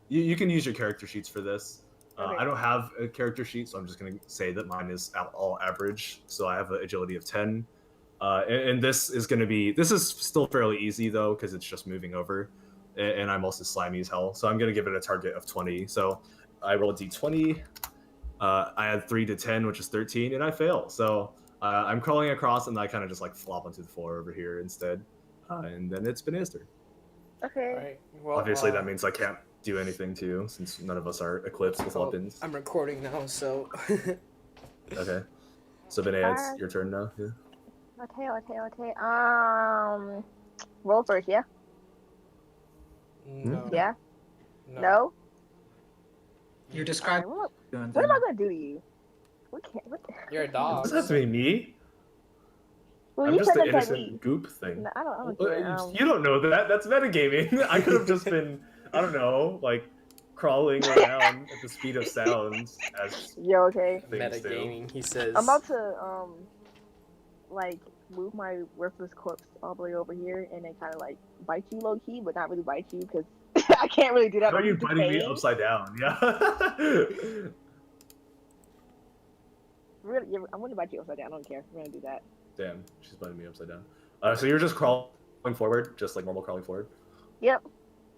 You can use your character sheets for this. Okay. I don't have a character sheet, so I'm just going to say that mine is all average. So I have an agility of 10. And this is going to be, this is still fairly easy though, because it's just moving over. And I'm also slimy as hell. So I'm going to give it a target of 20. So I roll a d20. I had 3 to 10, which is 13, and I fail. So I'm crawling across, and I kind of just like flop onto the floor over here instead. And then it's Bana's turn. Okay. All right. Well, Obviously, that means I can't do anything to you, since none of us are equipped with weapons. I'm recording now, so. Okay. So Bana, it's your turn now. Yeah. Okay. Roll first, yeah? No. Yeah? No? You're describing. What am I gonna do to you? You're a dog. Does that have to be me? Well, I'm you just said the that's innocent goop thing. No, I don't care. You don't know that. That's metagaming. I could have just been, I don't know, like crawling around at the speed of sound as Yo, okay. Metagaming, he says. I'm about to like move my worthless corpse all the way over here and then kind of like bite you low key, but not really bite you because I can't really do that. How are you biting me upside down? Yeah. Really, I'm gonna bite you upside down. I don't care. We're gonna do that. Damn, she's biting me upside down. So you're just crawling forward, just like normal crawling forward. Yep.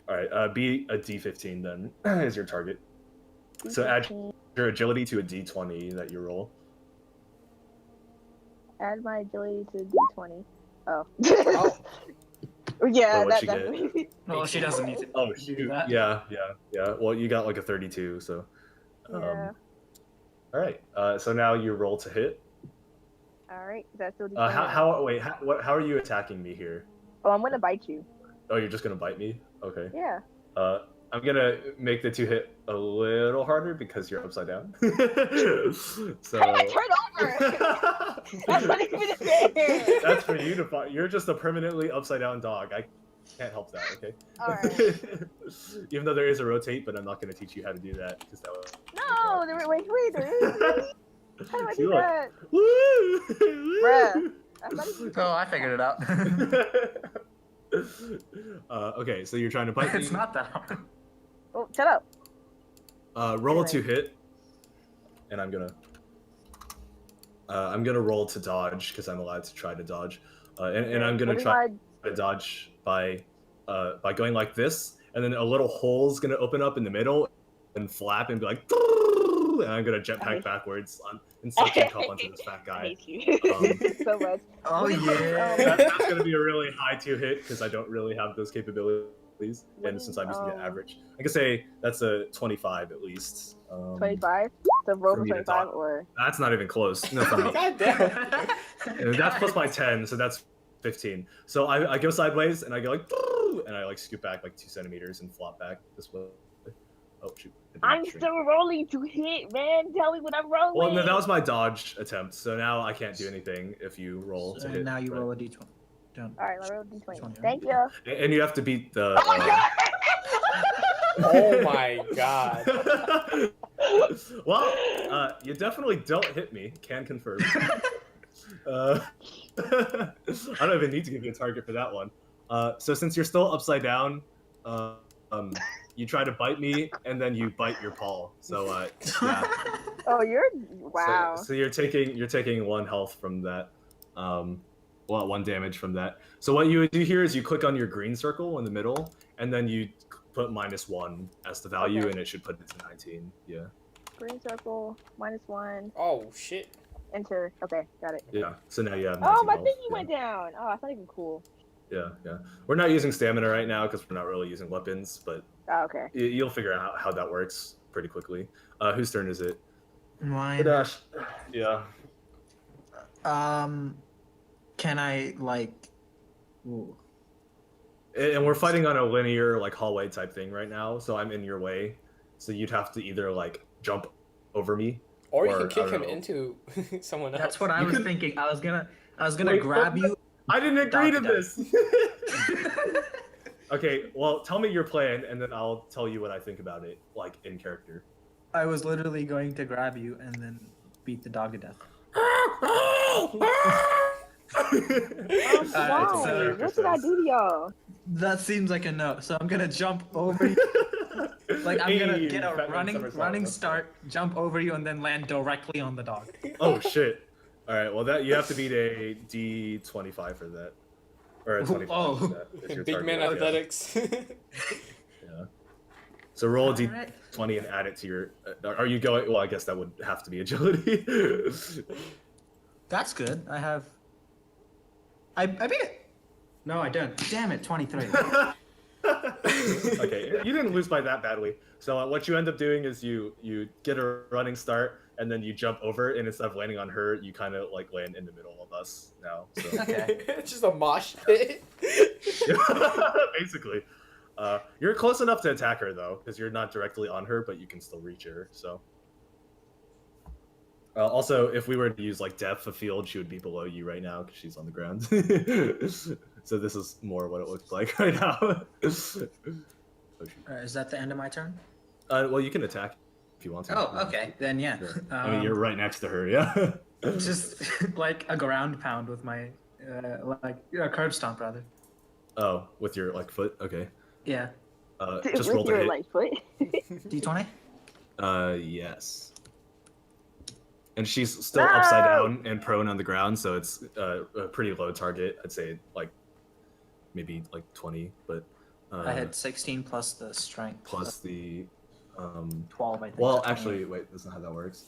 All right. Be a D15 then is your target. D15. So add your agility to a D20 that you roll. Add my agility to D20. Oh. Yeah, that definitely. No, she doesn't need to. Oh shoot! Yeah. Well, you got like a 32, so. Yeah. All right. So now you roll to hit. All right. That's still how are you attacking me here? Oh, I'm gonna bite you. Oh, you're just gonna bite me? Okay. Yeah. I'm gonna make the 2 hit a little harder because you're upside down. So. Hey, turn over! That's not even fair. That's for you to find. You're just a permanently upside down dog. I can't help that. Okay. All right. Even though there is a rotate, but I'm not gonna teach you how to do that because that was. No, wait, there is. How do I do that? Woo! Bruh. Oh, I figured it out. Okay, so you're trying to bite me. It's not that hard. Oh, shut up. Roll a 2 hit, and I'm gonna roll to dodge because I'm allowed to try to dodge, and I'm gonna try to dodge by going like this, and then a little hole's gonna open up in the middle and flap and be like, and I'm gonna jetpack backwards and suction cup onto this fat guy. I hate you so much. Oh yeah. That's gonna be a really high 2 hit because I don't really have those capabilities, and since I'm using the average, I can say that's a 25 at least. 25. So roll for 25 or. That's not even close. No, God damn. That's plus my 10, so that's 15. So I go sideways and I go like, and I like scoot back like 2 centimeters and flop back this way. Oh shoot! I'm still rolling to hit, man. Tell me what I'm rolling. Well, no, that was my dodge attempt. So now I can't do anything if you roll to hit. Now you roll a d20. All right, I roll a d20. Thank you. And you have to beat the. Oh my god. Well, you definitely don't hit me. Can confirm. I don't even need to give you a target for that one. So since you're still upside down, you try to bite me, and then you bite your paw. So yeah. Oh, wow. So you're taking 1 health from that. Well, 1 damage from that. So what you would do here is you click on your green circle in the middle, and then you put -1 as the value, and it should put it to 19. Yeah. Green circle, -1. Oh shit. Enter. Okay, got it. Yeah. So now you have. Oh, my health. thingy went down. Oh, that's not even cool. Yeah. We're not using stamina right now because we're not really using weapons, but oh, okay. You'll figure out how that works pretty quickly. Whose turn is it? Mine. Dash. Yeah. Can I like? Ooh. And we're fighting on a linear like hallway type thing right now, so I'm in your way. So you'd have to either like jump over me, or you can kick him into someone else. That's what I was thinking. I was gonna grab you. I didn't agree to this. Okay, well, tell me your plan, and then I'll tell you what I think about it, like in character. I was literally going to grab you and then beat the dog to death. What did I do to y'all? That seems like a no. So I'm gonna jump over you. Like I'm gonna Hey, get a Batman running somersault. start, jump over you, and then land directly on the dog. Oh shit! All right, well that you have to beat a D25 for that, or a 25 Oh. for that. Is your Big man target, yeah. athletics. Yeah. So roll a Alright. D20 and add it to your. Are you going? Well, I guess that would have to be agility. That's good. I beat it. No, I don't. Damn it, 23. Okay, you didn't lose by that badly. So what you end up doing is you get a running start and then you jump over, and instead of landing on her, you kind of like land in the middle of us now. So Okay. It's just a mosh pit. basically, you're close enough to attack her though, because you're not directly on her, but you can still reach her. So. Also, if we were to use like depth of field, she would be below you right now because she's on the ground. So this is more what it looks like right now. Oh, shoot. Is that the end of my turn? Well, you can attack if you want to. Oh, okay. Then yeah. I mean, you're right next to her, yeah. Just like a ground pound with my like a curb stomp rather. Oh, with your like foot? Okay. Yeah. Just roll With the your hit. like foot. D20. Yes. And she's still upside down and prone on the ground, so it's a pretty low target. I'd say like maybe like 20, but I had 16 plus the strength. plus the 12, I think. well, so 28. actually, wait, that's not how that works.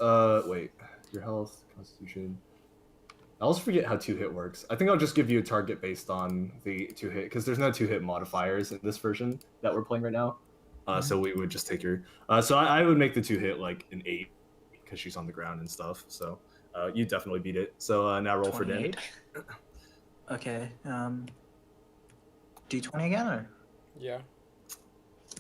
Wait, your health, constitution. I also forget how 2-hit works. I think I'll just give you a target based on the 2-hit, because there's no 2-hit modifiers in this version that we're playing right now. So we would just take your. So I would make the 2-hit like an 8, because she's on the ground and stuff. So you definitely beat it. So now roll for 28. damage. Okay. D20 again, or? Yeah.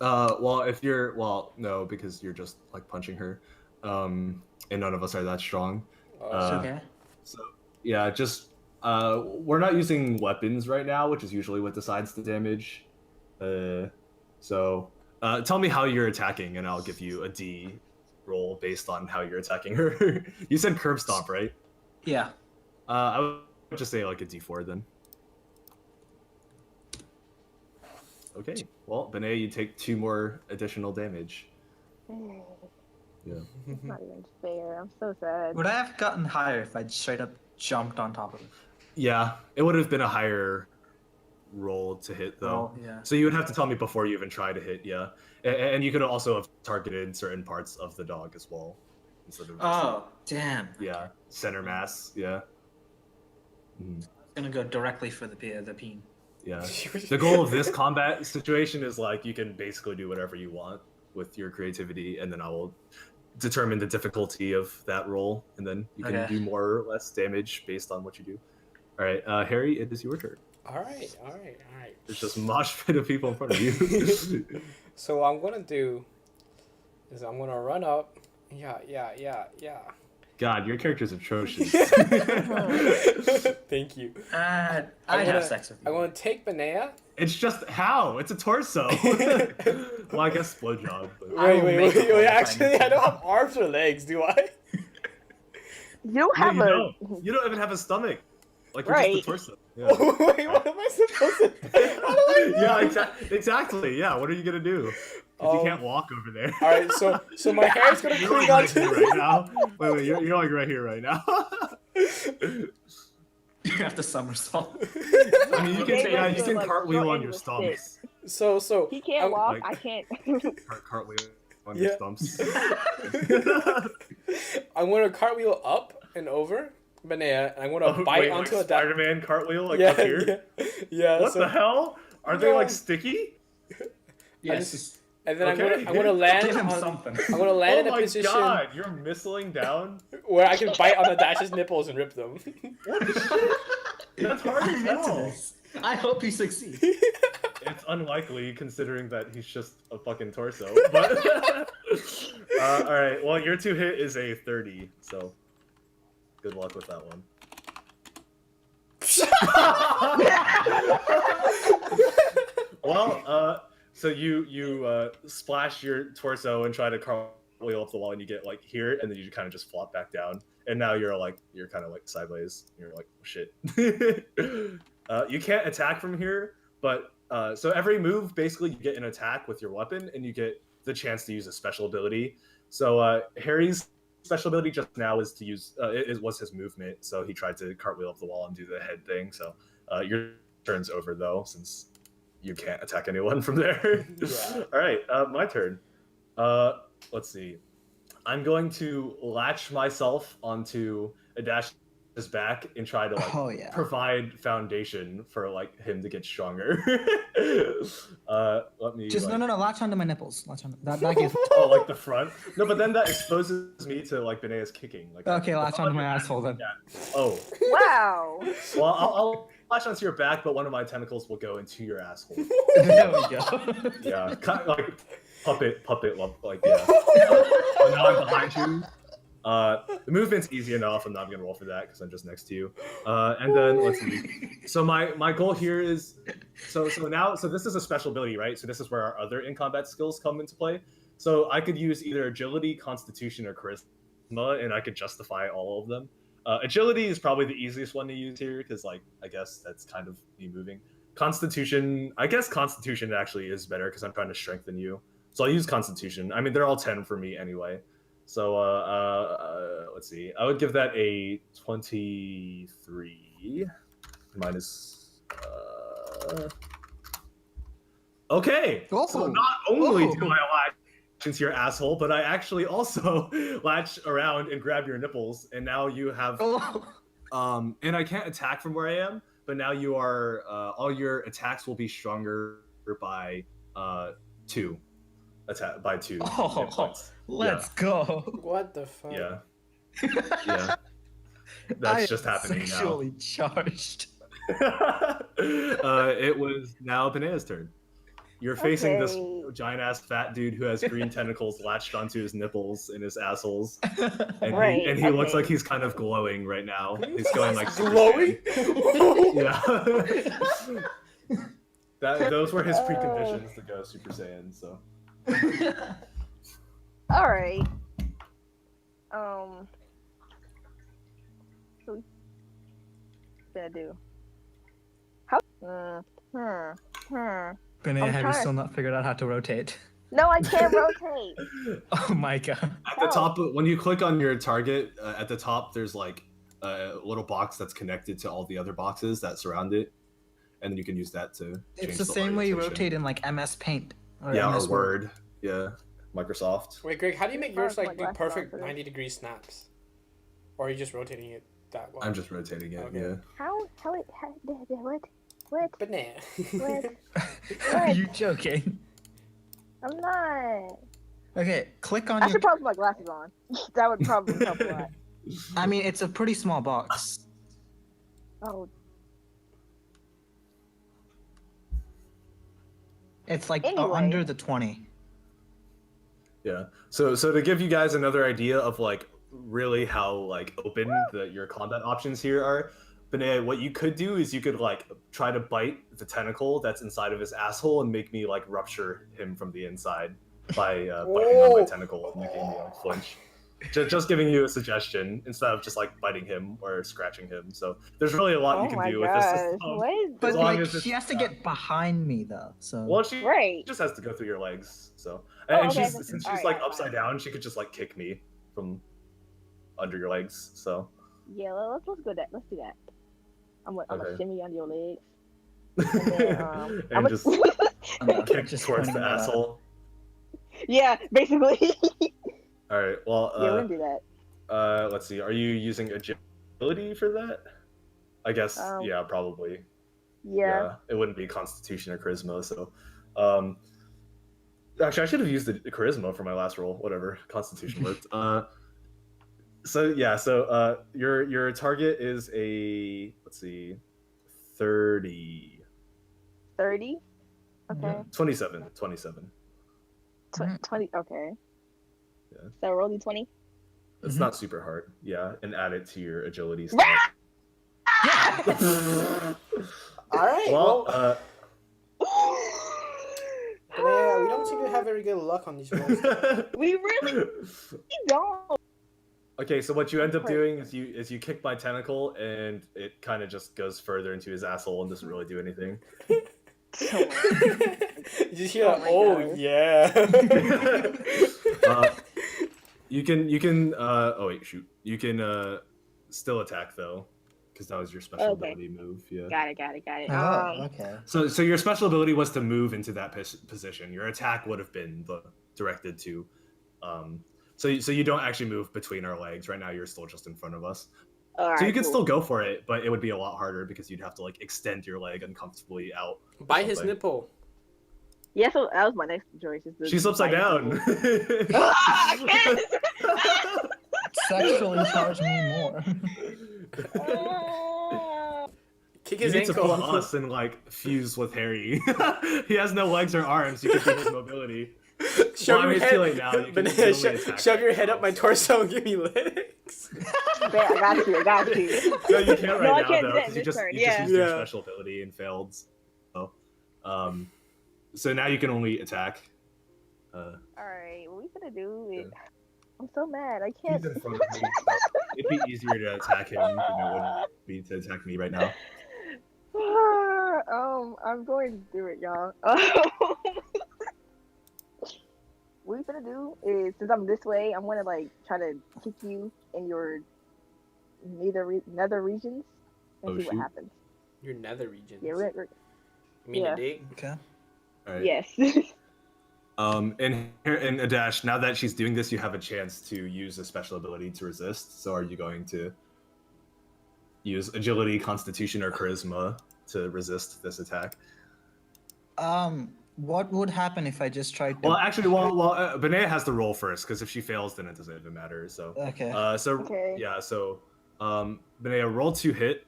Well, if you're no, because you're just like punching her, and none of us are that strong. It's okay. So yeah, just we're not using weapons right now, which is usually what decides the damage. So tell me how you're attacking, and I'll give you a D roll based on how you're attacking her. You said curb stomp, right? Yeah. I would just say like a D4 then. Okay. Well, Benet, you take 2 more additional damage. Yeah. It's not even fair. I'm so sad. Would I have gotten higher if I'd straight up jumped on top of it? Yeah, it would have been a higher roll to hit though. Oh, yeah. So you would have to tell me before you even try to hit, yeah. And you could also have targeted certain parts of the dog as well, instead of just, Oh, damn. yeah, center mass, yeah. Mhm. I'm gonna go directly for the peen. Yeah. The goal of this combat situation is like you can basically do whatever you want with your creativity, and then I will determine the difficulty of that roll, and then you can Okay. do more or less damage based on what you do. All right, Harry, it is your turn. All right. There's just mosh pit of people in front of you. So what I'm gonna do is I'm gonna run up. Yeah. God, your character's atrocious. Thank you. I'd gonna- have sex with you. I'm gonna take Benea. It's just how? It's a torso. Well, I guess blowjob. But... I will make a Wait. whole Actually, thing. I don't have arms or legs, do I? You don't No, have you a. don't. You don't even have a stomach. Like you're Right. just a torso. Yeah, Wait, what am I supposed to do? How do I yeah, exactly. Yeah, what are you gonna do? 'Cause you Um, can't walk over there. All right, so my hair's gonna You're cling like right onto here right now. Wait, you're like right here right now. You have to somersault. I mean, you They can went to, you can like, cartwheel go on into your a stumps. So He can't walk. like- I can't. Cartwheel on Yeah. your stumps. I'm gonna cartwheel up and over Benea, and I'm gonna Oh, bite wait, onto like a dog. Spider-Man cartwheel like Yeah, up here. yeah. What So, the hell? Are they No. like sticky? Yes. and then Okay. I'm gonna land Give him on. something. I'm gonna land Oh in a my position god, you're missiling down? where I can bite on the Dash's nipples and rip them. What the shit? That's hard I'm to into tell. this. I hope you succeed. It's unlikely considering that he's just a fucking torso. But alright, well your 2-hit is a 30, so good luck with that one. Well, so you splash your torso and try to cartwheel up the wall, and you get like here, and then you kind of just flop back down, and now you're kind of like sideways. You're like, oh, shit. You can't attack from here, but so every move basically you get an attack with your weapon, and you get the chance to use a special ability. So Harry's special ability just now is to use it was his movement, so he tried to cartwheel up the wall and do the head thing. So your turn's over though, since you can't attack anyone from there. Yeah. All right, my turn. Let's see. I'm going to latch myself onto Adash's back and try to like provide foundation for like him to get stronger. Let me Just like... no, latch onto my nipples. Latch on that gives. Oh, like the front? No, but then that exposes me to like Benea's kicking. Like okay, latch onto my asshole then. Yeah. Oh. Wow. Well, I'll latch onto your back, but one of my tentacles will go into your asshole. There we go. Yeah, kind of like puppet, like yeah. So now I'm behind you. The movement's easy enough. I'm not gonna roll for that because I'm just next to you. And then let's see. So my goal here is so this is a special ability, right? So this is where our other in combat skills come into play. So I could use either agility, constitution, or charisma, and I could justify all of them. Agility is probably the easiest one to use here because like I guess that's kind of me moving. Constitution, I guess Constitution actually is better because I'm trying to strengthen you. So I'll use Constitution. I mean, they're all 10 for me anyway. So let's see. I would give that a 23 minus. Okay. Oh. So not only do I latch into your asshole, but I actually also latch around and grab your nipples, and now you have. And I can't attack from where I am, but now you are. All your attacks will be stronger by 2. Attack by 2. Let's go. What the fuck? Yeah. Yeah. That's just happening sexually charged. It was now Benea's turn. You're facing this Okay. giant ass fat dude who has green tentacles latched onto his nipples and his assholes. And Right, he looks okay. like he's kind of glowing right now. He's going like Super Glowing? Saiyan. Yeah. Those were his preconditions to go Super Saiyan, so. All right. So we gonna do? How? Benea, I'm have you trying- still not figured out how to rotate? No, I can't rotate. Oh my god. At the top, when you click on your target, at the top, there's like a little box that's connected to all the other boxes that surround it, and then you can use that to change It's the same way you orientation. rotate in like MS Paint. Or Yeah, MS or Word. Yeah, Microsoft. Wait, Greg, how do you make yours Oh, like do my perfect glasses. 90-degree snaps? Or are you just rotating it that way? I'm just rotating it. Okay. Yeah. What? Banana. What? Are you joking? I'm not. Okay, click on I your. should probably put my glasses on. That would probably help a lot. I mean, it's a pretty small box. Oh, It's like Anyway. under the 20. Yeah. So to give you guys another idea of like really how like open your combat options here are, Benea, what you could do is you could like try to bite the tentacle that's inside of his asshole and make me like rupture him from the inside by biting on my tentacle and making me like flinch. Just giving you a suggestion instead of just like biting him or scratching him. So there's really a lot oh you can my do with this gosh. system. What? But long like, as it's she has to get behind me though. So. Well, she Right. just has to go through your legs. So Oh, and okay, she's that's- since she's alright, like alright, upside down, she could just like kick me from under your legs. So Yeah, let's go that. Let's do that. I'm gonna Okay. shimmy on your legs. And then, and just I'm not- kick just towards pointing the that out. asshole. yeah, basically. All right. Well, Yeah, we're gonna do that. let's see. Are you using agility for that? I guess. Um, Yeah, probably. Yeah. It wouldn't be Constitution or Charisma. So, actually, I should have used the Charisma for my last roll. Whatever. Constitution worked. So yeah. So your target is a let's see, 30. 30. Okay. 27. 20. Okay. Yeah. So roll d20. It's Mhm. not super hard. Yeah, and add it to your agility. Rah! All right. Well, Banana, we don't seem to have very good luck on these rolls. We really don't. Okay, so what you end up doing is you kick my tentacle and it kind of just goes further into his asshole and doesn't really do anything. Oh my You just hear, Oh my oh gosh. yeah. You can oh wait, shoot. You can still attack though, because that was your special Okay. ability move. Yeah. Got it. Oh, okay. So your special ability was to move into that position. Your attack would have been directed to. So you don't actually move between our legs right now. You're still just in front of us. All right, So you can cool. still go for it, but it would be a lot harder because you'd have to like extend your leg uncomfortably out. or Bite his something. nipple. Yeah, so that was my next choice. Is the She's upside down. I can't. Sexually charge me more. Kick You his need to ankle. pull us and like fuse with Harry. He has no legs or arms. You can beat his mobility. Shove Well, I mean, your it's head. too late now. You can Banana, only shove attack your right head now, up my so. torso and give me legs. I got you. No, you can't right No, I now can't though, do that because in you this just turn, you yeah. just used your Yeah. special ability and failed. So now you can only attack. All right, what we gonna do? Is... I'm so mad. I can't. He's in front of me. So it'd be easier to attack him than it would be to attack me right now. I'm going to do it, y'all. What we're gonna do is, since I'm this way, I'm gonna like try to kick you in your nether regions and Oh, see what shoot. happens. Your nether regions. Yeah, You mean yeah. the dick? Okay. All right. yes. And here in Adash, now that she's doing this, you have a chance to use a special ability to resist. So are you going to use agility, constitution, or charisma to resist this attack? What would happen if I just tried to? Well, actually, Benea has to roll first because if she fails, then it doesn't even matter. So, Okay. Okay. yeah, so Benea, roll to hit.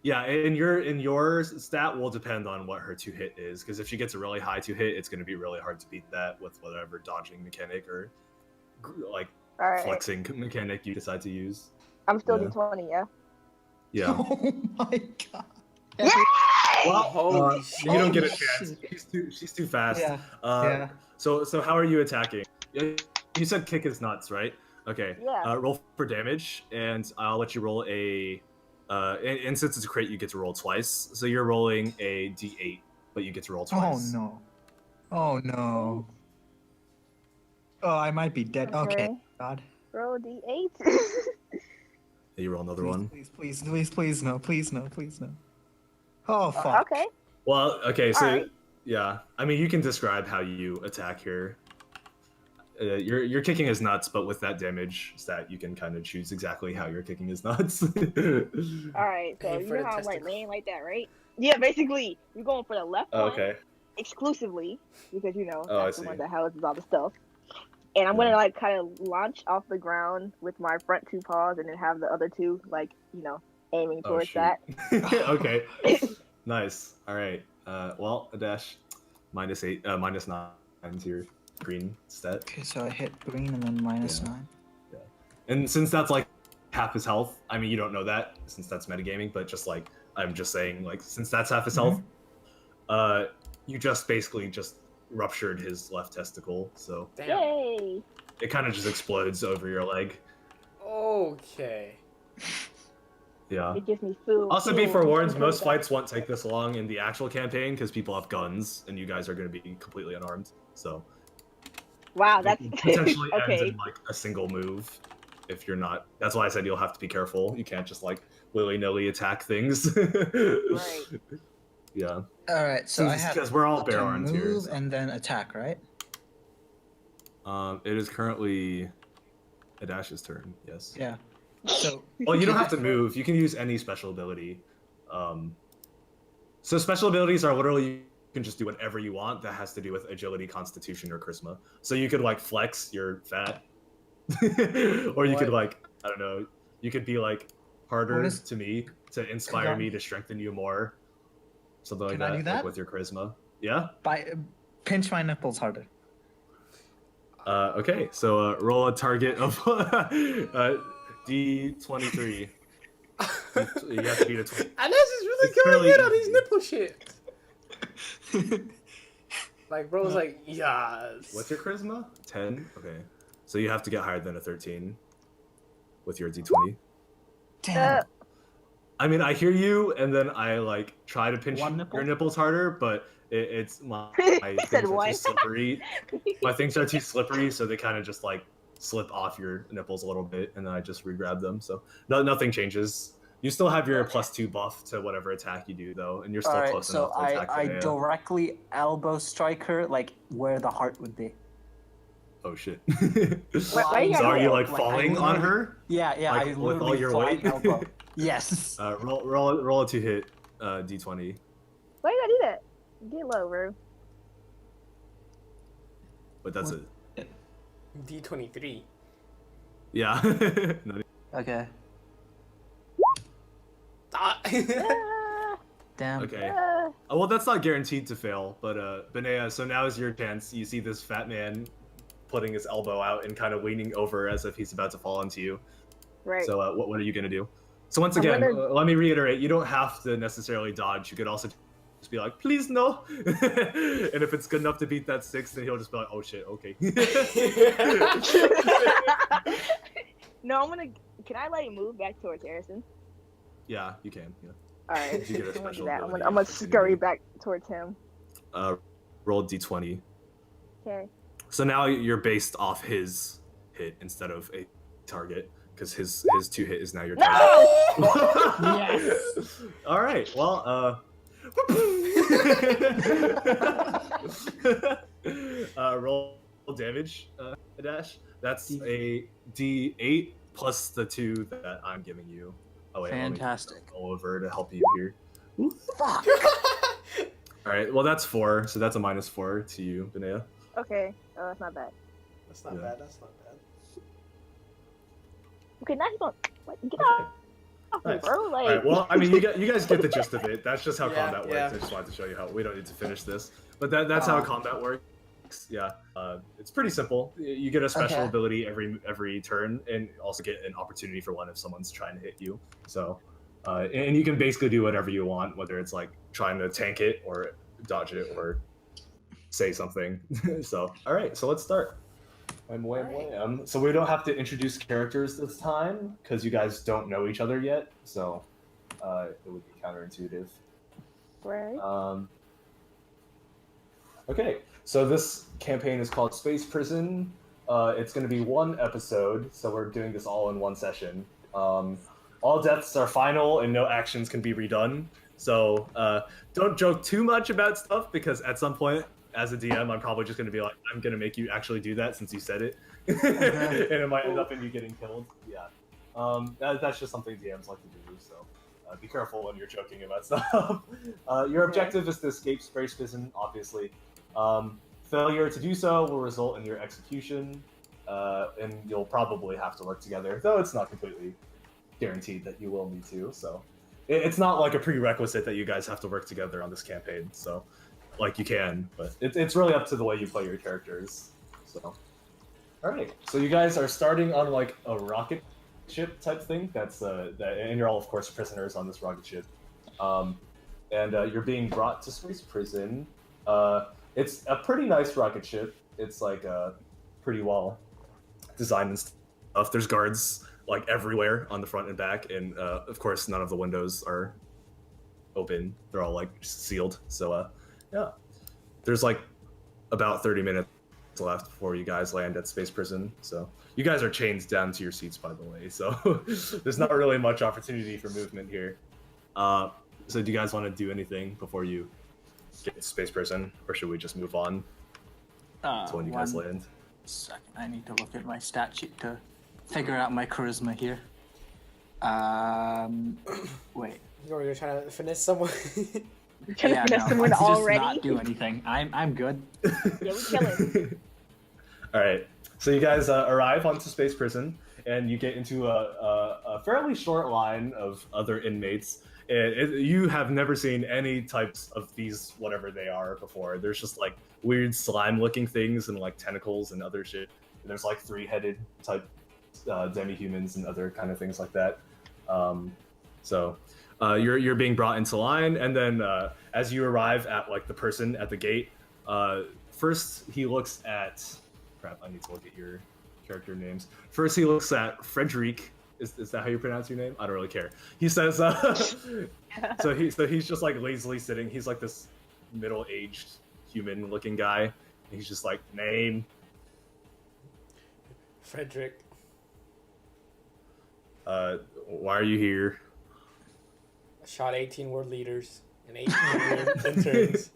Yeah, and your stat will depend on what her to hit is, because if she gets a really high to hit, it's going to be really hard to beat that with whatever dodging mechanic or like All right. flexing mechanic you decide to use. I'm still Yeah. D20, yeah. Yeah. Oh my god. Yay! Well, Holy you don't get a shit. chance. She's too fast. Yeah. Uh, Yeah. So how are you attacking? You said kick his nuts, right? Okay. Yeah. Roll for damage, and I'll let you roll a. And since it's a crit, you get to roll twice. So you're rolling a d8, but you get to roll Oh twice. no. Oh no. Oh, I might be dead. Okay. God. Roll D8. And you roll another Please, one. please, no, please, no, please, no. Oh fuck. Okay. Well, okay, so Alright. yeah, I mean, you can describe how you attack here. You're kicking his nuts, but with that damage stat, you can kind of choose exactly how you're kicking his nuts. All right. So Aim you for know the how I'm like testicle. laying like that, right? Yeah, basically, you're going for the left one Okay. exclusively because you know Oh, I that's the see. one that houses all the stuff. And I'm gonna like kind of launch off the ground with my front two paws, and then have the other two like aiming Oh, towards shoot. that. Okay. Nice. All right. Well, Adash, -8, -9 to your green stat. Okay, so I hit green and then -9. And since that's like half his health, I mean, you don't know that since that's metagaming, but just like I'm just saying, like since that's half his health, you just basically just ruptured his left testicle, so Damn. Yay! it kind of just explodes over your leg. Okay. Yeah. It gives me food. Also, be forewarned, Food. most fights won't take this long in the actual campaign because people have guns, and you guys are going to be completely unarmed. So Wow, that's it potentially ends okay. in like a single move. If you're not, that's why I said you'll have to be careful. You can't just like willy-nilly attack things. Right. Yeah. All right, so I have because we're all to bare armed here. move so. and then attack, right? It is currently Adash's turn. Yes. Yeah. So Well, you don't have to move. You can use any special ability. So special abilities are literally you can just do whatever you want that has to do with agility, constitution, or charisma. So you could like flex your fat, or you could like I don't know. You could be like harder What is- to me to inspire me to strengthen you more. Something like Can I that, do that? like with your charisma. Yeah. pinch my nipples harder. Okay. So roll a target of D23. You have to beat a 20. And this is really It's going fairly in on these easy. nipple shit. Like, bro's like, yes. What's your charisma? 10? Okay. So you have to get higher than a 13 with your D20. Damn. I mean, I hear you, and then I like try to pinch One nipple? your nipples harder, but It's my He said things are too what? slippery. My things are too slippery, so they kind of just like slip off your nipples a little bit, and then I just re-grab them. So nothing changes. You still have your +2 buff to whatever attack you do, though, and you're still Alright, close so enough to attack I Linnea. directly elbow strike her, like, where the heart would be. Oh shit! Why you So are gotta you do like I falling on literally- her? Yeah, Like, I with literally all your flying weight? elbow. Yes. Roll a 2-hit d20. Why you gotta do that? Get low, bro. But that's it. D23. Yeah. No, Okay. Ah. Ah, Damn. okay. ah. Well, that's not guaranteed to fail, but Benea, so now is your chance. You see this fat man putting his elbow out and kind of leaning over as if he's about to fall into you. Right. So what are you gonna do? So once I'm again, gonna- let me reiterate: you don't have to necessarily dodge. You could also just be like, "Please no," and if it's good enough to beat that 6, then he'll just be like, "Oh shit, okay." No, I'm gonna. Can I like move back towards Harrison? Yeah, you can. Yeah. All right. You get a I'm gonna do special that. ability I'm gonna opportunity. scurry back towards him. Roll d20. Okay. So now you're based off his hit instead of a target, because his 2-hit is now your target. No! Yes! All right. Well, roll damage, Dash. That's a D8 plus the 2 that I'm giving you. Oh wait, Fantastic. let me go over to help you here. Fuck. All right. Well, that's 4, so that's a -4 to you, Benea. Okay. Oh, that's not bad. That's not Yeah. bad. That's not bad. Okay, now he's gonna get Okay. off me, Nice. bro. Like. All right. Well, I mean, you guys get the gist of it. That's just how Yeah, combat works. yeah. I just wanted to show you how. We don't need to finish this, but that's how Oh. combat works. Yeah. It's pretty simple. You get a special Okay. ability every turn, and also get an opportunity for one if someone's trying to hit you. So, and you can basically do whatever you want, whether it's like trying to tank it or dodge it or say something. So, all right. So let's start. So we don't have to introduce characters this time because you guys don't know each other yet. So it would be counterintuitive. Right. Okay, so this campaign is called Space Prison. It's going to be 1 episode, so we're doing this all in 1 session. All deaths are final and no actions can be redone. So don't joke too much about stuff because at some point, as a DM, I'm probably just going to be like, I'm going to make you actually do that since you said it. And it might end up in you getting killed. Yeah. That's just something DMs like to do, so be careful when you're joking about stuff. Your objective is to escape Space Prison, obviously. Failure to do so will result in your execution, and you'll probably have to work together, though it's not completely guaranteed that you will need to. So it's not like a prerequisite that you guys have to work together on this campaign. So, like, you can, but it's really up to the way you play your characters. So, all right. So you guys are starting on like a rocket ship type thing. And you're all, of course, prisoners on this rocket ship. And you're being brought to Space Prison. It's a pretty nice rocket ship. It's like pretty well designed and stuff. There's guards like everywhere on the front and back, and of course, none of the windows are open. They're all like sealed. So yeah, there's like about 30 minutes left before you guys land at Space Prison. So you guys are chained down to your seats, by the way. So there's not really much opportunity for movement here. So do you guys want to do anything before you get to Space Prison, or should we just move on to when you guys One land? second, I need to look at my stat sheet to figure out my charisma here. Wait. You're trying to finesse someone. Can Yeah, I finesse no, someone let's already? just not do anything. I'm good. Yeah, we killing. All right. So you guys arrive onto Space Prison, and you get into a fairly short line of other inmates. You have never seen any types of these, whatever they are, before. There's just like weird slime-looking things and like tentacles and other shit. There's like 3-headed type demi-humans and other kind of things like that. So you're being brought into line, and then as you arrive at like the person at the gate, first he looks at. Crap! I need to look at your character names. First, he looks at Frederic. Is that how you pronounce your name? I don't really care. He says, so he's just like lazily sitting. He's like this middle-aged human-looking guy. And he's just like, name. Frederick. Why are you here? I shot 18 world leaders and 18 interns.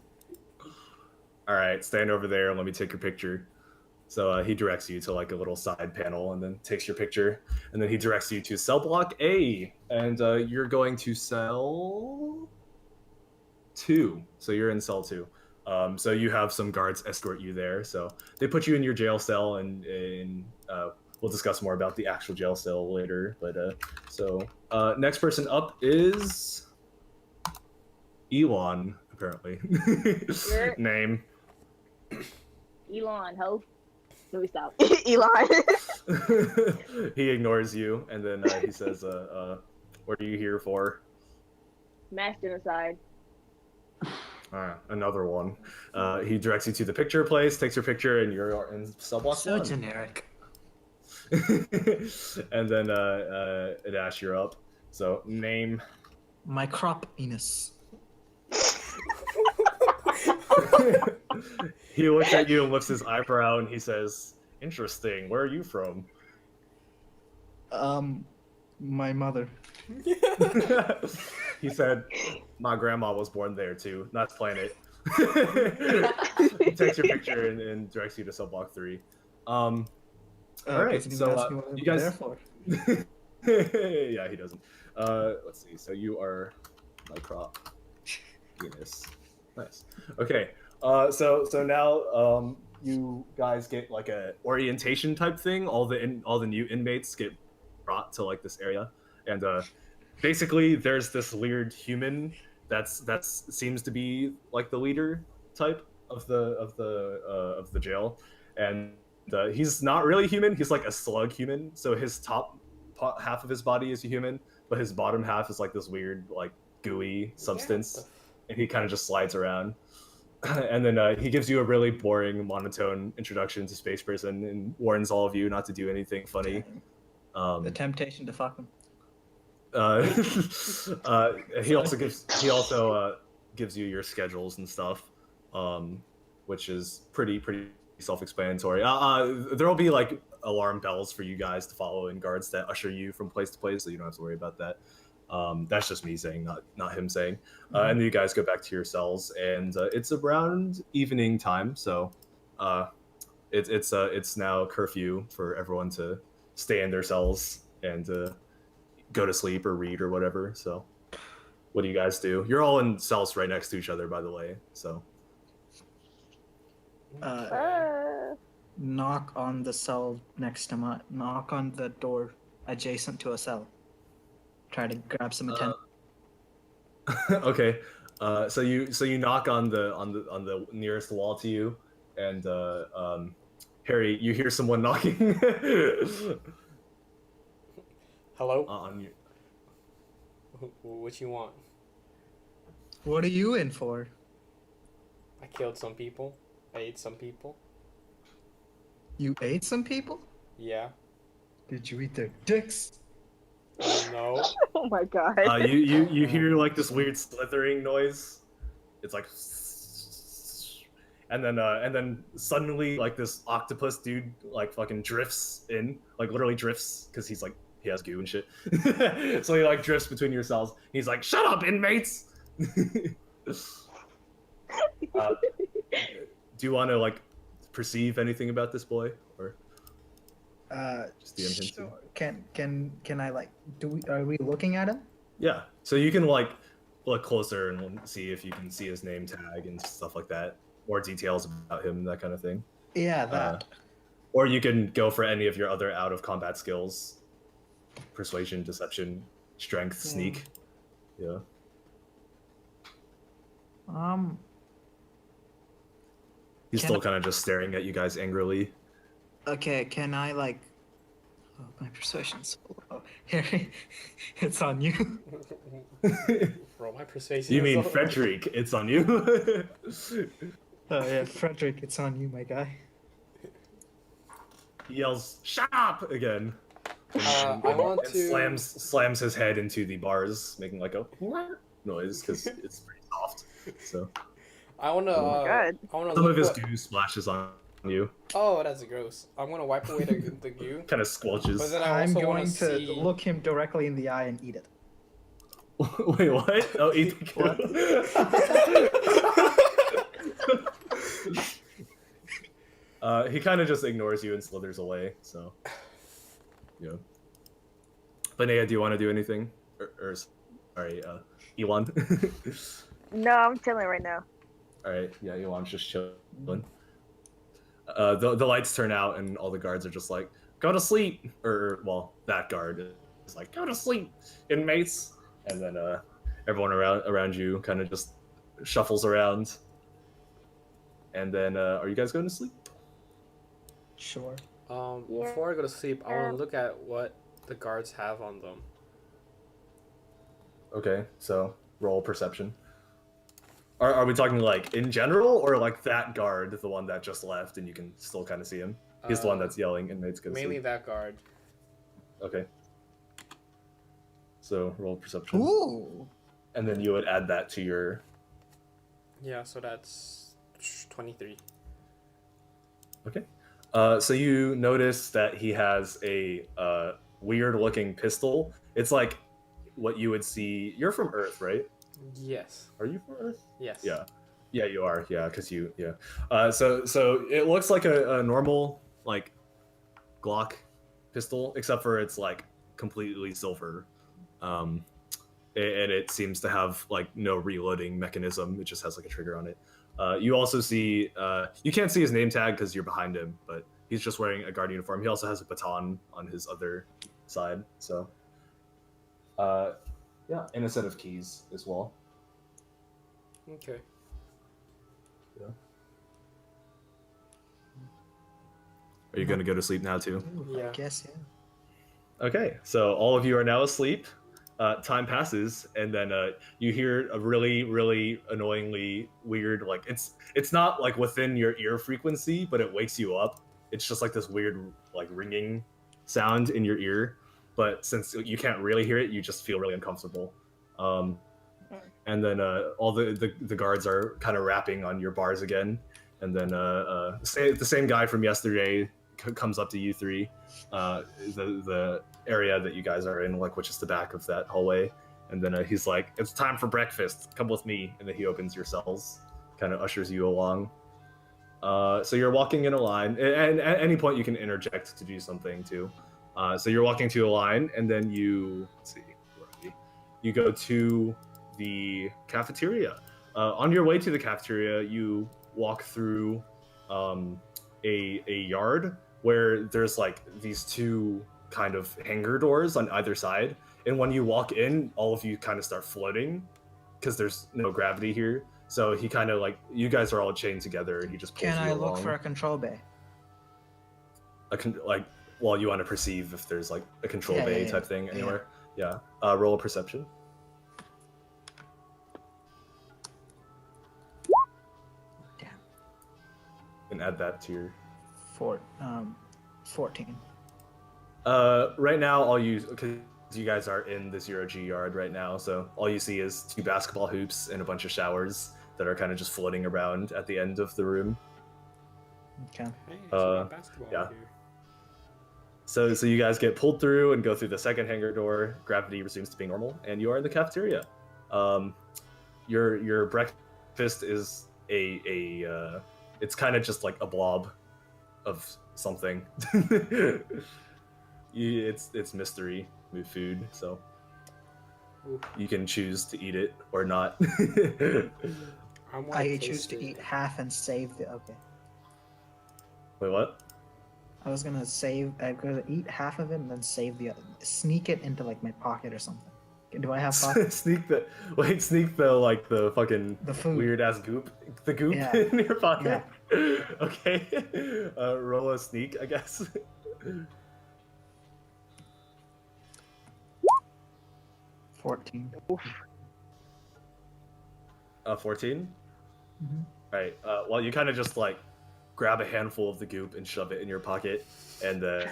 All right, stand over there and let me take your picture. So he directs you to like a little side panel and then takes your picture. And then he directs you to cell block A. And you're going to cell 2. So you're in cell 2. So you have some guards escort you there. So they put you in your jail cell, and we'll discuss more about the actual jail cell later. But next person up is Elon, apparently. Name. Elon, ho. Let me stop. Elon. He ignores you, and then he says, what are you here for? Mass genocide. Another one. He directs you to the picture place, takes your picture, and you're in cell block So 1. generic. And then Adash, you're up. So name. My crop penis. He looks at you and lifts his eyebrow, and he says, "Interesting. Where are you from?" My mother. He said, "My grandma was born there too. Not the planet." He takes your picture and directs you to cell block 3. All right, so you guys. There for. Yeah, he doesn't. Let's see. So you are my crop penis. Nice. Okay. So now you guys get like a orientation type thing. All the new inmates get brought to like this area, and basically there's this weird human that's seems to be like the leader type of the jail, and he's not really human. He's like a slug human. So his top half of his body is a human, but his bottom half is like this weird like gooey substance, and he kind of just slides around. And then he gives you a really boring, monotone introduction to Space Prison and warns all of you not to do anything funny. The temptation to fuck him. He also gives you your schedules and stuff, which is pretty self-explanatory. There'll be like alarm bells for you guys to follow and guards that usher you from place to place, so you don't have to worry about that. That's just me saying, not him saying. And then you guys go back to your cells, and it's around evening time, so it's now curfew for everyone to stay in their cells and go to sleep or read or whatever. So, what do you guys do? You're all in cells right next to each other, by the way. So, Knock on the cell next to my. Knock on the door adjacent to a cell. Try to grab some attention. Okay. So you knock on the nearest wall to you, and Harry, you hear someone knocking. Hello? On you. What you want? What are you in for? I killed some people. I ate some people. You ate some people? Yeah. Did you eat their dicks? No. Oh my god. You hear like this weird slithering noise. It's like, and then suddenly like this octopus dude like fucking drifts in, like literally drifts, because he has goo and shit. So he like drifts between your cells. He's like, "Shut up, inmates!" Do you want to like perceive anything about this boy, or just DM him? Sure. Can I like are we looking at him? Yeah. So you can like look closer and see if you can see his name tag and stuff like that, more details about him, that kind of thing. Yeah, that. Or you can go for any of your other out of combat skills: persuasion, deception, strength, sneak. Yeah. He's still kind of just staring at you guys angrily. Okay, can I like? Oh, my persuasion's so low. Harry, it's on you. Bro, my persuasion. You mean is Frederick? It's on you. Oh yeah, Frederick, it's on you, my guy. He yells, "Shut up!" again. I want And to. slams his head into the bars, making like a noise because it's pretty soft. So I wanna. Oh my god. I wanna Some of look his what. goo splashes on you, Oh, that's gross. I'm gonna wipe away the goo. kind of squelches. But then I I'm also wanna going to see. look him directly in the eye and eat it. Wait, what? Oh, eat the What? goo. He kind of just ignores you and slithers away. So, yeah. Linnea, do you want to do anything? Or sorry, Elon. No, I'm chilling right now. All right, yeah, Elon's just chilling. The lights turn out and all the guards are just like, go to sleep, or well, that guard is like, go to sleep, inmates, and then everyone around you kind of just shuffles around, and then are you guys going to sleep? Sure. Yeah. Before I go to sleep, I wanna look at what the guards have on them. Okay, so roll perception. Are we talking like in general, or like that guard, the one that just left, and you can still kind of see him? He's the one that's yelling, inmates go to Mainly sleep. that guard. Okay. So roll perception. Ooh. And then you would add that to your. Yeah, so that's 23. Okay. So you notice that he has a weird-looking pistol. It's like what you would see. You're from Earth, right? Yes. Are you from Earth? Yes. Yeah. Yeah, you are. Yeah, because you. Yeah. So it looks like a normal like Glock pistol, except for it's like completely silver. And it seems to have like no reloading mechanism. It just has like a trigger on it. You also see you can't see his name tag because you're behind him, but he's just wearing a guard uniform. He also has a baton on his other side. So yeah, and a set of keys as well. Okay. Yeah. Are you gonna go to sleep now too? Yeah. I guess, yeah. Okay, so all of you are now asleep. Time passes, and then you hear a really, really annoyingly weird, like it's not like within your ear frequency, but it wakes you up. It's just like this weird, like ringing sound in your ear. But since you can't really hear it, you just feel really uncomfortable. And then all the guards are kind of rapping on your bars again, and then the same guy from yesterday comes up to you three, the area that you guys are in, like which is the back of that hallway, and then he's like, "It's time for breakfast. Come with me." And then he opens your cells, kind of ushers you along. So you're walking in a line, and at any point you can interject to do something too. So you're walking to a line, and then let's see, where are we? You go to the cafeteria. On your way to the cafeteria, you walk through a yard where there's like these two kind of hangar doors on either side, and when you walk in, all of you kind of start floating because there's no gravity here. So he kind of like, you guys are all chained together, and he just pulls Can you I along. look for a control bay? Well, you want to perceive if there's like a control bay type thing anywhere. Yeah. Roll a perception. Damn. And add that to your. 14. Right now, because you guys are in the 0G yard right now, so all you see is 2 basketball hoops and a bunch of showers that are kind of just floating around at the end of the room. Okay. Hey, it's about basketball yeah. here. So you guys get pulled through and go through the second hangar door. Gravity resumes to being normal, and you are in the cafeteria. Your breakfast is it's kind of just like a blob of something. It's mystery food, so Ooh. you can choose to eat it or not. I choose to eat half and save the. Okay. Wait, what? I was gonna eat half of it and then save the other. Sneak it into like my pocket or something. Do I have pocket? sneak the like the fucking The food. weird ass goop, the goop Yeah. in your pocket. Okay. Roll a sneak, I guess. 14. 14. Mm-hmm. Right. Well, you kind of just like grab a handful of the goop and shove it in your pocket, and a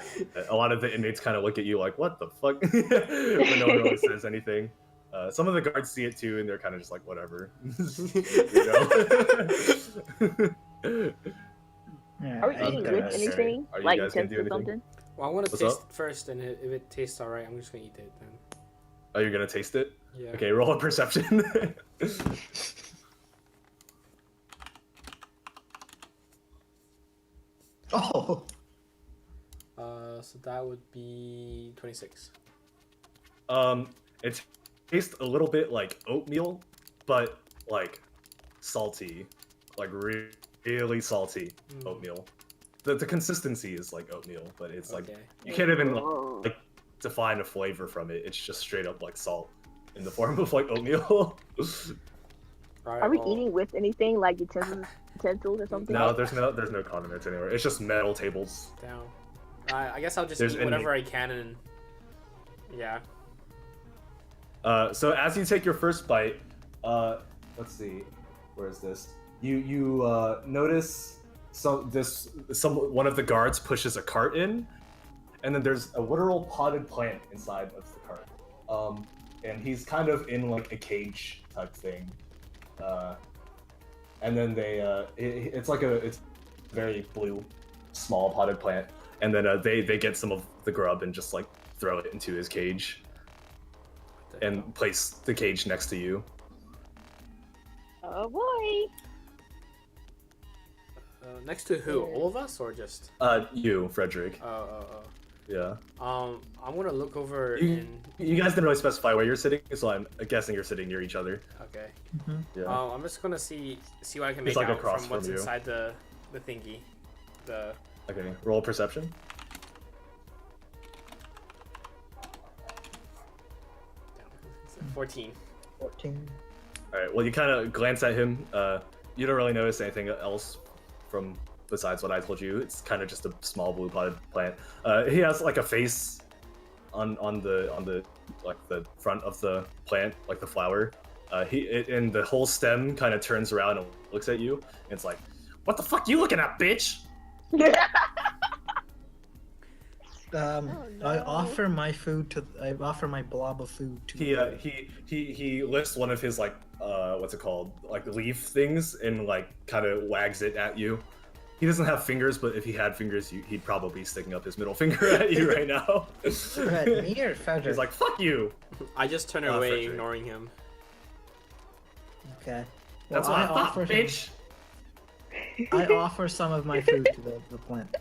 lot of the inmates kind of look at you like, "What the fuck?" But no one really says anything. Some of the guards see it too, and they're kind of just like, whatever. Yeah, Are we I eating eat with that. anything? Are you Like guys gonna do utensils or anything? something? Well, I want to What's taste up? it first, and if it tastes alright, I'm just gonna eat it then. Oh, you're gonna taste it? Yeah. Okay, roll a perception. Oh, So that would be 26. It tastes a little bit like oatmeal, but like salty, like really salty oatmeal. The consistency is like oatmeal, but it's like Okay. you can't even Oh. like define a flavor from it. It's just straight up like salt in the form of like oatmeal. Alright, Are we well, eating with anything like utensils or something? No, there's no condiments anywhere. It's just metal tables. down. I guess I'll just There's eat whatever I can and yeah. So as you take your first bite, let's see, where is this? You notice one of the guards pushes a cart in, and then there's a literal potted plant inside of the cart. And he's kind of in like a cage type thing. And then it's very blue, small potted plant, and then they get some of the grub and just like throw it into his cage and place the cage next to you. Oh boy. Next to who? All of us or just? You, Frederick. Oh. Yeah. I'm gonna look over You guys didn't really specify where you're sitting, so I'm guessing you're sitting near each other. Okay. Yeah. I'm just gonna see what I can It's make like out across from what's from you. inside the thingy. The Okay. Roll perception. Damn, 14. 14. All right. Well, you kind of glance at him. You don't really notice anything else from besides what I told you. It's kind of just a small blue potted plant. He has like a face on the like the front of the plant, like the flower. And the whole stem kind of turns around and looks at you. And it's like, "What the fuck you looking at, bitch?" I offer my food to. I offer my blob of food to. He lifts one of his like what's it called, like leaf things, and like kind of wags it at you. He doesn't have fingers, but if he had fingers, he'd probably be sticking up his middle finger at you right now. Right, me or Frederick? He's like, "Fuck you." I just turn away, Frederick. ignoring him. Okay. That's Well, what I thought, offer bitch. I offer some of my food to the plant.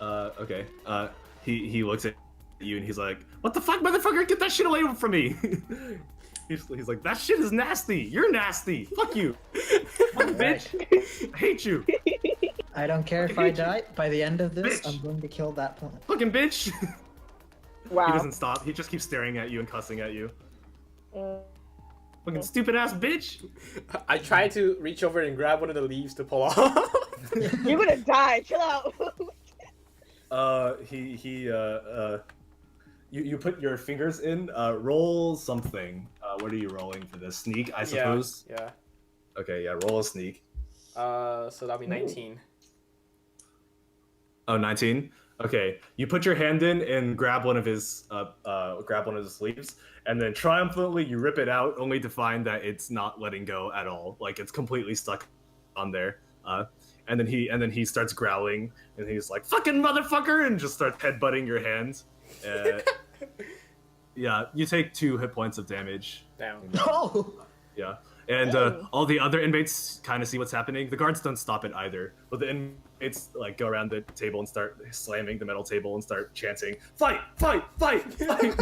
Okay. He looks at you and he's like, "What the fuck, motherfucker? Get that shit away from me!" he's like, "That shit is nasty. You're nasty. Fuck you, fucking bitch. I hate you, I don't care if I die. By the end of this, Bitch. I'm going to kill that plant. fucking bitch." Wow. He doesn't stop. He just keeps staring at you and cussing at you. Uh, Fucking stupid ass bitch. I try to reach over and grab one of the leaves to pull off. You're gonna die. Chill out. You put your fingers in. Roll something. What are you rolling for this? Sneak, I suppose. Yeah. Okay, yeah. Roll a sneak. So that'll be 19. Oh, 19? Okay, you put your hand in and grab one of his sleeves, and then triumphantly you rip it out, only to find that it's not letting go at all. Like it's completely stuck on there. And then he starts growling, and he's like, "Fucking motherfucker!" and just starts headbutting your hand. Yeah, you take 2 hit points of damage. Down. Oh! Yeah. And all the other inmates kind of see what's happening. The guards don't stop it either, but the inmates like go around the table and start slamming the metal table and start chanting, "Fight! Fight! Fight! Fight!"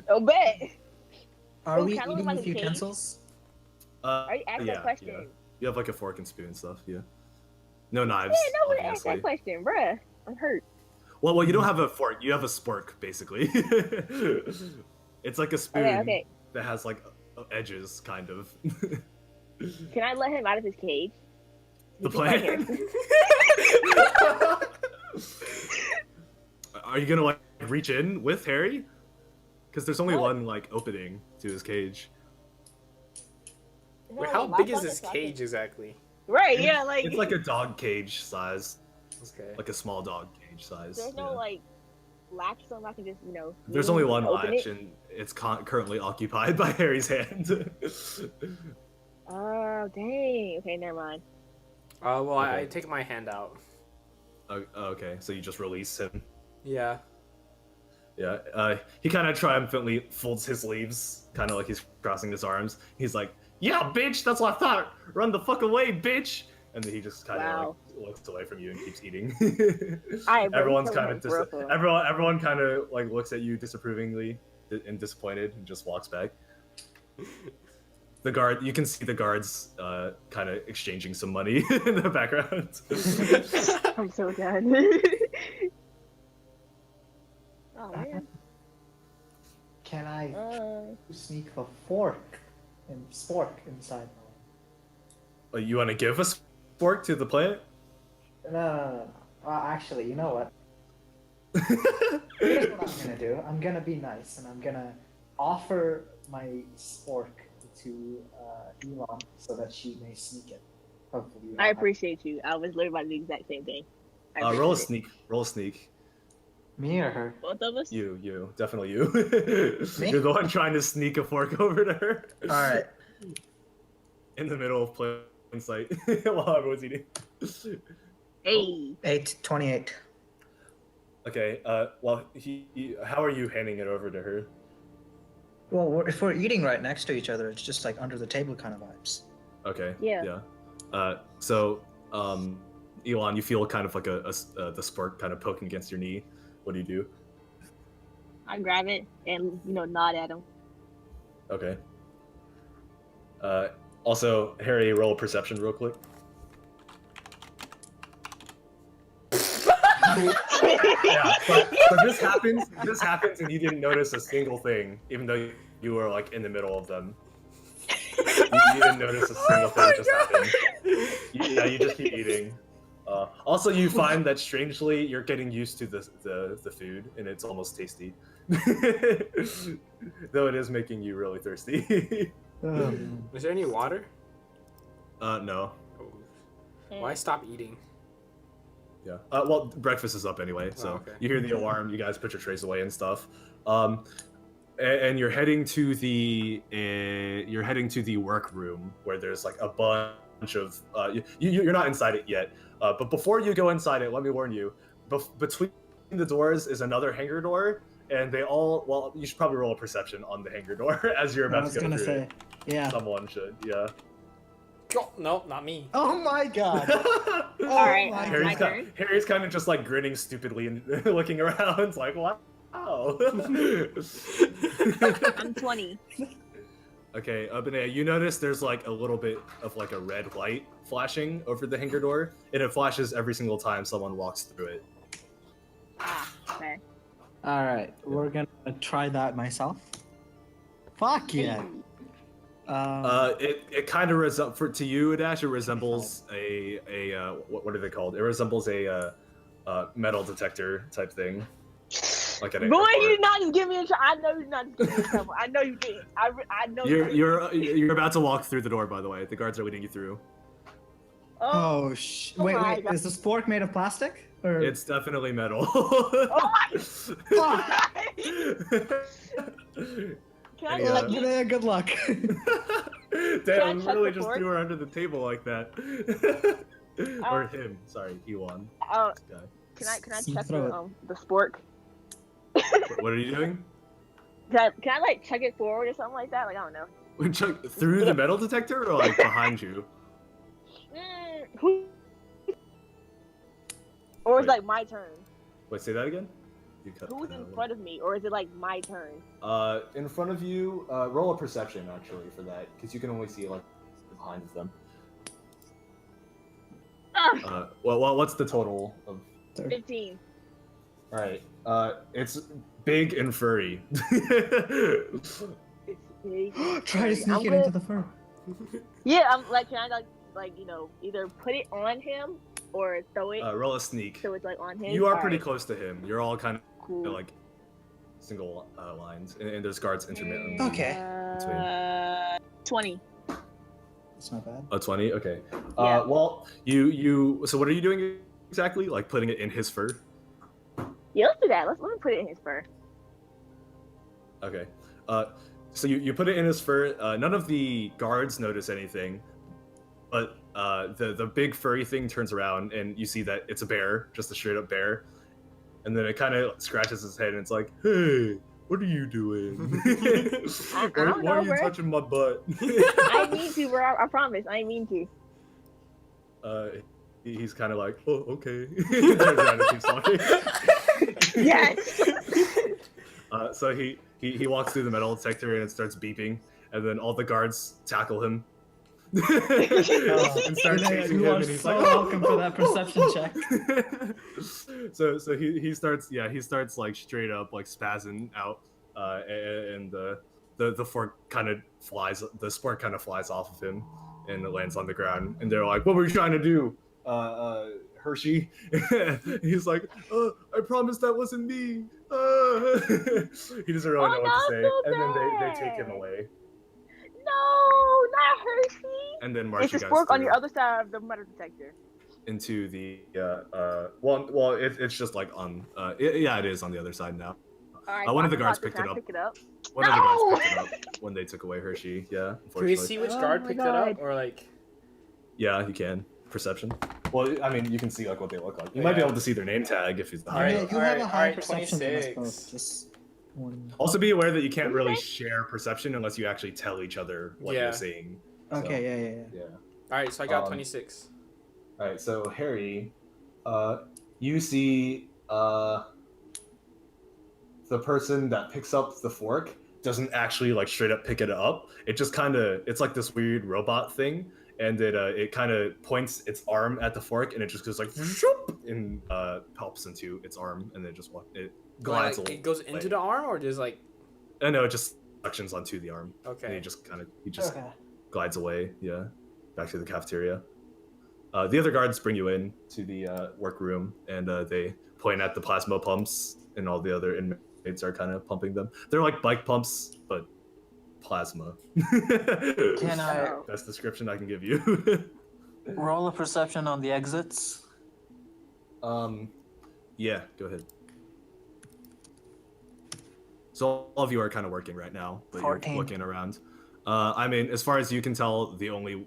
Oh, bet. Are Oh, we can I look eating like with a cage? utensils? Are you asking that question? Yeah. You have like a fork and spoon and stuff. Yeah. No knives. Yeah, no one asked obviously. that question, bruh. I'm hurt. Well, you don't have a fork. You have a spork, basically. It's like a spoon Okay. that has like edges, kind of. Can I let him out of his cage? The He's right plan. here. Are you gonna like reach in with Harry? Because there's only What? one like opening to his cage. Wait, how big is this cage exactly? Right, yeah, like It's like a dog cage size, Okay. like a small dog cage size. there's no yeah. like latch something I can just, There's use only and one open latch, it? and it's currently occupied by Harry's hand. Oh, dang. Okay, never mind. Well, I Okay. take my hand out. Okay, so you just release him. Yeah. Yeah, he kind of triumphantly folds his sleeves, kind of like he's crossing his arms. He's like, "Yeah, bitch, that's what I thought. Run the fuck away, bitch!" And then he just kind of Wow. like looks away from you and keeps eating. Alright, bro, Everyone's killing kind him of for real, for real. everyone kind of like looks at you disapprovingly and disappointed, and just walks back. You can see the guards kind of exchanging some money in the background. I'm so done. Oh man. Can I sneak the fork and spork inside? Oh, you want to give a fork to the plant? No. Actually, you know what? Here's what I'm gonna do. I'm gonna be nice, and I'm gonna offer my spork to Elon so that she may sneak it. Hopefully, you I don't have- appreciate you. I was literally about to do the exact same thing. I Roll a appreciate it. sneak. Roll a sneak. Me or her? Both of us? You, definitely you. Me? You're the one trying to sneak a fork over to her. All right. In the middle of plain sight while everyone's eating. Hey. 28. Okay. Well, how are you handing it over to her? Well, if we're eating right next to each other, it's just like under the table kind of vibes. Okay. Yeah. So, Elon, you feel kind of like the spork kind of poking against your knee. What do you do? I grab it and, nod at him. Okay. Also, Harry, roll a perception real quick. Yeah, so this happens, and you didn't notice a single thing, even though you were like in the middle of them. You didn't notice a single thing just happened. You just keep eating. Also, you find that strangely you're getting used to the food, and it's almost tasty, though it is making you really thirsty. Is there any water? No. Oh. Why stop eating? Yeah. Well, breakfast is up anyway, so okay. you hear the alarm. You guys put your trays away and stuff. And you're heading to the workroom where there's like a bunch of you're not inside it yet. But before you go inside it, let me warn you. Between the doors is another hangar door, and you should probably roll a perception on the hangar door as you're about to go through it. Yeah. Someone should, yeah. Oh, no, not me. Oh my god. All right, my Harry's, turn. Harry's kind of just like grinning stupidly and looking around, like, wow. I'm 20. Okay, Benea, you notice there's like a little bit of like a red light flashing over the hangar door, and it flashes every single time someone walks through it. Ah, okay. All right, we're gonna try that myself. Fuck yeah. It kind of to you, Adash, it resembles what are they called? It resembles a metal detector type thing. Like an Boy, airport. you not just give me a try. I know you're not just giving me a trouble. I know you did. I know You're about to walk through the door, by the way. The guards are leading you through. Oh, Wait, my God. is the spork made of plastic? Or... It's definitely metal. oh my! Fuck! Can I Yeah. like you? Yeah, good luck. Damn, check really the just fork? threw her under the table like that. Or him, sorry, Elon. Can This I check Throw the spork? What are you doing? Can I like check it forward or something like that? Like I don't know. Chuck, through the metal detector or like behind you? Who? Or is it Wait. like my turn? Wait, say that again? You cut Who's out in a front of me, or is it like my turn? In front of you, roll a perception actually for that, because you can only see like behind of them. Well, what's the total of? 15. All right. It's big and furry. It's big. Try to sneak I'm it good. into the fur. Yeah, I'm like, can I like either put it on him or throw it Roll a sneak. so it's like on him? You are All pretty right, close to him. You're all kind of cool. like single lines, and there's guards intermittently. Okay. 20. That's not bad. Oh, 20? Okay. Yeah. Well, so what are you doing exactly? Like putting it in his fur? Yeah, let's do that. Let me put it in his fur. Okay. So you put it in his fur. None of the guards notice anything, but the big furry thing turns around and you see that it's a bear, just a straight up bear, and then it kind of scratches his head and it's like, "Hey, what are you doing? I why don't know, are you bro. touching my butt?" I ain't mean to, bro. I promise. I ain't mean to. He's kind of like, "Oh, okay." He turns around and keeps walking. Yes. So he walks through the metal detector and it starts beeping, and then all the guards tackle him and start chasing you him, are and he's so like, welcome for that perception check. so he starts like straight up like spazzing out, and the fork kind of flies, the sport kind of flies off of him, and it lands on the ground, and they're like, "What were you trying to do, Hershey?" He's like, "I promise that wasn't me." He doesn't really know what to say, so and then they take him bad. away No, not Hershey. and then march It's you a guys fork on through the other side of the metal detector. into the it's just like on yeah, it is on the other side now. All right, One of so the I guards can picked it up. pick it up. One of the guards No! picked it up when they took away Hershey. Yeah, Can we unfortunately. see which Oh guard my picked it God. up, or like? Yeah, you can. Perception. Well, I mean, you can see like what they look like. You might be Yeah. able to see their name tag if it's the Alright, higher. Yeah, you have a high alright, perception than us 26. both. Just one. Also, be aware that you can't What did you really say? share perception unless you actually tell each other what Yeah. you're seeing. So, Okay, yeah. yeah. All right, so I got Um, 26. All right, so Harry, you see the person that picks up the fork doesn't actually like straight up pick it up. It just kind of, it's like this weird robot thing, and it kind of points its arm at the fork, and it just goes like zoop, and pops into its arm, and then it glides Like, away. it goes into the arm, or just like? No, it just suctions onto the arm. Okay. And he just Okay. glides away. Yeah, back to the cafeteria. The other guards bring you in to the workroom, and they point at the plasma pumps, and all the other inmates are kind of pumping them. They're like bike pumps, but plasma. Can I Best description I can give you. roll a perception on the exits? Yeah, go ahead. So all of you are kind of working right now, but 14. you're looking around. I mean, as far as you can tell, the only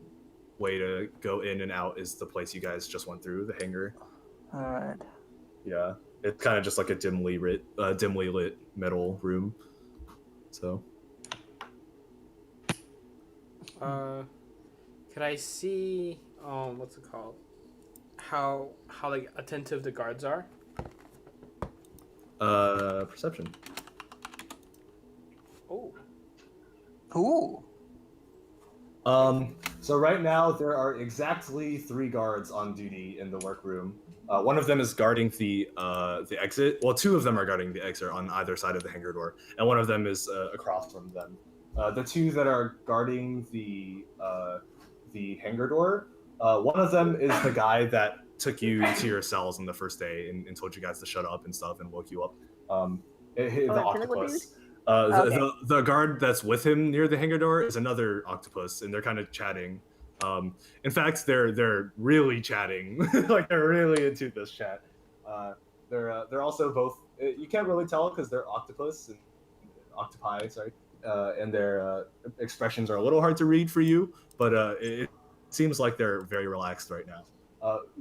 way to go in and out is the place you guys just went through, the hangar. All right. Yeah, it's kind of just like a dimly lit metal room. So. Could I see what's it called? How like attentive the guards are? Perception. Oh. Ooh. So right now there are exactly 3 guards on duty in the workroom. One of them is guarding the exit. Well, 2 of them are guarding the exit on either side of the hangar door, and one of them is across from them. The 2 that are guarding the hangar door, one of them is the guy that took you to your cells on the first day and told you guys to shut up and stuff and woke you up. The octopus. The guard that's with him near the hangar door is another octopus, and they're kind of chatting. In fact, they're really chatting. Like they're really into this chat. They're also both. You can't really tell because they're octopi. Sorry, and their expressions are a little hard to read for you. But it seems like they're very relaxed right now.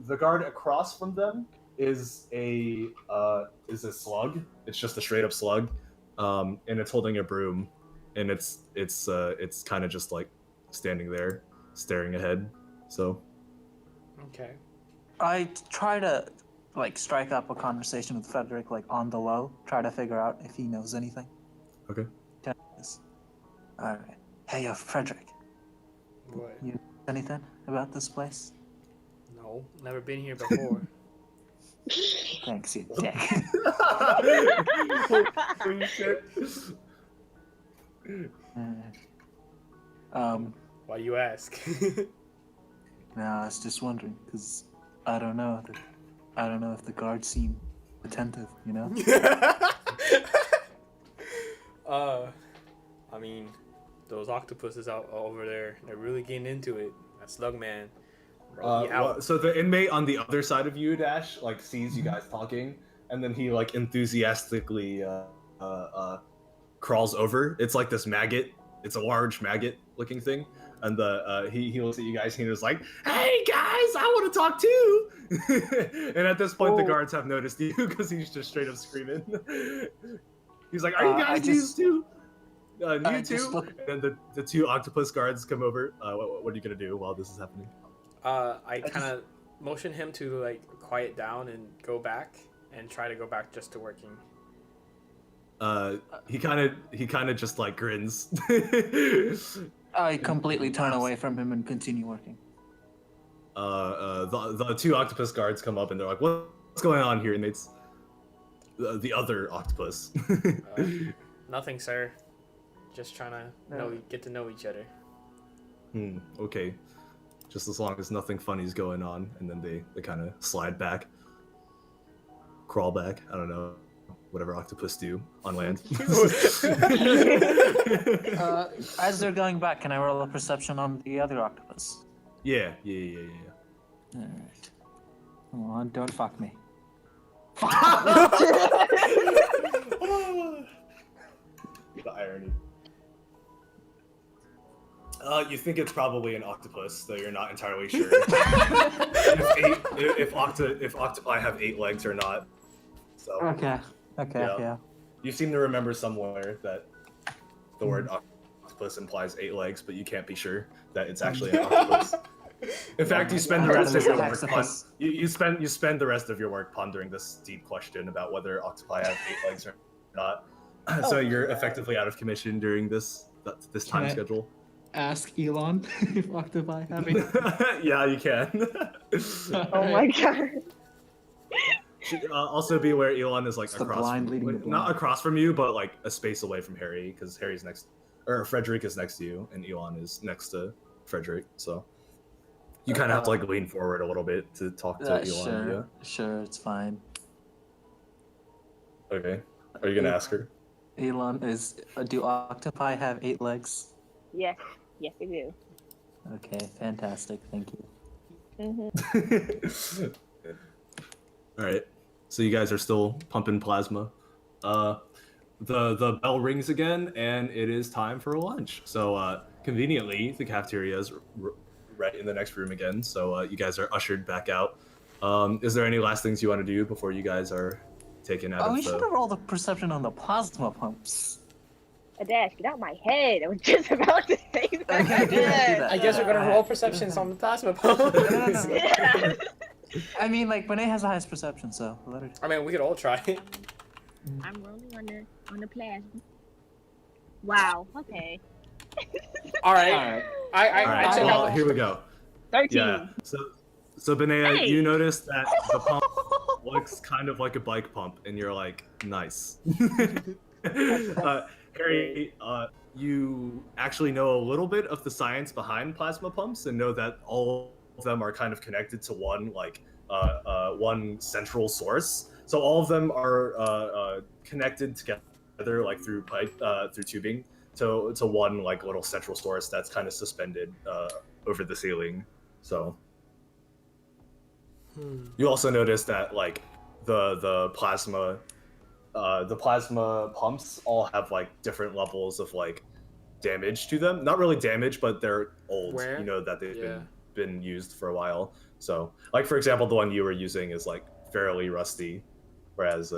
The guard across from them is a slug. It's just a straight up slug. And it's holding a broom, and it's kind of just like standing there, staring ahead. So, Okay. I try to like strike up a conversation with Frederick, like on the low. Try to figure out if he knows anything. okay. All right. Hey, Frederick. What? You know anything about this place? No, never been here before. Thanks, you dick. Holy shit. Why you ask? No, I was just wondering because I don't know. I don't know if the guards seem attentive. You know. I mean, those octopuses out over there, they're really getting into it. That slug man. Bro, he out. So the inmate on the other side of you, Dash, like sees you guys talking, and then he like enthusiastically crawls over. It's like this maggot. It's a large maggot-looking thing, and he looks at you guys and he was like, "Hey guys, I want to talk too." And at this point, the guards have noticed you because he's just straight up screaming. He's like, "Are you guys new too? New too?" And then the two octopus guards come over. What are you gonna do while this is happening? I kind of motion him to like quiet down and go back and try to go back just to working. He kind of just like grins. I completely turn away from him and continue working. The two octopus guards come up and they're like, "What's going on here?" And it's the other octopus. Nothing, sir. Just trying to get to know each other. Okay. Just as long as nothing funny's going on, and then they kind of slide back, crawl back. I don't know, whatever octopus do on land. As they're going back, can I roll a perception on the other octopus? Yeah. Alright. Come on, don't fuck me. The irony. You think it's probably an octopus, though you're not entirely sure if octopi have 8 legs or not. So Okay, yeah. you seem to remember somewhere that the word octopus implies 8 legs, but you can't be sure that it's actually an octopus. In fact, you spend the rest of your work you spend the rest of your work pondering this deep question about whether octopi have 8 legs or not. So you're effectively out of commission during this time schedule. Ask Elon if octopi have it. Yeah, you can. Oh my god. Also be aware Elon is like It's the across blind leading the not blind. across from you, but like a space away from Harry, because Harry's next, or Frederick is next to you, and Elon is next to Frederick. So you kind of have to like lean forward a little bit to talk to Elon. Sure, it's fine. Yeah. Okay. Are you gonna ask her? Elon, do octopi have 8 legs? Yes, they do. Okay, fantastic. Thank you. Mm-hmm. All right. So you guys are still pumping plasma. The bell rings again, and it is time for lunch. So conveniently, the cafeteria is right in the next room again. So you guys are ushered back out. Is there any last things you want to do before you guys are taken out of we the... should have rolled a perception on the plasma pumps. Adash, get out my head. I was just about to say that. Okay, do that. I guess we're gonna roll perceptions on the plasma pump. No. Yeah. I mean, like, Bonet has the highest perception, so let her... I mean, we could all try it. I'm rolling on the plasma. Wow. Okay. All right. Alright. I All right. check Well, out. here we go. 13. Yeah. So Benea, Hey! you notice that the pump looks kind of like a bike pump, and you're like, nice. Harry, you actually know a little bit of the science behind plasma pumps, and know that all of them are kind of connected to one one central source. So all of them are connected together, like through tubing, to one like little central source that's kind of suspended over the ceiling. So. You also notice that like the plasma pumps all have like different levels of like damage to them. Not really damage, but they're old. Wear? You know that they've Yeah. been used for a while. So like for example, the one you were using is like fairly rusty, whereas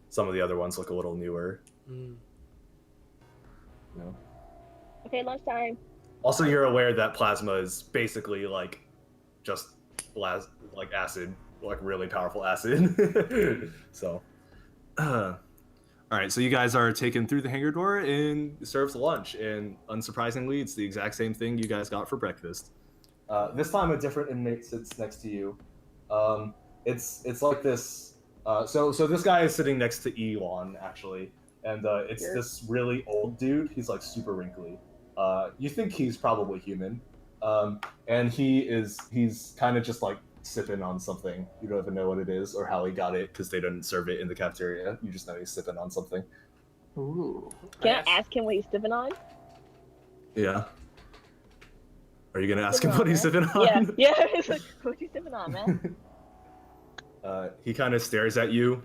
some of the other ones look a little newer. Mm. You know? Okay, lunchtime. Also, you're aware that plasma is basically like just like acid, like really powerful acid. So, all right. So you guys are taken through the hangar door and serves lunch, and unsurprisingly, it's the exact same thing you guys got for breakfast. This time, a different inmate sits next to you. It's like this. So this guy is sitting next to Elon actually, and it's Sure. this really old dude. He's like super wrinkly. You think he's probably human. And he's kind of just like sipping on something. You don't even know what it is or how he got it because they didn't serve it in the cafeteria. You just know he's sipping on something. Ooh. Can I ask him what he's sipping on? Yeah. Are you gonna ask him Sipping what on, he's man. sipping on? Yeah. It's like, what you sipping on, man? He kind of stares at you,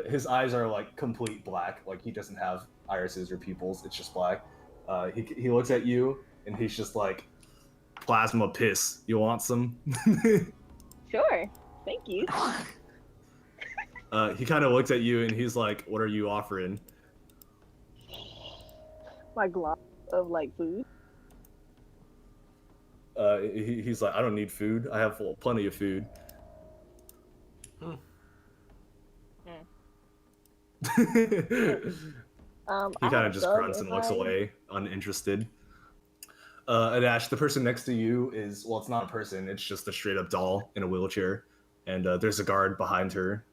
his eyes are like complete black. Like he doesn't have irises or pupils. It's just black. He looks at you and he's just like, plasma piss. You want some? Sure. Thank you. He kind of looks at you and he's like, what are you offering? My glob of like food. He's like, I don't need food. I have plenty of food. He kind of just grunts and looks away, uninterested. And Ash, the person next to you is, well, it's not a person, it's just a straight up doll in a wheelchair. And there's a guard behind her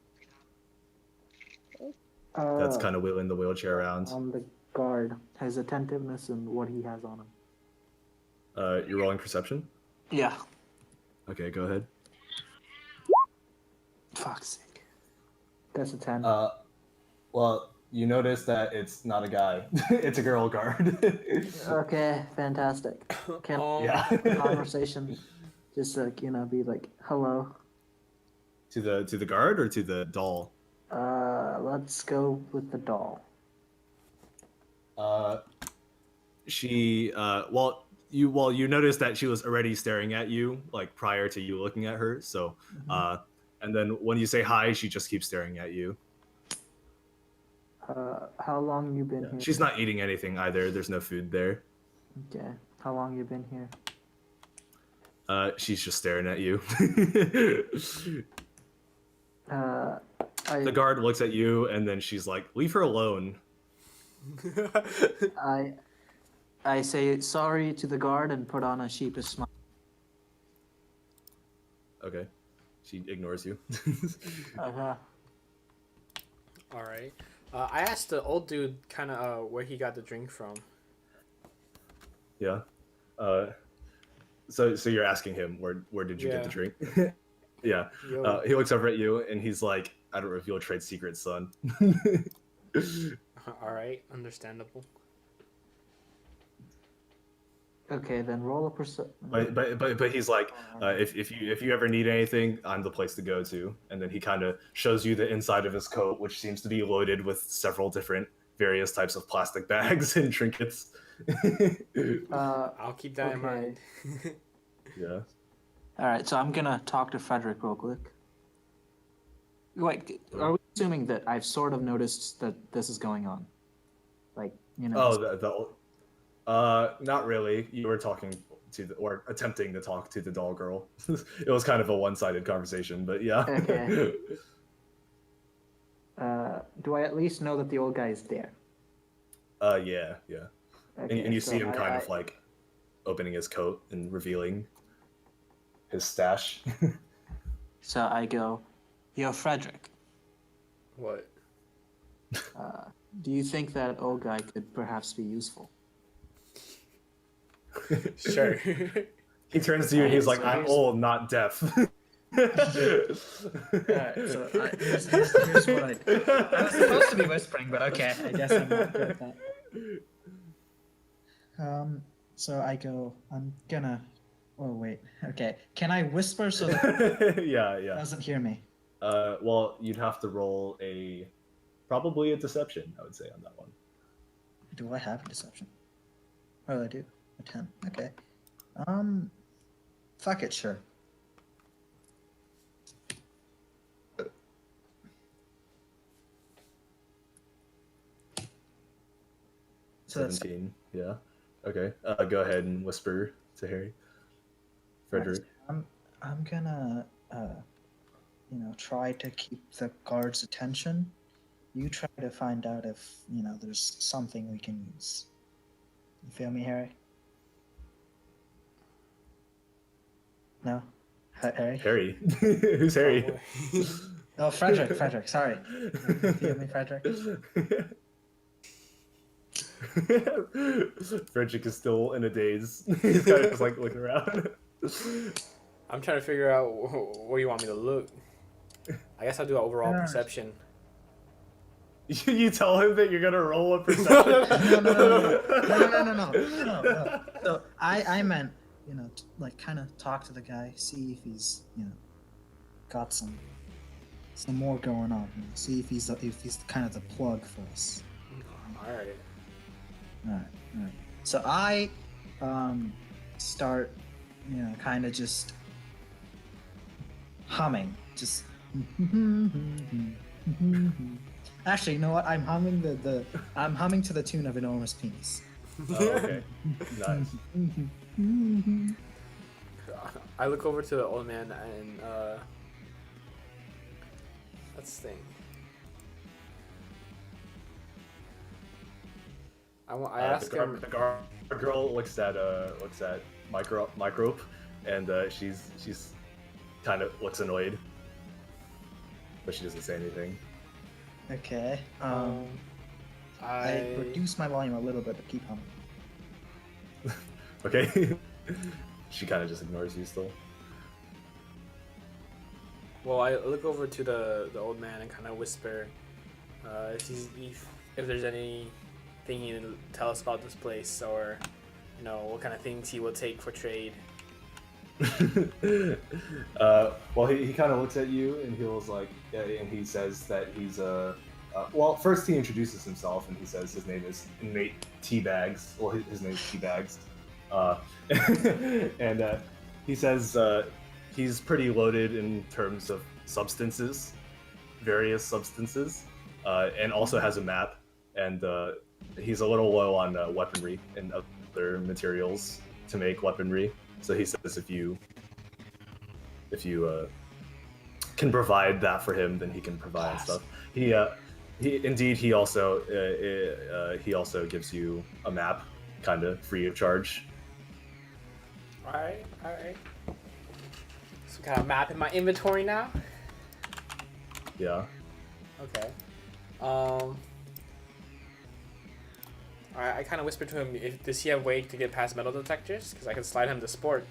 that's kind of wheeling the wheelchair around. On the guard, his attentiveness and what he has on him. You're rolling perception? Yeah. Okay, go ahead. Fuck's sake. That's a 10. Well, you notice that it's not a guy. It's a girl guard. Okay, fantastic. Can Yeah. conversation just like, be like, hello. To the guard or to the doll? Let's go with the doll. She you noticed that she was already staring at you like prior to you looking at her. So and then when you say hi, she just keeps staring at you. How long you been here? She's not eating anything either. There's no food there. Okay. How long you been here? She's just staring at you. The guard looks at you and then she's like, leave her alone. I say sorry to the guard and put on a sheepish smile. Okay. She ignores you. Uh-huh. All right. I asked the old dude kind of where he got the drink from. Yeah. So you're asking him where did you get the drink? Yeah. Yo. He looks over at you and he's like, I don't reveal trade secrets, son. All right, understandable. Okay, then roll a percent. But he's like, if you ever need anything, I'm the place to go to. And then he kind of shows you the inside of his coat, which seems to be loaded with several different various types of plastic bags and trinkets. I'll keep that in mind. Yeah. All right, so I'm gonna talk to Frederick real quick. Wait, are we assuming that I've sort of noticed that this is going on? Like, Not really. You were talking to or attempting to talk to the doll girl. It was kind of a one-sided conversation, but yeah. Okay. Do I at least know that the old guy is there? Yeah. Okay, And you so see him kind of like opening his coat and revealing his stash. So I go, yo, Frederick. What? Do you think that old guy could perhaps be ussul? Sure. He turns to you and he's like, I'm old, not deaf. Alright, so here's what I do. I was supposed to be whispering, but okay, I guess I'm not good at that. So I go, I'm gonna. Oh wait, okay. Can I whisper so that Yeah. he doesn't hear me? Well, you'd have to roll probably a deception, I would say, on that one. Do I have a deception? Oh, I do. A 10. Okay. Fuck it, sure. So that's 17. Yeah. Okay. Go ahead and whisper to Harry. Frederick. I'm gonna try to keep the guard's attention. You try to find out if there's something we can use. You feel me, Harry? No, Harry. Harry. Who's Harry? Oh, Frederick. Sorry. You feel me, Frederick? Frederick is still in a daze. He's kind of just like looking around. I'm trying to figure out where you want me to look. I guess I'll do an overall Alright. perception. You tell him that you're gonna roll a perception. No. So I meant, like kind of talk to the guy, see if he's, got some some more going on. You know, see if he's kind of the plug for us. All right. All right, all right. So I start, kind of just humming, just. Actually, you know what? I'm humming I'm humming to the tune of Enormous Penis. Oh, okay. Nice. I look over to the old man and let's think. I ask him. The guard girl looks at micrope, and she's kind of looks annoyed, but she doesn't say anything. Okay. I reduce my volume a little bit, but keep humming. Okay. She kind of just ignores you still. Well, I look over to the old man and kind of whisper, if there's anything he can tell us about this place, or what kind of things he will take for trade. Well, he kind of looks at you and he was like, and he says that he's well, first he introduces himself and he says his name is Inmate Teabags. Well, his name is Teabags. And he says he's pretty loaded in terms of substances, various substances, and also has a map. And he's a little low on weaponry and other materials to make weaponry. So he says if you can provide that for him, then he can provide stuff. He also gives you a map, kind of free of charge. All right. So kind of map in my inventory now. Yeah. Okay. Alright, I kind of whispered to him, does he have a way to get past metal detectors? Because I can slide him the spork.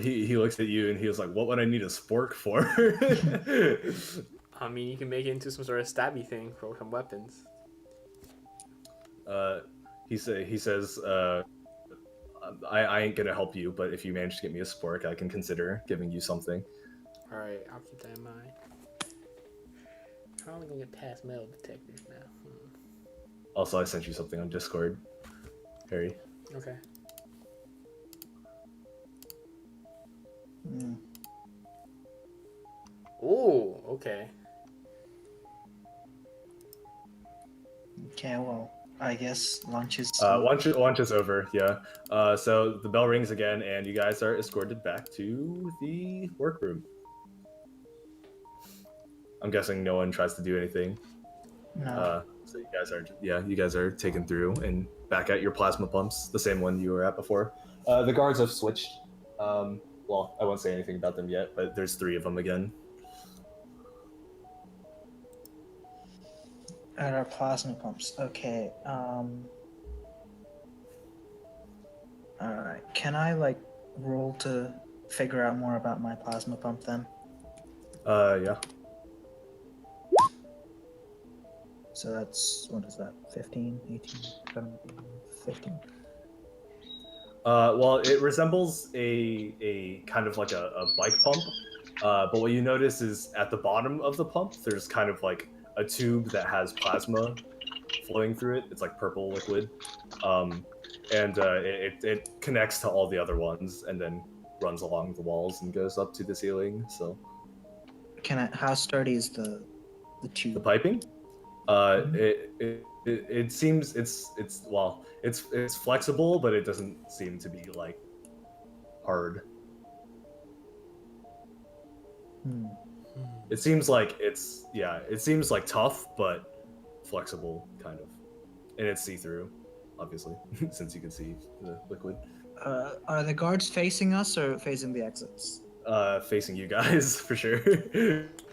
He looks at you and he was like, "What would I need a spork for?" I mean, you can make it into some sort of stabby thing for some weapons. He says, I ain't gonna help you, but if you manage to get me a spork, I can consider giving you something. All right, I'll keep that in mind. How am I gonna get past metal detectors now? Also, I sent you something on Discord, Harry. Okay. Mm. Ooh, okay. Okay, well, I guess lunch is. Lunch is over. Yeah. So the bell rings again, and you guys are escorted back to the workroom. I'm guessing no one tries to do anything. No. So you guys are taken through and back at your plasma pumps, the same one you were at before. The guards have switched. Well, I won't say anything about them yet, but there's 3 of them again. At our plasma pumps. Okay. Alright. Can I roll to figure out more about my plasma pump then? Yeah. So that's, what is that? 15, 18, 17, 15. Well, it resembles a kind of like a bike pump, but what you notice is at the bottom of the pump, there's kind of like a tube that has plasma flowing through it. It's like purple liquid, and it connects to all the other ones and then runs along the walls and goes up to the ceiling. So, How sturdy is the tube? the piping, it seems it's flexible, but it doesn't seem to be like hard. It seems like it seems like tough, but flexible, kind of, and it's see-through, obviously, since you can see the liquid. Are the guards facing us or facing the exits? Facing you guys for sure.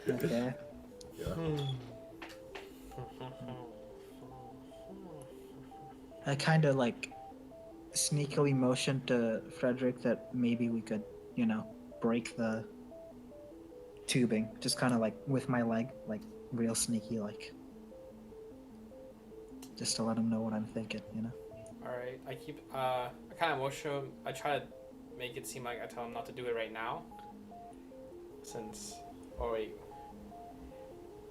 Okay. Yeah. I kind of sneakily motioned to Frederick that maybe we could, break the tubing, just kind of with my leg, real sneaky, just to let him know what I'm thinking, Alright, I kind of motion him. I try to make it seem like I tell him not to do it right now. Since, oh wait,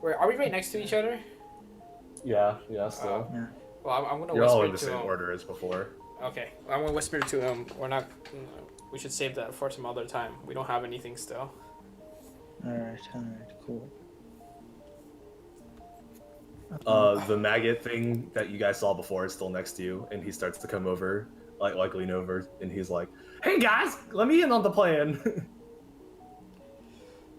are we right next to each other? Yeah, still. Yeah. Well, I'm gonna You're all whisper in the to same him. order as before. Okay, I'm gonna whisper to him. We're not. We should save that for some other time. We don't have anything still. Alright, cool. The maggot thing that you guys saw before is still next to you, and he starts to come over, like lean over, and he's like, "Hey guys, let me in on the plan."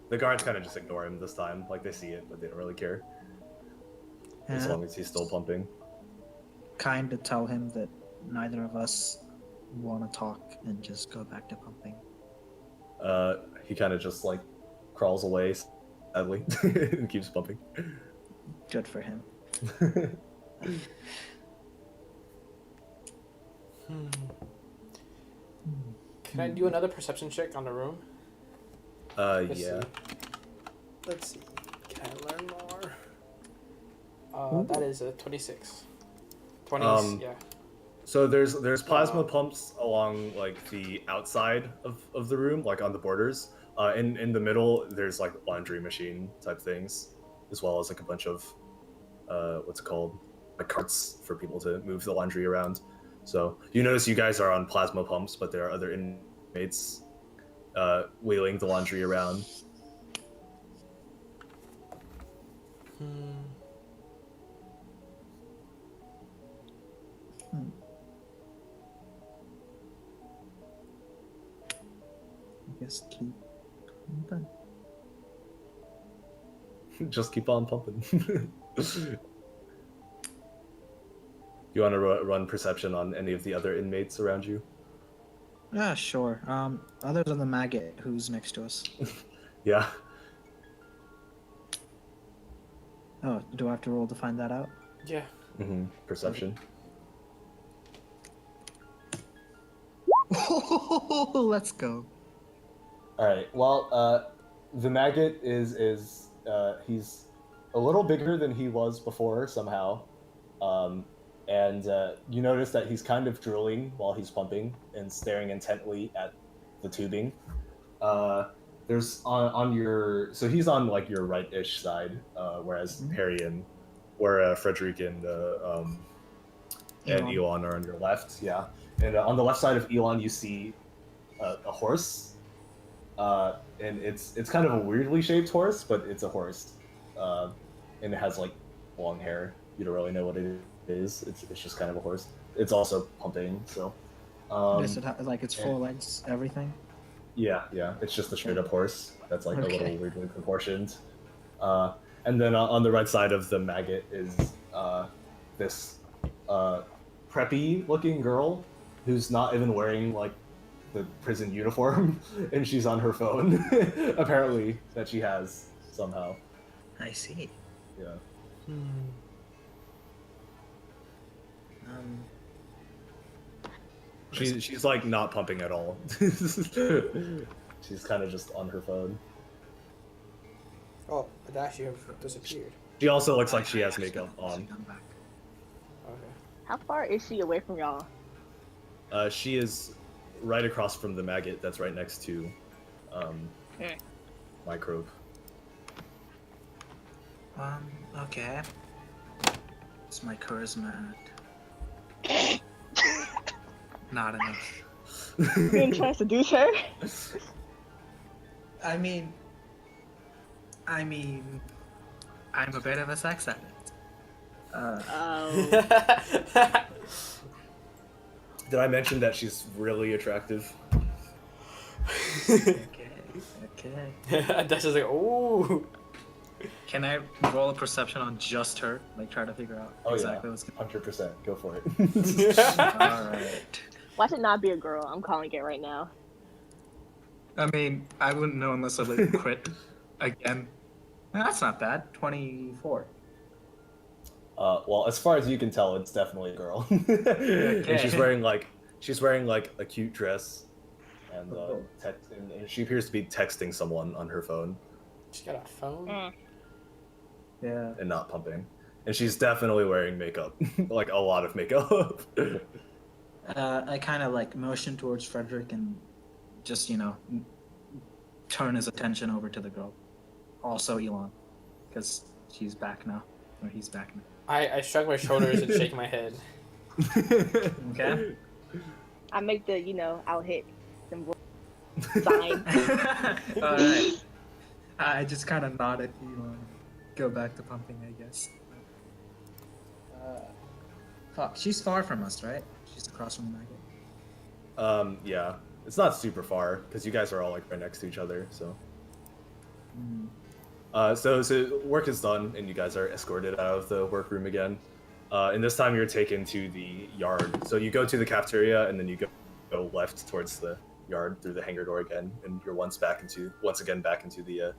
The guards kind of just ignore him this time, like they see it, but they don't really care as long as he's still pumping. Kind of tell him that neither of us want to talk and just go back to pumping. He kind of just like crawls away, sadly, and keeps pumping. Good for him. Can I do another perception check on the room? Let's Yeah. see. Let's see. Can I learn more? That is a 26. 20s, yeah. So there's plasma pumps along like the outside of the room, like on the borders. In the middle, there's like laundry machine type things, as well as like a bunch of what's it called, like carts for people to move the laundry around. So you notice you guys are on plasma pumps, but there are other inmates wheeling the laundry around. I guess keep pumping. Just keep on pumping. You want to run perception on any of the other inmates around you? Yeah, sure. Other than the maggot who's next to us. Yeah. Oh, do I have to roll to find that out? Yeah. Perception. Let's go. All right. Well, the maggot is he's a little bigger than he was before somehow, and you notice that he's kind of drooling while he's pumping and staring intently at the tubing. There's on your, so he's on like your right-ish side, whereas Harry and Frederick and Elon are on your left. Yeah, and on the left side of Elon you see a horse. And it's kind of a weirdly shaped horse, but it's a horse, and it has like long hair. You don't really know what it is. It's just kind of a horse. It's also pumping. So, Does it like its 4 legs, everything? yeah. It's just a straight up horse that's like a Okay. little weirdly proportioned. And then on the right side of the maggot is this preppy looking girl who's not even wearing like the prison uniform, and she's on her phone, apparently, that she has somehow. I see. Yeah. She's like not pumping at all. She's kind of just on her phone. Oh, it actually disappeared. She also looks like she has makeup on. Okay. How far is she away from y'all? She is right across from the maggot that's right next to Microbe. Okay. It's my charisma at not enough. You didn't try to seduce her? I mean, I'm a bit of a sex addict. Oh. Did I mention that she's really attractive? Okay. That's just like, ooh. Can I roll a perception on just her? Like, try to figure out exactly what's going 100%. Go for it. on. Alright. Why should it not be a girl? I'm calling it right now. I mean, I wouldn't know unless I like crit again. That's not bad. 24. Well, as far as you can tell, it's definitely a girl. And she's wearing like a cute dress, and and she appears to be texting someone on her phone She got a phone? Yeah. and not pumping. And she's definitely wearing makeup, like a lot of makeup. I kind of like motion towards Frederick and just, turn his attention over to the girl. Also Elon, because she's back now, or he's back now. I shrug my shoulders and shake my head. Okay. I make the I'll hit symbol sign. Alright. I just kind of nod at Elon. Go back to pumping, I guess. Fuck, she's far from us, right? She's across from the maggot. Yeah. It's not super far because you guys are all like right next to each other. So. So work is done and you guys are escorted out of the workroom again. And this time you're taken to the yard. So you go to the cafeteria and then you go left towards the yard through the hangar door again, and you're once again back into the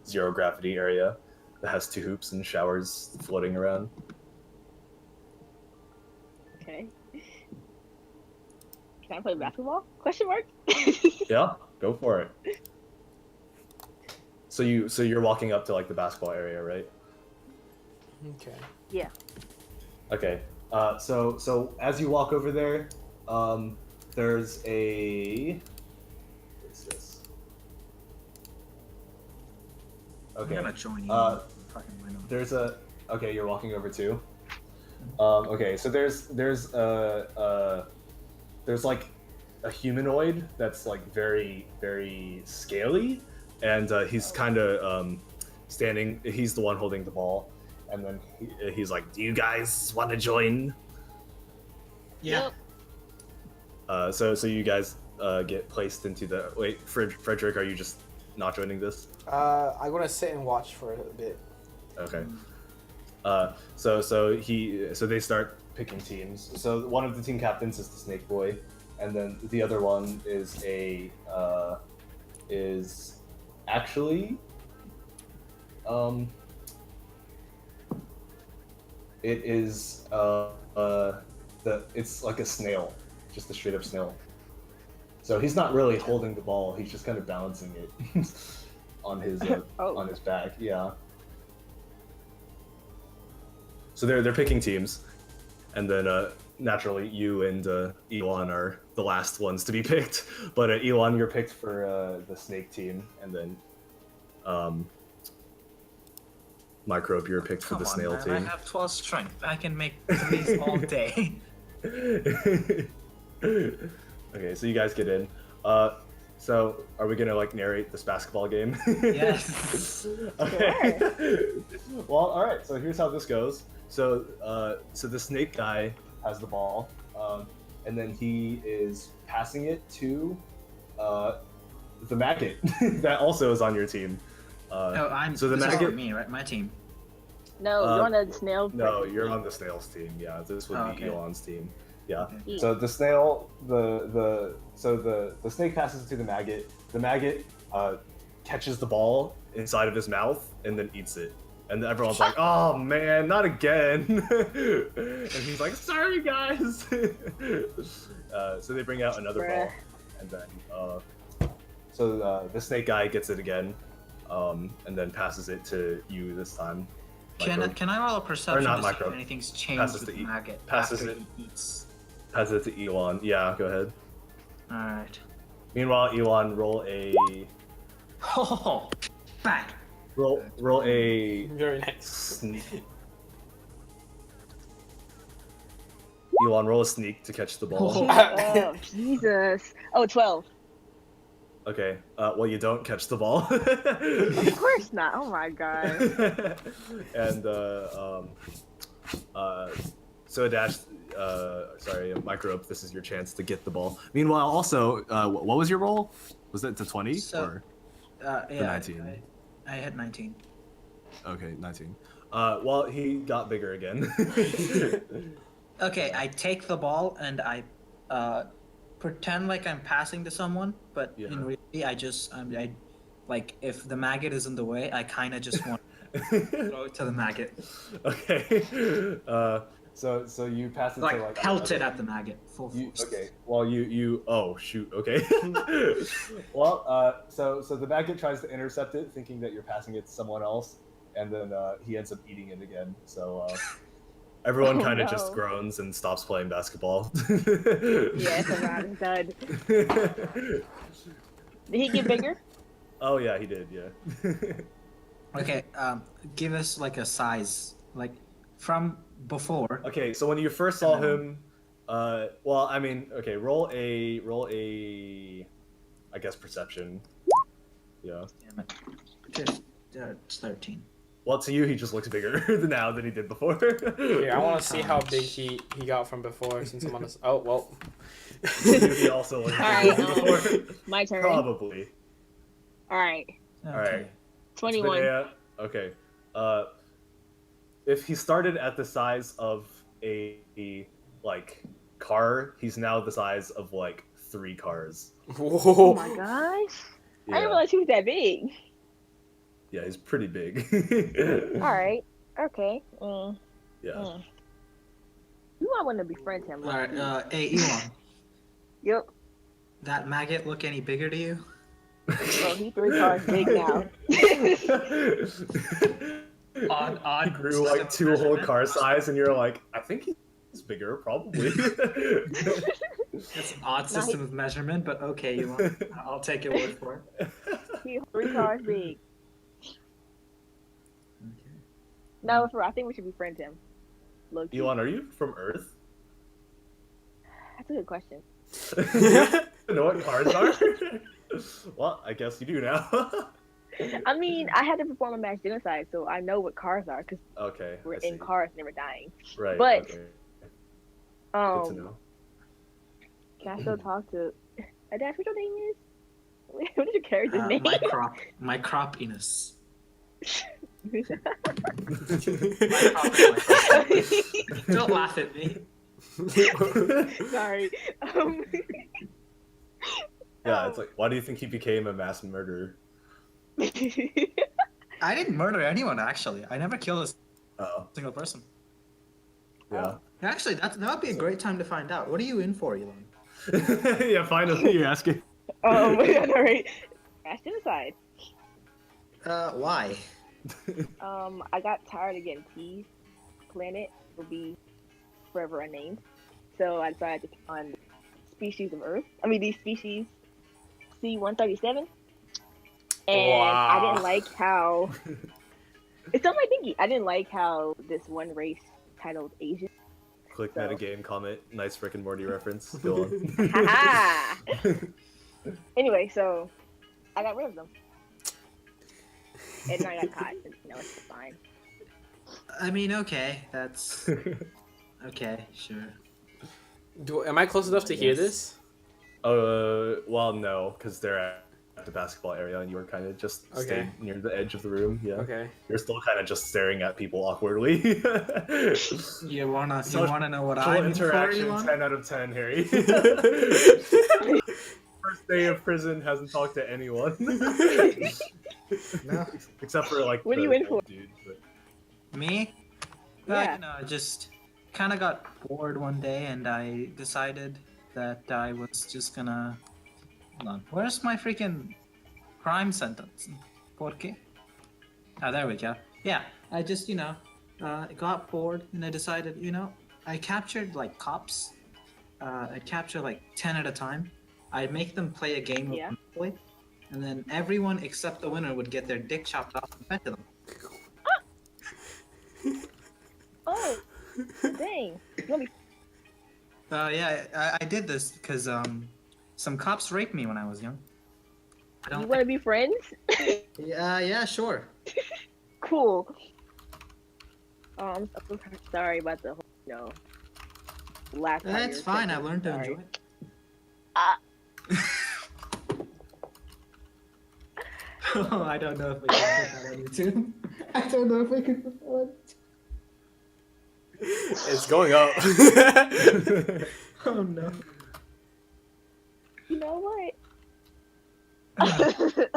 zero gravity area that has 2 hoops and showers floating around. Okay. Can I play basketball? Question mark. Yeah, go for it. So you're walking up to like the basketball area, right? Okay. Yeah. Okay. So as you walk over there, there's a. What's this? Okay. I'm gonna join you. Fucking why not? There's a. Okay, you're walking over too. Okay, so there's like a humanoid that's like very very scaly, and he's kind of standing. He's the one holding the ball, and then he's like, "Do you guys want to join?" Yeah. So you guys get placed into the. Wait, Frederick, are you just not joining this? I'm gonna sit and watch for a bit. Okay. So they start picking teams. So one of the team captains is the Snake Boy, and then the other one is actually it is it's like a snail, just a straight up snail. So he's not really holding the ball, he's just kind of balancing it on his on his back. Yeah. So they're picking teams, and then naturally you and Elon are the last ones to be picked. But Elon, you're picked for the snake team, and then Microbe, you're picked for the snail man, team. I have 12 strength. I can make these all day. Okay, so you guys get in. So are we gonna like narrate this basketball game? Yes. Okay. Well, all right. So here's how this goes. So the snake guy has the ball, and then he is passing it to the maggot that also is on your team. So the this is maggot. for me, right? My team. No, you're on the snail. No, you're on the snail's team. Yeah, this would be okay. Elon's team. Yeah. Okay. So the snail, the snake passes it to the maggot. The maggot catches the ball inside of his mouth and then eats it. And everyone's like, "Oh man, not again!" And he's like, "Sorry, guys." So they bring out another ball, and then the snake guy gets it again, and then passes it to you this time. Can I roll a perception not to see Micro. if anything's changed Passes with to the maggot passes after it. he eats? Pass it to Elon. Yeah, go ahead. Alright. Meanwhile, Elon, roll a Oh, bang! roll a Very nice. sneak. Elon, roll a sneak to catch the ball. Oh, Jesus. Oh, 12. Okay. Well, you don't catch the ball. Of course not. Oh my god. And so Dash, sorry, Microbe, this is your chance to get the ball. Meanwhile, also, what was your roll? Was it to 20 So- or Yeah, 19? I hit 19. Okay, 19. Well, he got bigger again. Okay, I take the ball and I pretend like I'm passing to someone, but Yeah. in reality, I like if the maggot is in the way, I kind of just want to throw it to the maggot, Okay. So you pass it like to like pelt it at the maggot full force. Okay. Well, you. Oh shoot. Okay. Well, so the maggot tries to intercept it, thinking that you're passing it to someone else, and then he ends up eating it again. So everyone Oh, kind of no. just groans and stops playing basketball. Yeah, it's a round dud. Did he get bigger? Oh yeah, he did. Yeah. Okay, give us like a size, like from before. Okay, so when you first saw him, well, I mean, okay, roll a, I guess perception. Yeah. Damn it. Just, it's 13. Well, to you, he just looks bigger now than he did before. Here, I want to see how big he got from before. Since I'm on this. Oh well. He also looks Alright, bigger than before. My turn. Probably. Alright. Okay. Alright. 21. Zendaya, okay. If he started at the size of a like car, he's now the size of like 3 cars. Oh Whoa. my gosh. Yeah. I didn't realize he was that big. Yeah, he's pretty big. Alright. Okay. Yeah. You might want to befriend him. All right. Hey, Elon. Yep. That maggot look any bigger to you? Bro, he 3 cars big now. Odd He grew like 2 whole car size, and you're like, I think he's bigger, probably. It's an odd system of measurement, but okay, Elon. I'll take your word for it. He's 3 cars big. Okay. No, I think we should befriend him. Low key. Elon, are you from Earth? That's a good question. You know what cars are? Well, I guess you do now. I mean, I had to perform a mass genocide, so I know what cars are because Okay. we're I in see. cars, never dying. Right. but- okay. Good to know. Can I still talk to? Adash, what your name is? What is your character's name? My cropiness. Don't laugh at me. Sorry. Yeah, it's like, why do you think he became a mass murderer? I didn't murder anyone, actually. I never killed a Oh, single person. yeah. Actually, that would be a great time to find out. What are you in for, Elon? Yeah, finally you're asking. Alright. Mass genocide. Why? I got tired of getting teased. Planet will be forever unnamed. So I decided to pick on species of Earth. I mean, these species C-137. And I Wow. didn't like how... It's on my thingy. I didn't like how this one race titled Asian. Click So- metagame comment. Nice Rick and Morty reference. Go on. Haha! Anyway, so I got rid of them. And I got caught. And, it's fine. I mean, okay, that's okay, sure. Am I close enough to hear this? Well, no, because they're at the basketball area, and you were kind of just Okay. staying near the edge of the room. Yeah. Okay. You're still kind of just staring at people awkwardly. You wanna know what Full I'm in for, interaction, Elon? 10 out of 10, Harry. First day of prison, hasn't talked to anyone. No. Except for like What are the you in old dude. But... Me? Yeah. I just kind of got bored one day, and I decided that I was just gonna. Hold on. Where's my freaking crime sentence? ¿Por qué? Oh, there we go. Yeah, I just got bored, and I decided, I captured like cops. I'd capture like 10 at a time. I'd make them play a game of Yeah. Monopoly, and then everyone except the winner would get their dick chopped off and fed to them. Oh, dang. Let me... Yeah, I did this because some cops raped me when I was young. I You don't. want to be friends? Yeah, sure. Cool. I'm so sorry about the whole, lack of That's your fine. I sentence. learned to Sorry. enjoy it. Oh, I don't know if we can put that on YouTube. I don't know if we can put that on. It's going up. Oh no. You know what?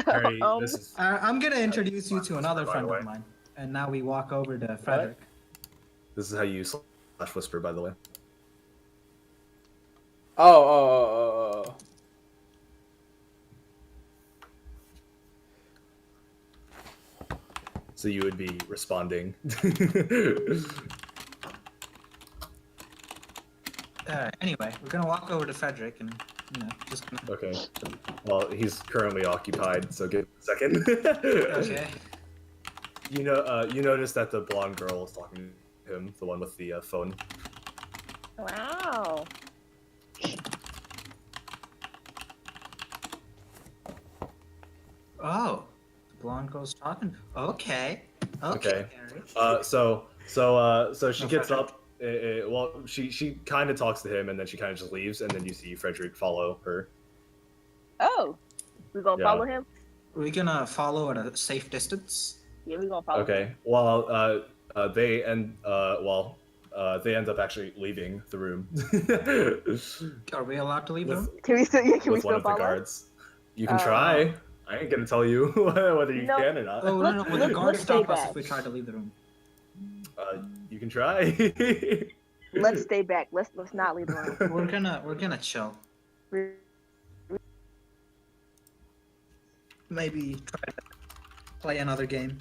Harry, this is I'm gonna introduce you to another By the friend way. of mine, and now we walk over to Frederick. how you slash whisper, by the way. Oh. So you would be responding. Anyway, we're gonna walk over to Frederick, and just gonna... Okay. Well, he's currently occupied, so give him a second. Okay. You notice that the blonde girl is talking to him, the one with the phone. Wow. Oh, the blonde girl's talking. Okay. Okay. Harry. So she No, gets Frederick. up. Well, she kind of talks to him, and then she kind of just leaves, and then you see Frederick follow her. Oh, we gonna Yeah. follow him? We're gonna follow at a safe distance. Yeah, we gonna follow him. Okay. Well, they end up actually leaving the room. Are we allowed to leave with, them? Can we still? Yeah, can we with one still of the follow? guards. You can try. I ain't gonna tell you whether you No. can or not. Oh, no, would the Let's guard stay stop us back. if we try to leave the room? You can try. Let's stay back. Let's not leave the room. We're gonna chill. Maybe try to play another game.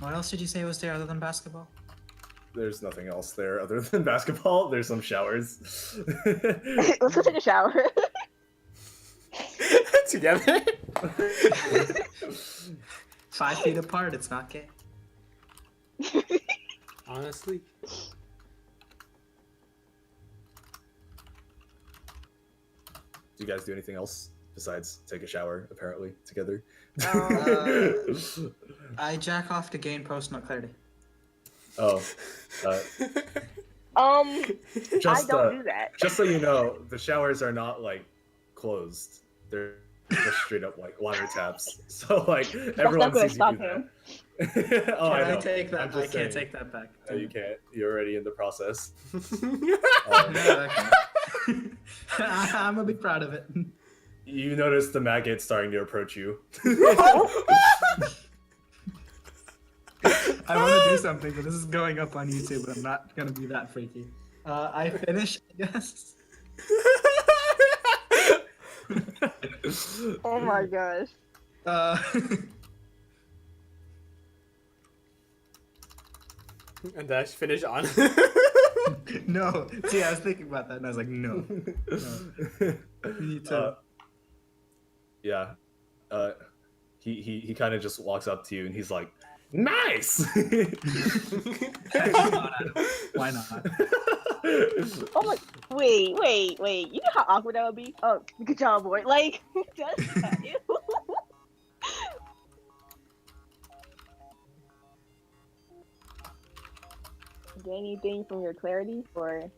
What else did you say was there other than basketball? There's nothing else there other than basketball. There's some showers. Let's go take a shower. Together? 5 feet apart, it's not gay. Honestly. Do you guys do anything else besides take a shower, apparently, together? I jack off to gain post-nut clarity. Oh. I Just, don't do that. just so you know, the showers are not, like, closed. They're just straight up, like, water taps. So, like, everyone gonna sees you stop do him. that. Oh, Can I know. I take that? I'm just I can't saying. take that back. No, you can't. You're already in the process. No, I can't. I'm a bit proud of it. You notice the maggot starting to approach you. I want to do something, but this is going up on YouTube, and I'm not gonna be that freaky. I finish, I guess. Oh my gosh. And dash finish on. No. See, I was thinking about that, and I was like, no. We need to. Yeah. He kind of just walks up to you and he's like, "Nice." Why not? Oh my. Wait. You know how awkward that would be? Oh, good job, boy. Like, who does that? Ew. Get anything from your clarity or?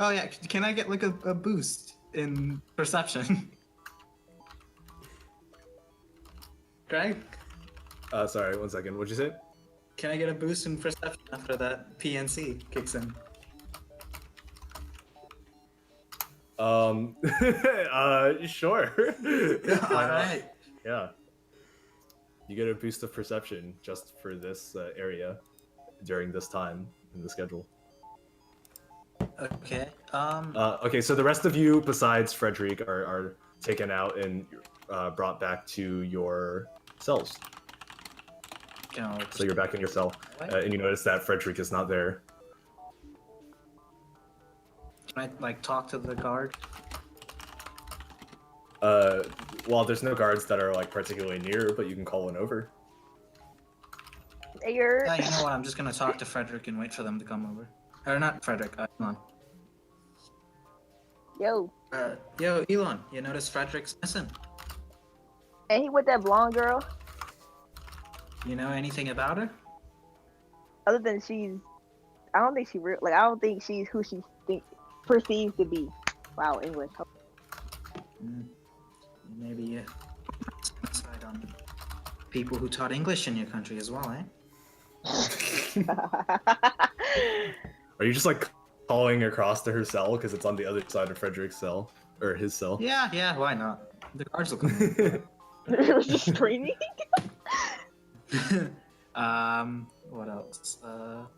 Oh yeah, can I get like a boost in perception? Greg, Sorry, 1 second. What'd you say? can I get a boost in perception after that PNC kicks in? Sure. Why not? Alright. Yeah. You get a boost of perception just for this area during this time in the schedule. Okay. Okay, so the rest of you, besides Frederick, are taken out and brought back to your cells. So you're back in your cell, and you notice that Frederick is not there. Can I like talk to the guard? Well, there's no guards that are like particularly near, but you can call one over. You're. Yeah, you know what? I'm just gonna talk to Frederick and wait for them to come over. Or not Frederick. Elon. Yo. Yo, Elon. You notice Frederick's missing? And he with that blonde girl. You know anything about her? Other than she's, I don't think she's who she perceives to be. Wow, English. Maybe you decide on people who taught English in your country as well, eh? Are you just like calling across to her cell because it's on the other side of Frederick's cell or his cell? Yeah, why not? The guards will come. It was just screaming. What else? What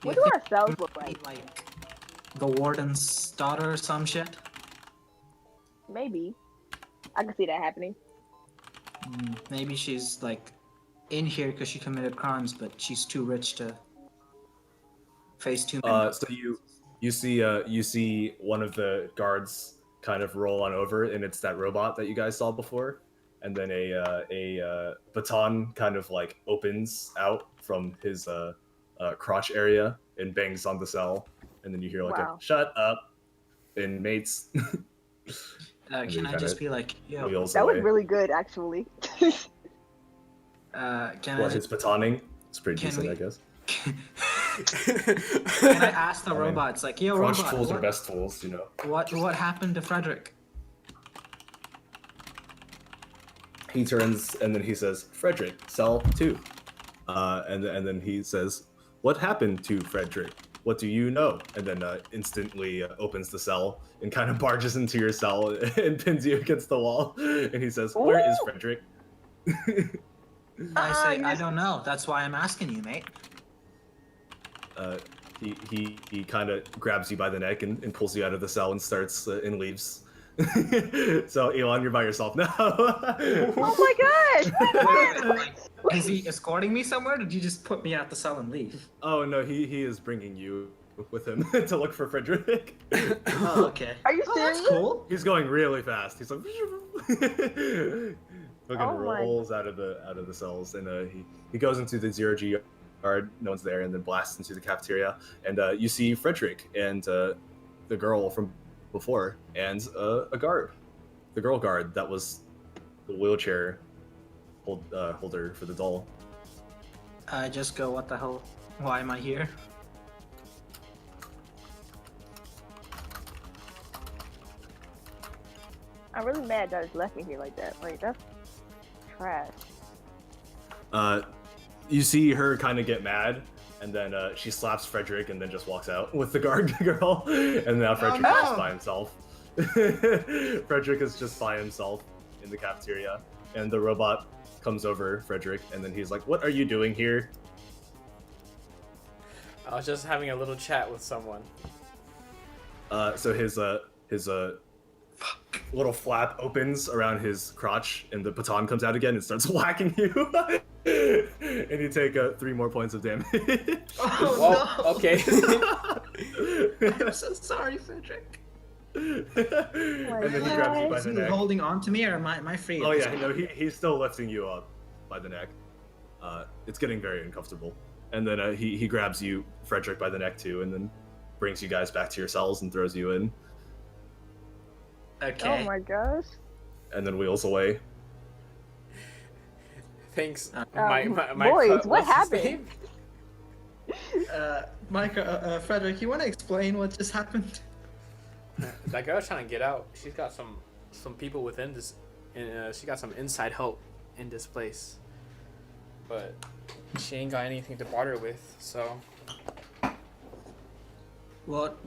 you do think our cells look like? like the warden's daughter or some shit? Maybe. I can see that happening. Maybe she's like in here because she committed crimes, but she's too rich to face too many. So you see one of the guards kind of roll on over, and it's that robot that you guys saw before. And then a baton kind of like opens out from his crotch area and bangs on the cell, and then you hear like Wow. a "shut up" in mates. And Can then I kinda just be like, yo, wheels That was away. really good, actually. can I What, his batoning? It's pretty Can decent, we- I guess. can I ask the I mean, robot? It's like, yo, Crotch robot, tools are what, best tools, you know. what happened to Frederick? He turns and then he says, "Frederick, cell 2." And then he says, "What happened to Frederick? What do you know?" And then instantly opens the cell and kind of barges into your cell and pins you against the wall. And he says, "Where is Ooh. Frederick?" I say, I yes. don't know. That's why I'm asking you, mate. He kind of grabs you by the neck and pulls you out of the cell and starts and leaves. So Elon, you're by yourself now. Oh my gosh! Is he escorting me somewhere? Or did you just put me out the cell and leave? Oh no, he is bringing you with him to look for Frederick. Oh, okay. Are you Oh, that's serious? cool. He's going really fast. He's like fucking Oh my- rolls out of the cells, and he goes into the 0G yard. No one's there, and then blasts into the cafeteria. And you see Frederick and the girl from before, and a guard, the girl guard that was the wheelchair holder for the doll. I just go, what the hell? Why am I here? I'm really mad that just left me here like that. Like, that's trash. You see her kind of get mad, and then she slaps Frederick, and then just walks out with the guard girl. And now Frederick is just no. by himself. Frederick is just by himself in the cafeteria, and the robot comes over Frederick, and then he's like, "What are you doing here?" I was just having a little chat with someone. So his little flap opens around his crotch, and the baton comes out again and starts whacking you. And you take 3 more points of damage. Oh, Well, no. okay. I'm so sorry, Frederick. And then he grabs you by Is the he neck. holding on to me, or am I free? at Oh this yeah, point? no, he's still lifting you up by the neck. It's getting very uncomfortable. And then he grabs you, Frederick, by the neck too, and then brings you guys back to your cells and throws you in, Okay. Oh my gosh. and then wheels away. Thanks. Uh, my boys, what what's his happened? name? Micah, Frederick, you want to explain what just happened? That girl's trying to get out. She's got some people within this, and she got some inside help in this place. But she ain't got anything to barter with, so What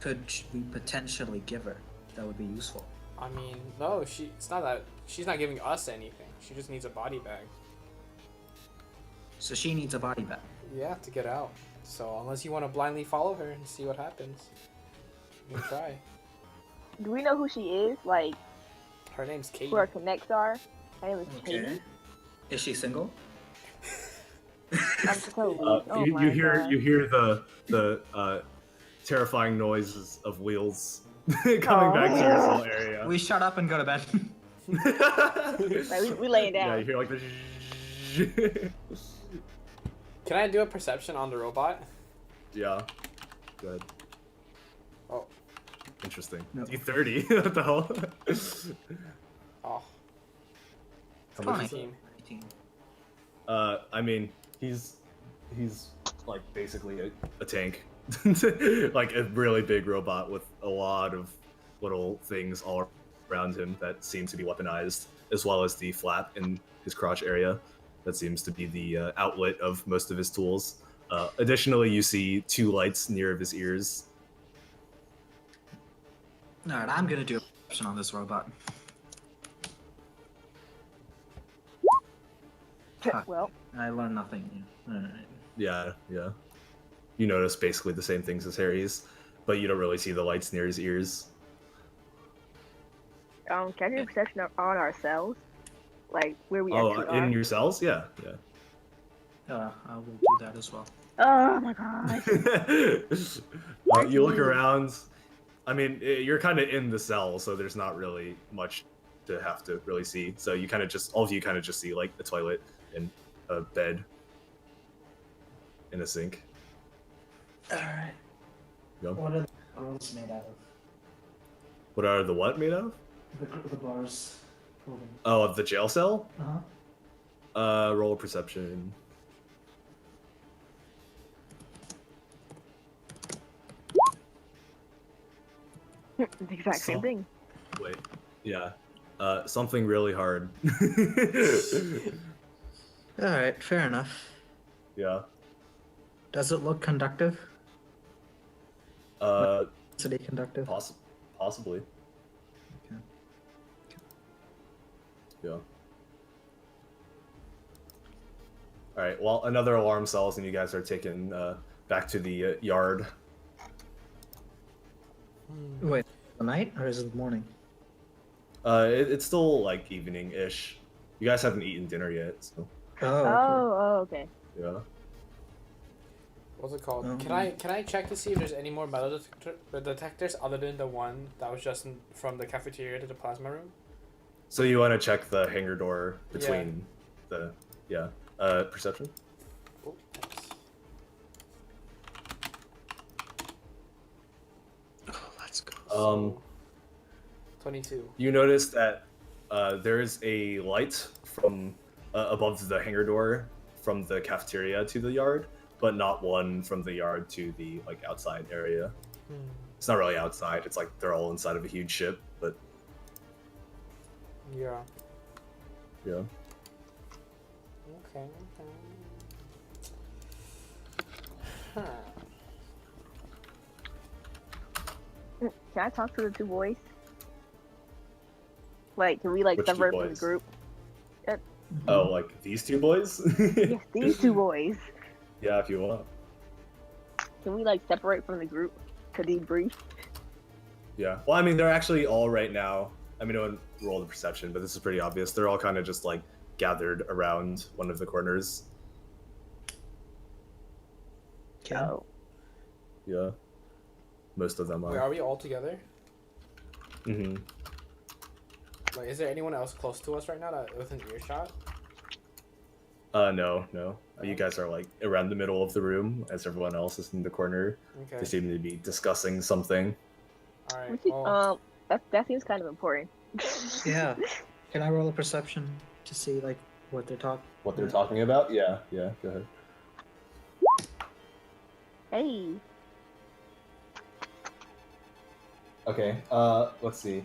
could we potentially give her that would be useful? I mean, no, it's not that she's not giving us anything. She just needs a body bag. So she needs a body bag. Yeah, to get out. So unless you want to blindly follow her and see what happens, you can try. Do we know who she is? Like, Her name's Kate. who her connects are? Her name is Okay. Katie. Is she single? I'm supposed. Oh you my hear God. you hear the terrifying noises of wheels coming back to your cell area. We shut up and go to bed. Like, we laying Yeah, down. you hear like the. Can I do a perception on the robot? Yeah. Good. Oh, Interesting. No. D30. What the hell? oh, How much Fine. is it? 18. I mean, he's like basically a tank, like a really big robot with a lot of little things all around him that seem to be weaponized, as well as the flap in his crotch area that seems to be the outlet of most of his tools. Additionally, you see 2 lights near his ears. Alright, I'm gonna do a perception on this robot. Fuck. Well, I learned nothing. Alright. Yeah. You notice basically the same things as Harry's, but you don't really see the lights near his ears. can I do a perception on ourselves? Like, where we Oh, actually in are? your cells? Yeah. I will do that as well. Oh my gosh. You look around. I mean, you're kind of in the cell, so there's not really much to have to really see. So you kind of just, all of you kind of just see like a toilet and a bed and a sink. Alright. Yep. What are the girls made out of? What are the what made of? The bars. Clothing. Oh, of the jail cell? Uh-huh. Roll a perception. The exact same So- thing. Wait. Yeah. Something really hard. Alright, fair enough. Yeah. Does it look conductive? City conductive? Possibly. Okay. Yeah. All right. Well, another alarm sells, and you guys are taken back to the yard. Wait, the night or is it the morning? It's still like evening-ish. You guys haven't eaten dinner yet, so Oh, Okay. yeah. What's it called? Um, Can I check to see if there's any more metal detectors other than the one that was just from the cafeteria to the plasma room? So you want to check the hangar door between the perception? Oh, thanks. Oh, let's go. So, 22. You notice that there is a light from above the hangar door from the cafeteria to the yard, but not one from the yard to the like outside area. It's not really outside. It's like they're all inside of a huge ship, but Yeah. yeah. Okay. Huh. Can I talk to the two boys? Like, can we like Which two separate from the boys? group? Oh, like these two boys? Yes, these two boys. Yeah, if you want. Can we like separate from the group to debrief? Yeah. Well, I mean, they're actually all right now. I mean, I wouldn't roll the perception, but this is pretty obvious. They're all kind of just like gathered around one of the corners. Okay. Oh, Yeah. Most of them Wait, are. are we all together? Mm-hmm. Like, is there anyone else close to us right now that within earshot? No. You guys are like around the middle of the room as everyone else is in the corner. They Okay. seem to be discussing something. All right. we should, Well, that seems kind of important. Yeah. Can I roll a perception to see like what they're talking? What they're talking about? Yeah, go ahead. Hey, Okay, let's see.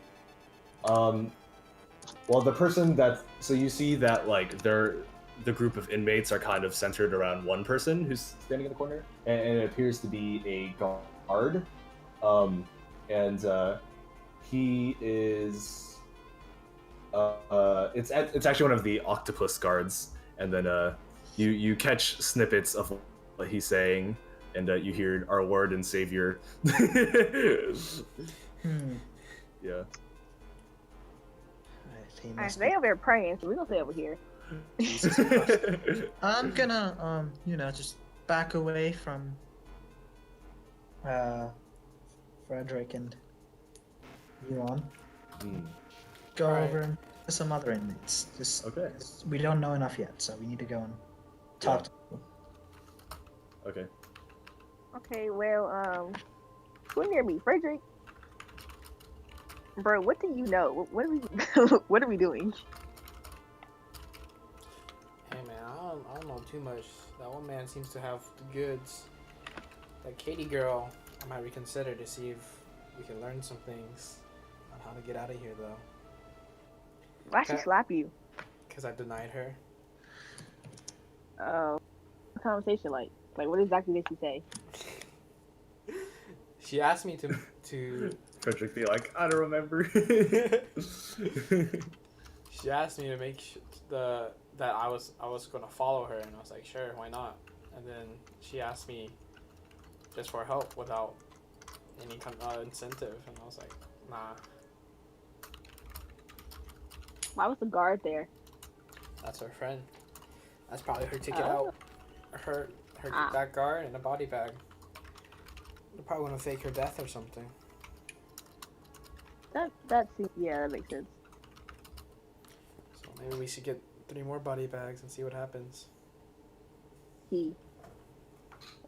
Well, the person that, so you see that like the group of inmates are kind of centered around one person who's standing in the corner, and it appears to be a guard. He is, it's actually one of the octopus guards, and then you catch snippets of what he's saying, and you hear our Lord and Savior. Yeah. they over there praying, so we gonna stay over here. Jesus Christ. I'm gonna just back away from Frederick and Elon. Go Alright. over and to some other inmates. Just Okay. we don't know enough yet, so we need to go and talk Yeah. to people. Okay. Okay, well, who near me, Frederick? Bro, what do you know? What are we, what are we doing? hey man, I don't know too much. That one man seems to have the goods. That Katie girl, I might reconsider to see if we can learn some things on how to get out of here though. Why she Okay. slap you? Cause I denied her. Conversation like what exactly did she say? She asked me to Frederick be like, I don't remember. she asked me to make that I was gonna follow her, and I was like, sure, why not? And then she asked me just for help without any incentive, and I was like, nah, Why was the guard there? that's her friend. That's probably her ticket Oh. out. her Ah. that guard in a body bag. They probably want to fake her death or something. That seems, yeah, that makes sense. So maybe we should get 3 more body bags and see what happens.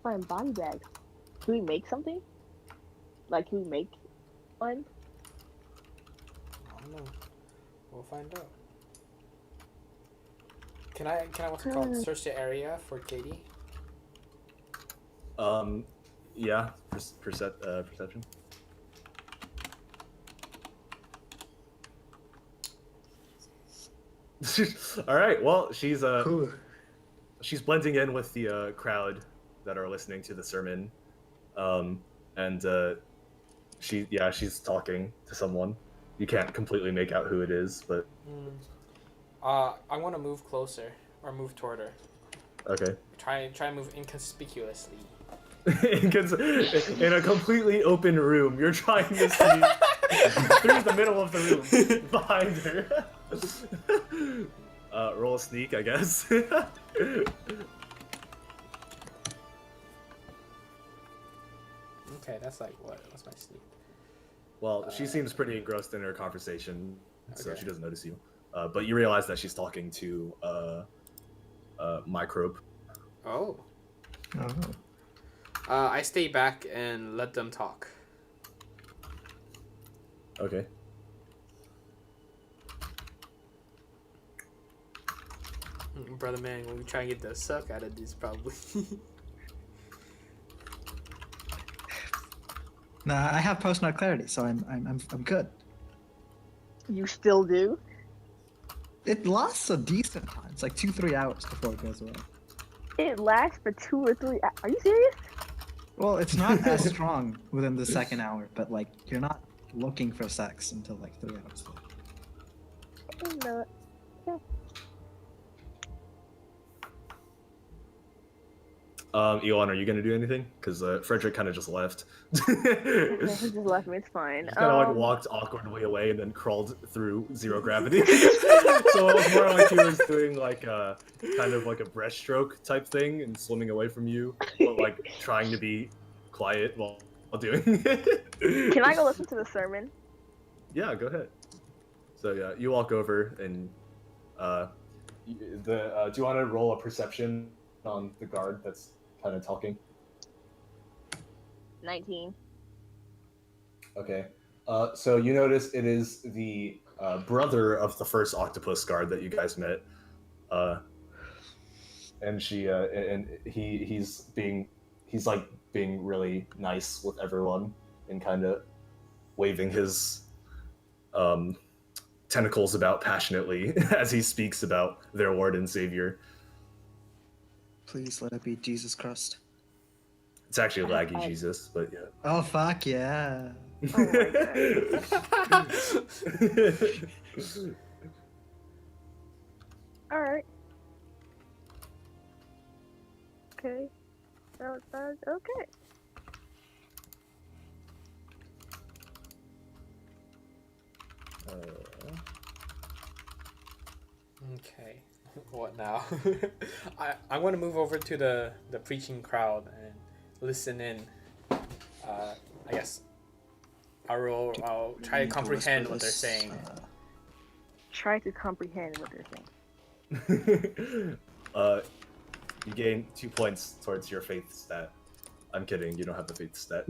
Find body bags. Can we make something? Like, can we make one? I don't know. We'll find out. Can I what's it called? Search the area for Katie? Yeah, perception. All right. Well, she's she's blending in with the crowd that are listening to the sermon, and she's talking to someone. You can't completely make out who it is, but I want to move closer or move toward her. okay. Try and move inconspicuously. In a completely open room, you're trying to see through the middle of the room behind her. Roll a sneak, I guess. Okay, that's like what? What's my sneak? Well, she seems pretty engrossed in her conversation, so Okay. she doesn't notice you. But you realize that she's talking to Microbe. Oh. Oh. I stay back and let them talk. Okay. Brother man, when we try and get the suck out of this, probably. Nah, I have post nut clarity, so I'm good. You still do? It lasts a decent time. It's like 2-3 hours before it goes away. It lasts for 2 or 3 hours. Are you serious? Well, it's not as strong within the second hour, but like you're not looking for sex until like 3 hours later. I didn't know it. Elon, are you gonna do anything? Because Frederick kind of just left. He just left me. It's fine. Just kind of like walked awkwardly away and then crawled through zero gravity. So it was more like he was doing like a kind of like a breaststroke type thing and swimming away from you, but like trying to be quiet while doing it. Can I go listen to the sermon? Yeah, go ahead. So yeah, you walk over and do you want to roll a perception on the guard that's kind of talking? 19. Okay. So you notice it is the brother of the first octopus guard that you guys met, and he's like being really nice with everyone and kind of waving his tentacles about passionately as he speaks about their Lord and Savior. Please let it be Jesus Christ. It's actually laggy Jesus, but yeah. Oh fuck yeah. Oh my god. Alright. Okay. That was okay. Okay. What now? I want to move over to the preaching crowd and listen in. I guess I'll try to comprehend what they're saying. Try to comprehend what they're saying. You gain 2 points towards your faith stat. I'm kidding, you don't have the faith stat.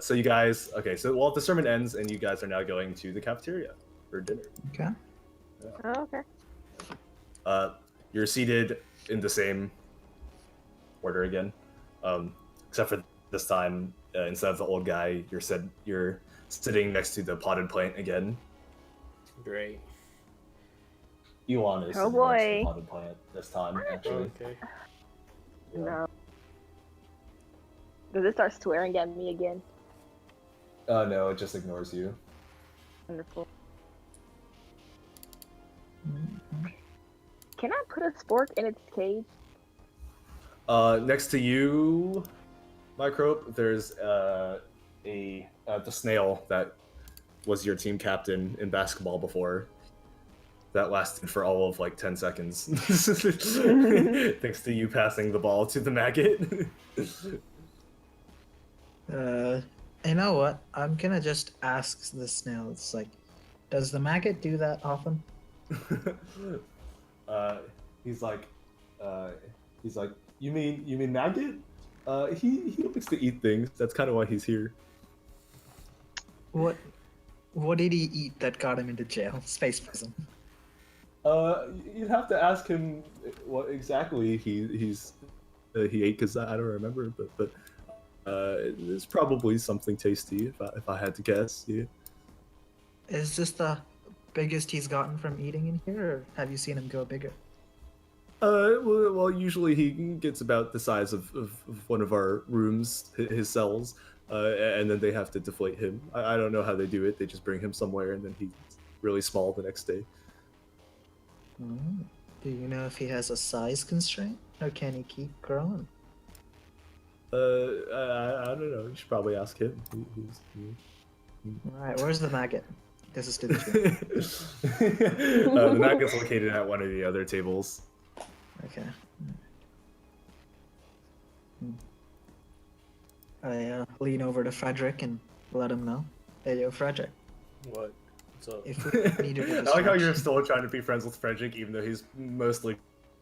So you guys, okay, so the sermon ends and you guys are now going to the cafeteria for dinner. Okay. Oh, okay. You're seated in the same order again, except for this time, instead of the old guy, you're sitting next to the potted plant again. Great. Elon is Oh, sitting next to the boy. potted plant this time, actually. Okay. Yeah. No. Does it start swearing at me again? No, it just ignores you. Wonderful. Can I put a spork in its cage? Next to you, Microbe, there's the snail that was your team captain in basketball before. that lasted for all of like 10 seconds. Thanks to you passing the ball to the maggot. You know what? I'm gonna just ask the snail. It's like, does the maggot do that often? He's like, you mean maggot? He likes to eat things. That's kind of why he's here. What did he eat that got him into jail? Space prison. You'd have to ask him what exactly he ate, because I don't remember. But it's probably something tasty if I had to guess. Yeah. Is this the biggest he's gotten from eating in here, or have you seen him go bigger? Well, usually he gets about the size of one of our rooms, his cells, and then they have to deflate him. I don't know how they do it. They just bring him somewhere, and then he's really small the next day. Mm. Do you know if he has a size constraint, or can he keep growing? I don't know. You should probably ask him. Alright, where's the maggot? This is to the The maggot's located at one of the other tables. Okay. I lean over to Frederick and let him know. Hey, yo, Frederick. What? What's up? If we needed a I like how you're distraction- still trying to be friends with Frederick, even though he's mostly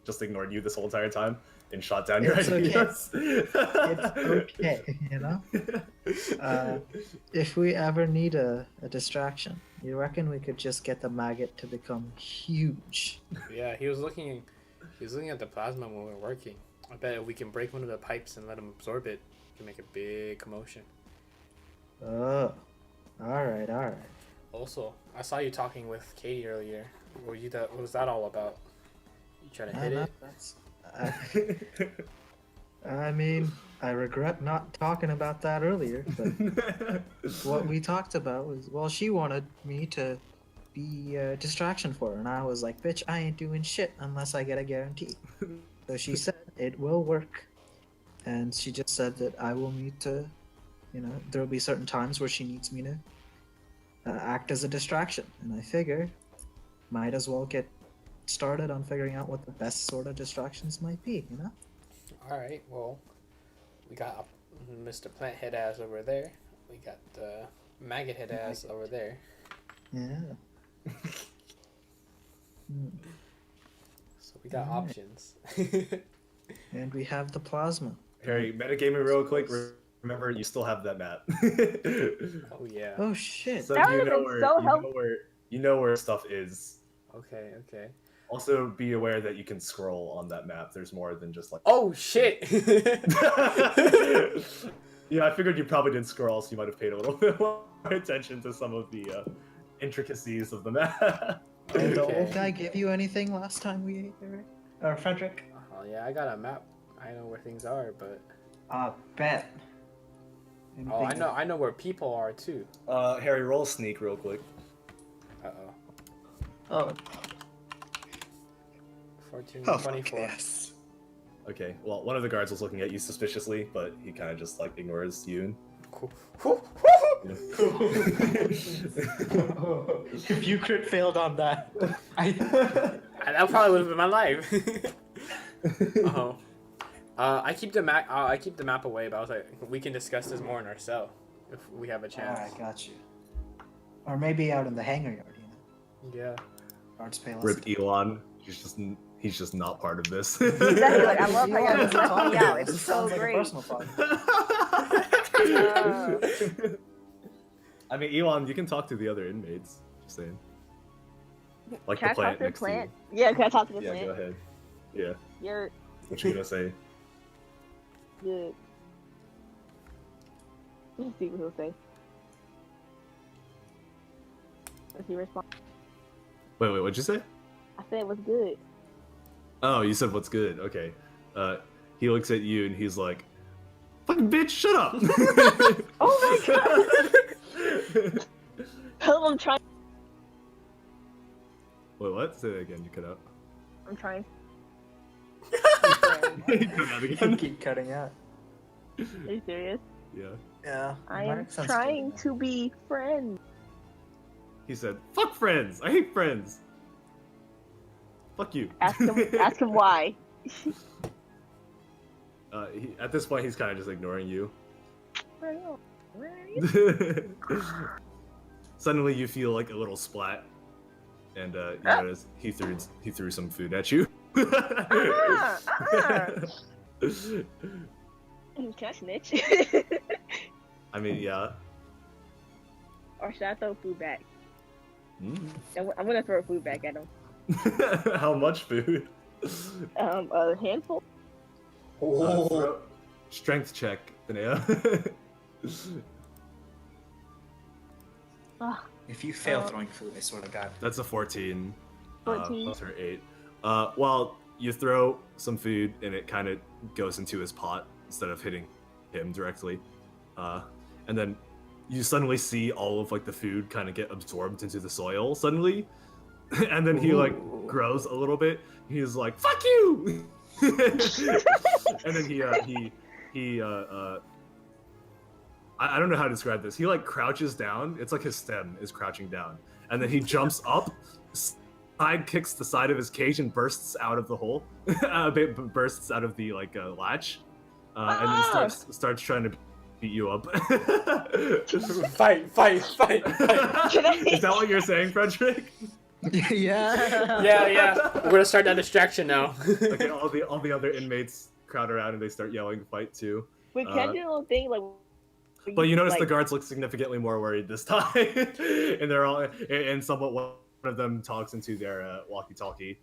just ignored you this whole entire time and shot down your It's okay. ideas. It's okay, you know? If we ever need a distraction, you reckon we could just get the maggot to become huge? Yeah, he was looking at the plasma when we were working. I bet if we can break one of the pipes and let him absorb it, we can make a big commotion. Oh, alright. Also, I saw you talking with Katie earlier. What was that all about? You trying to hit it? I mean, I regret not talking about that earlier, but what we talked about was, well, she wanted me to be a distraction for her, and I was like, bitch, I ain't doing shit unless I get a guarantee. So she said it will work, and she just said that I will need to, there'll be certain times where she needs me to act as a distraction, and I figure might as well get started on figuring out what the best sort of distractions might be, Alright, well, we got Mr. Plant Head Ass over there. We got Maggot Head Ass over there. Yeah. So we got Alright. options. And we have the plasma. Harry, metagaming real quick. Remember, you still have that map. Oh yeah. Oh shit. So That you would've know been where so you know where you know where stuff is. Okay. Also, be aware that you can scroll on that map. There's more than just like. Oh shit! Yeah, I figured you probably didn't scroll, so you might have paid a little bit more attention to some of the intricacies of the map. Did the Okay. old guy give you anything last time we ate there? Or Frederick? Oh yeah, I got a map. I know where things are, but Bet. oh, I know where people are too. Harry, roll sneak real quick. Uh-oh. Oh, 14, oh 24. yes. Okay, well, one of the guards was looking at you suspiciously, but he kind of just like ignores you. Cool. If you crit failed on that, That probably would have been my life. Oh. I keep the map away, but I was like, we can discuss this more in our cell if we have a chance. Alright, got you. Or maybe out in the hangar yard, Yeah. Guards pay less. Rip Elon. He's just not part of this. Exactly, like, I love how Yeah, y'all just help me out. this It's so sounds like a great. personal problem. I mean, Elon, you can talk to the other inmates. Just saying. Like Can the I talk plant to the next to plant? you. Yeah, can I talk to the Yeah, plant? go ahead. Yeah. You're What you gonna say? good. Let's see what he'll say. Does he respond? Wait, what'd you say? I said it was good. Oh, you said what's good. Okay. He looks at you and he's like, "Fucking bitch, shut up!" Oh my god! I'm trying. Wait, what? Say that again. You cut out. I'm trying. You cut out again. Keep cutting out. Are you serious? Yeah. Yeah. I am trying to be friends. He said, "Fuck friends. I hate friends." Fuck you. Ask him why. At this point, he's kind of just ignoring you. Where are you? Suddenly, you feel like a little splat, and you notice he threw some food at you. Can I snitch? I mean, yeah. Or should I throw food back? Mm. I'm gonna throw food back at him. How much food? A handful. Strength check, Benea. If you fail throwing food, I swear to God. That's a 14. 14. Plus her 8. Well, you throw some food and it kind of goes into his pot instead of hitting him directly. And then you suddenly see all of like the food kind of get absorbed into the soil suddenly. And then he like grows a little bit. He's like, "Fuck you!" And then I don't know how to describe this. He like crouches down. It's like his stem is crouching down, and then he jumps up, side kicks the side of his cage, and bursts out of the hole. Bursts out of the like latch, and then starts trying to beat you up. Fight. Is that what you're saying, Frederick? Yeah. Yeah. We're gonna start that distraction now. Okay, all the other inmates crowd around and they start yelling "fight" too. Wait, can I do a little thing like? But you notice like, the guards look significantly more worried this time, and they're all and somewhat one of them talks into their walkie-talkie,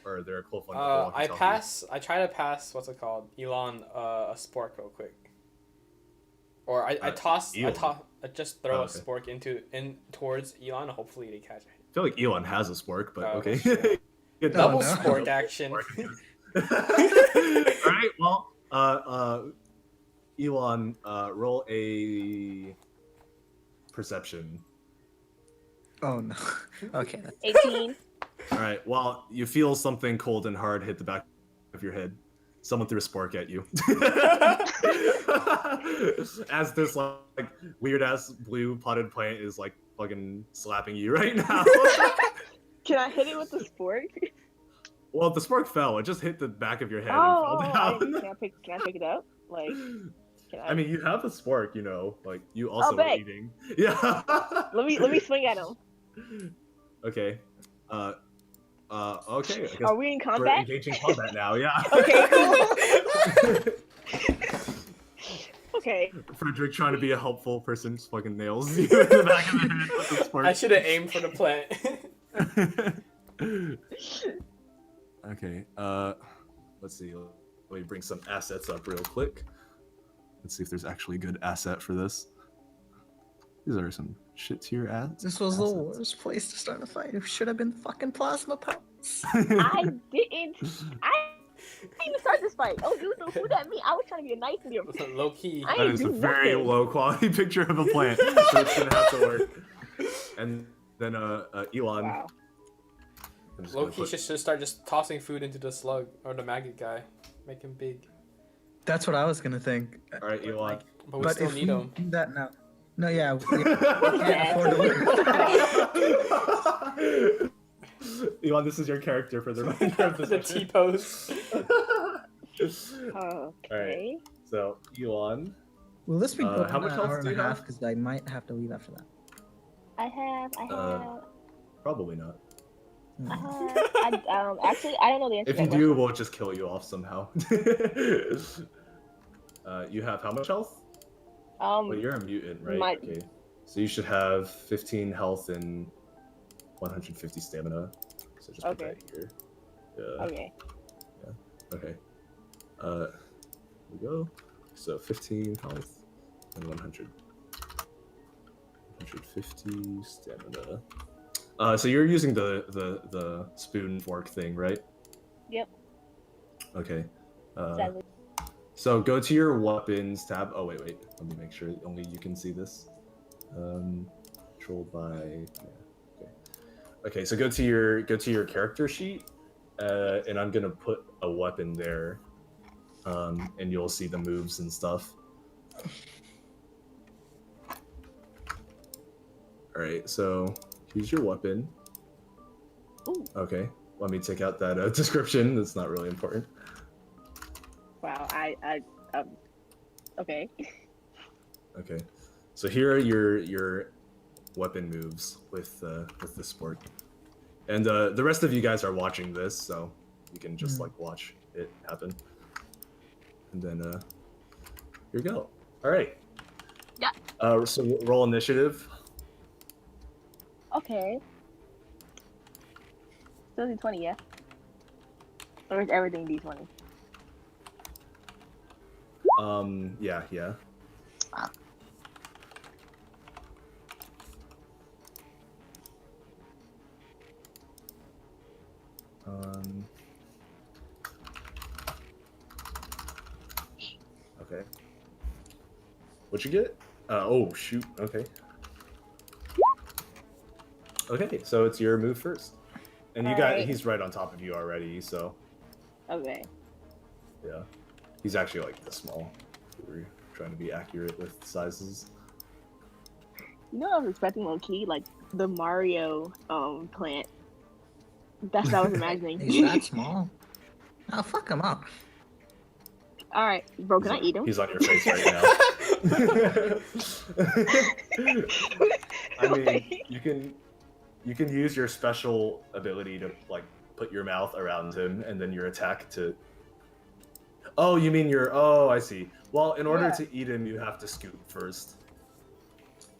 or their equivalent. Of I try to pass. What's it called? Elon a spork real quick. Or I just throw a spork in towards Elon. Hopefully they catch it. I feel like Elon has a spork, but Oh, okay. shit. Double spork action. All right. Well, Elon, roll a perception. Oh no. Okay. 18. All right. Well, you feel something cold and hard hit the back of your head. Someone threw a spork at you. As this like weird ass blue potted plant is like fucking slapping you right now. Can I hit it with the spork? Well, the spork fell. It just hit the back of your head Oh, and fell down. can I pick it up? Like, can I? I mean, you have a spork, you know. Like you also were bet. eating. Yeah. let me swing at him. Okay. Okay. I guess Are we in we're combat? engaging combat now. Yeah. Okay, cool. Okay. Frederick trying to be a helpful person just fucking nails you in the back of the head with the spork. I should have aimed for the plant. Okay. Let's see. Let me bring some assets up real quick. Let's see if there's actually a good asset for this. These are some shit tier ads. This was the worst place to start a fight. It should have been fucking plasma pelts. I didn't even start this fight. Oh, you threw food at me. I was trying to be a nice to you. Low key. I That ain't is a do very nothing. low quality picture of a plant, so it's gonna have to work. And then Elon. Wow. I'm just Low gonna key put- should start just tossing food into the slug or the maggot guy. Make him big. That's what I was gonna think. All right, Elon. But we But still if need we him. do that now, no, yeah, we can't afford to lose. Elon, this is your character for the remainder of the The session. T-pose. Okay. So, Elon. Will this be booked how in much an health hour do and you a half? have? Because I might have to leave after that. I have. Probably not. Actually, I don't know the answer. If to you that do, question. we'll just kill you off somehow. You have how much health? Well, you're a mutant, right? Okay. So you should have 15 health and 150 stamina. So just put Okay. that here. Okay. Okay. Here we go. So 15 health and 150 stamina. So you're using the spoon fork thing, right? Yep. Okay. Sadly. So go to your weapons tab. Oh wait. Let me make sure only you can see this. Controlled by. Yeah. Okay. So go to your character sheet, and I'm gonna put a weapon there, and you'll see the moves and stuff. All right. So here's your weapon. Ooh. Okay. let me take out that description. That's not really important. Wow, okay. Okay, so here are your weapon moves with the sport, and the rest of you guys are watching this, so you can just like watch it happen. And then here you go. All right. Yeah. So roll initiative. Okay. Still D20, yeah? Or is everything D20? Yeah. Okay. What'd you get? Oh shoot. Okay. Okay, so it's your move first, and you got Alright. he's right on top of you already. So Okay. yeah, he's actually like this small. We're trying to be accurate with sizes. You know what I was expecting low key? Like the Mario plant. That's what I was imagining. He's that small. Oh, fuck him up. Alright, bro, can I eat him? He's on your face right now. I mean, you can use your special ability to like put your mouth around him, and then your attack to. Oh, you mean your? Oh, I see. Well, in order to eat him, you have to scoop first.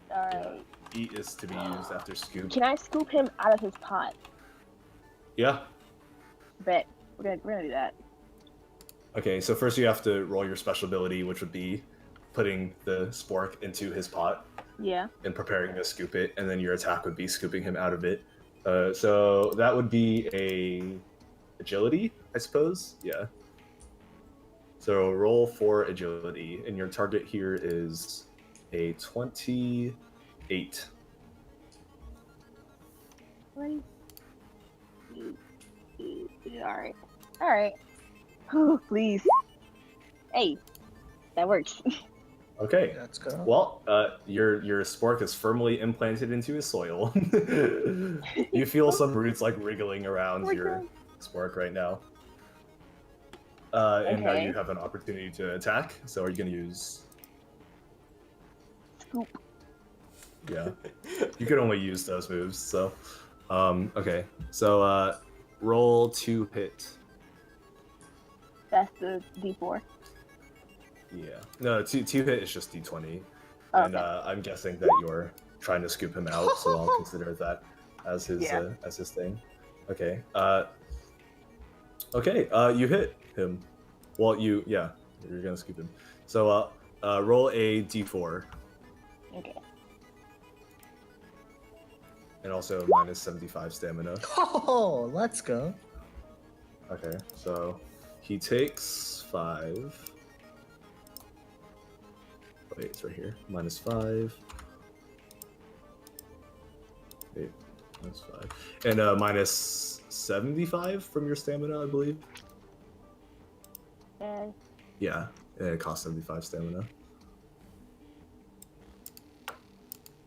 Alright. Eat is to be used after scoop. Can I scoop him out of his pot? Yeah. Bet. We're gonna do that. Okay, so first you have to roll your special ability, which would be putting the spork into his pot Yeah. and preparing to scoop it, and then your attack would be scooping him out of it. So that would be a agility, I suppose. Yeah. So roll for agility, and your target here is a 28. Alright. Alright. Oh, please. Hey, that works. Okay, let's go. Well, your spork is firmly implanted into his soil. You feel some roots like wriggling around your spork right now. And now you have an opportunity to attack. So are you going to use? Scoop. Yeah, you can only use those moves. So, okay. So roll 2 hit. That's the D4. Yeah. No, two hit is just D20. Oh, And I'm guessing that you're trying to scoop him out, so I'll consider that as his thing. Okay. You hit him. Well, you're gonna scoop him. So roll a D4. Okay. And also minus 75 stamina. Oh, let's go. Okay, so he takes 5. Wait, it's right here. Minus 5. Wait, minus 5. And minus 75 from your stamina, I believe. Yeah, it costs 75 stamina.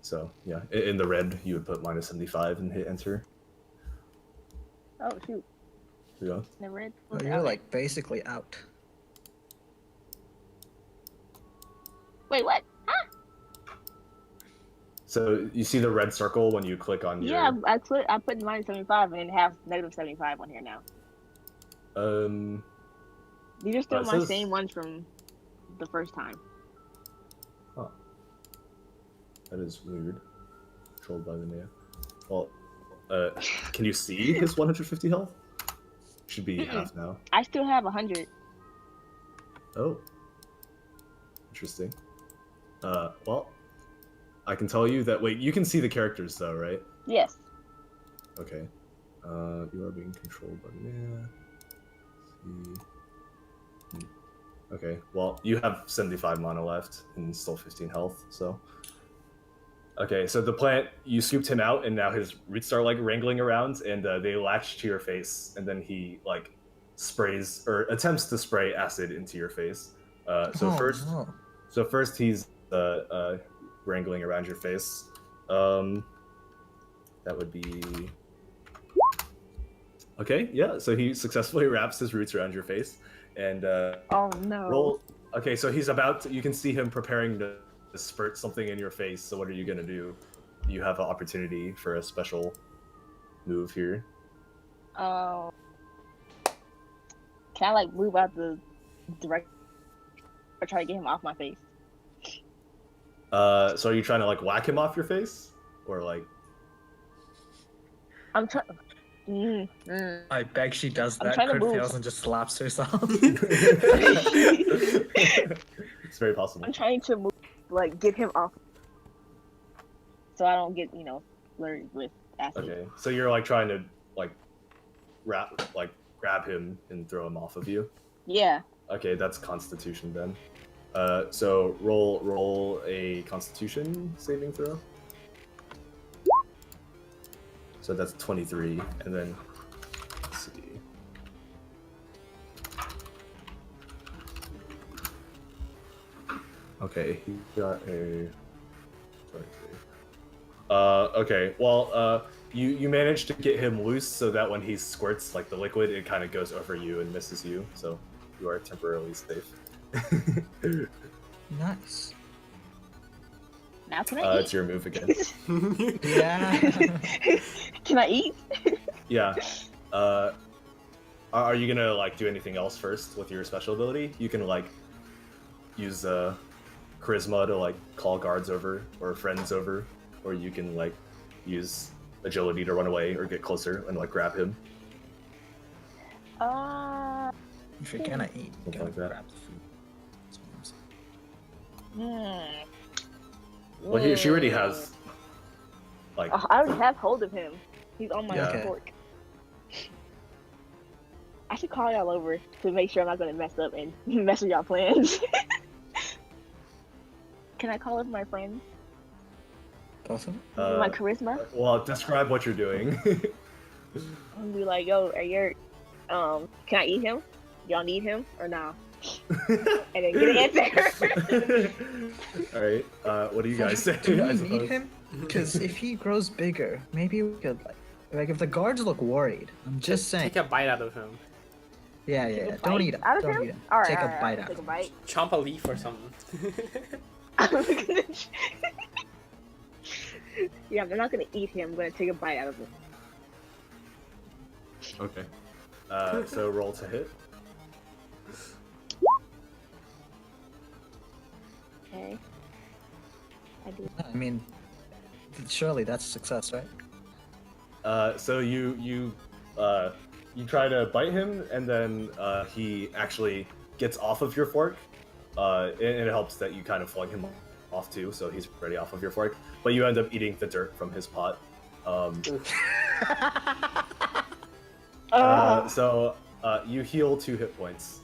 So, yeah, in the red, you would put minus 75 and hit enter. Oh, shoot. Yeah. The red. Oh, you're like basically out. Wait, what? Huh? So you see the red circle when you click on your... Yeah, I put minus 75 and have negative 75 on here now. These are still my same ones from the first time. Huh. That is weird. Controlled by the name. Well, can you see his 150 health? Should be half now. I still have 100. Oh. Interesting. Well, I can tell you that... Wait, you can see the characters though, right? Yes. Okay. You are being controlled by the... See... Okay, well, you have 75 mana left and still 15 health, so... Okay, so the plant, you scooped him out, and now his roots start, like, wrangling around, and they latch to your face, and then he, like, sprays, or attempts to spray acid into your face. So first he's wrangling around your face. That would be Okay, yeah. So he successfully wraps his roots around your face, and Oh no. roll. Okay, so he's about to. You can see him preparing to spurt something in your face. So what are you gonna do? You have an opportunity for a special move here. Um, can I like move out the direct or try to get him off my face? So are you trying to like whack him off your face, or like? I'm trying. I beg she does I'm that. trying to Crit move. fails and just slaps herself. It's very possible. I'm trying to move, like get him off, so I don't get flirted with acid. Okay, so you're like trying to like grab him and throw him off of you. Yeah. Okay, that's Constitution then. So roll a Constitution saving throw. So that's 23, and then let's see. Okay, he got a 23. Okay, well, you managed to get him loose so that when he squirts like the liquid, it kind of goes over you and misses you, so you are temporarily safe. Nice. Now can I eat? It's your move again. Yeah. Can I eat? Yeah. Are you gonna like do anything else first with your special ability? You can like use charisma to like call guards over or friends over, or you can like use agility to run away or get closer and like grab him. If you're gonna eat, Something gotta like that. grab the food. That's what I'm saying. Well, she already has like. Oh, I already have hold of him. He's on my Yeah. fork. I should call y'all over to make sure I'm not gonna mess up and mess with y'all plans. Can I call over my friends? Possible? My charisma? Well, describe what you're doing. And be like, yo, are you can I eat him? Y'all need him or nah? And then get an answer. All right. What do you guys say? Do I we suppose? need him? Because if he grows bigger, maybe we could like if the guards look worried. I'm just saying. Take a bite out of him. Yeah, Take a yeah. Don't bite eat him. out of Don't him? eat him. All right, Take all a right, bite I'll out take of a him. bite. Chomp a leaf or something. Yeah, I'm not gonna eat him. I'm gonna take a bite out of him. Okay. So roll to hit. Okay. I do. I mean, surely that's a success, right? So you try to bite him, and then he actually gets off of your fork. And it helps that you kind of flung him off too, so he's already off of your fork. But you end up eating the dirt from his pot. So you heal 2 hit points.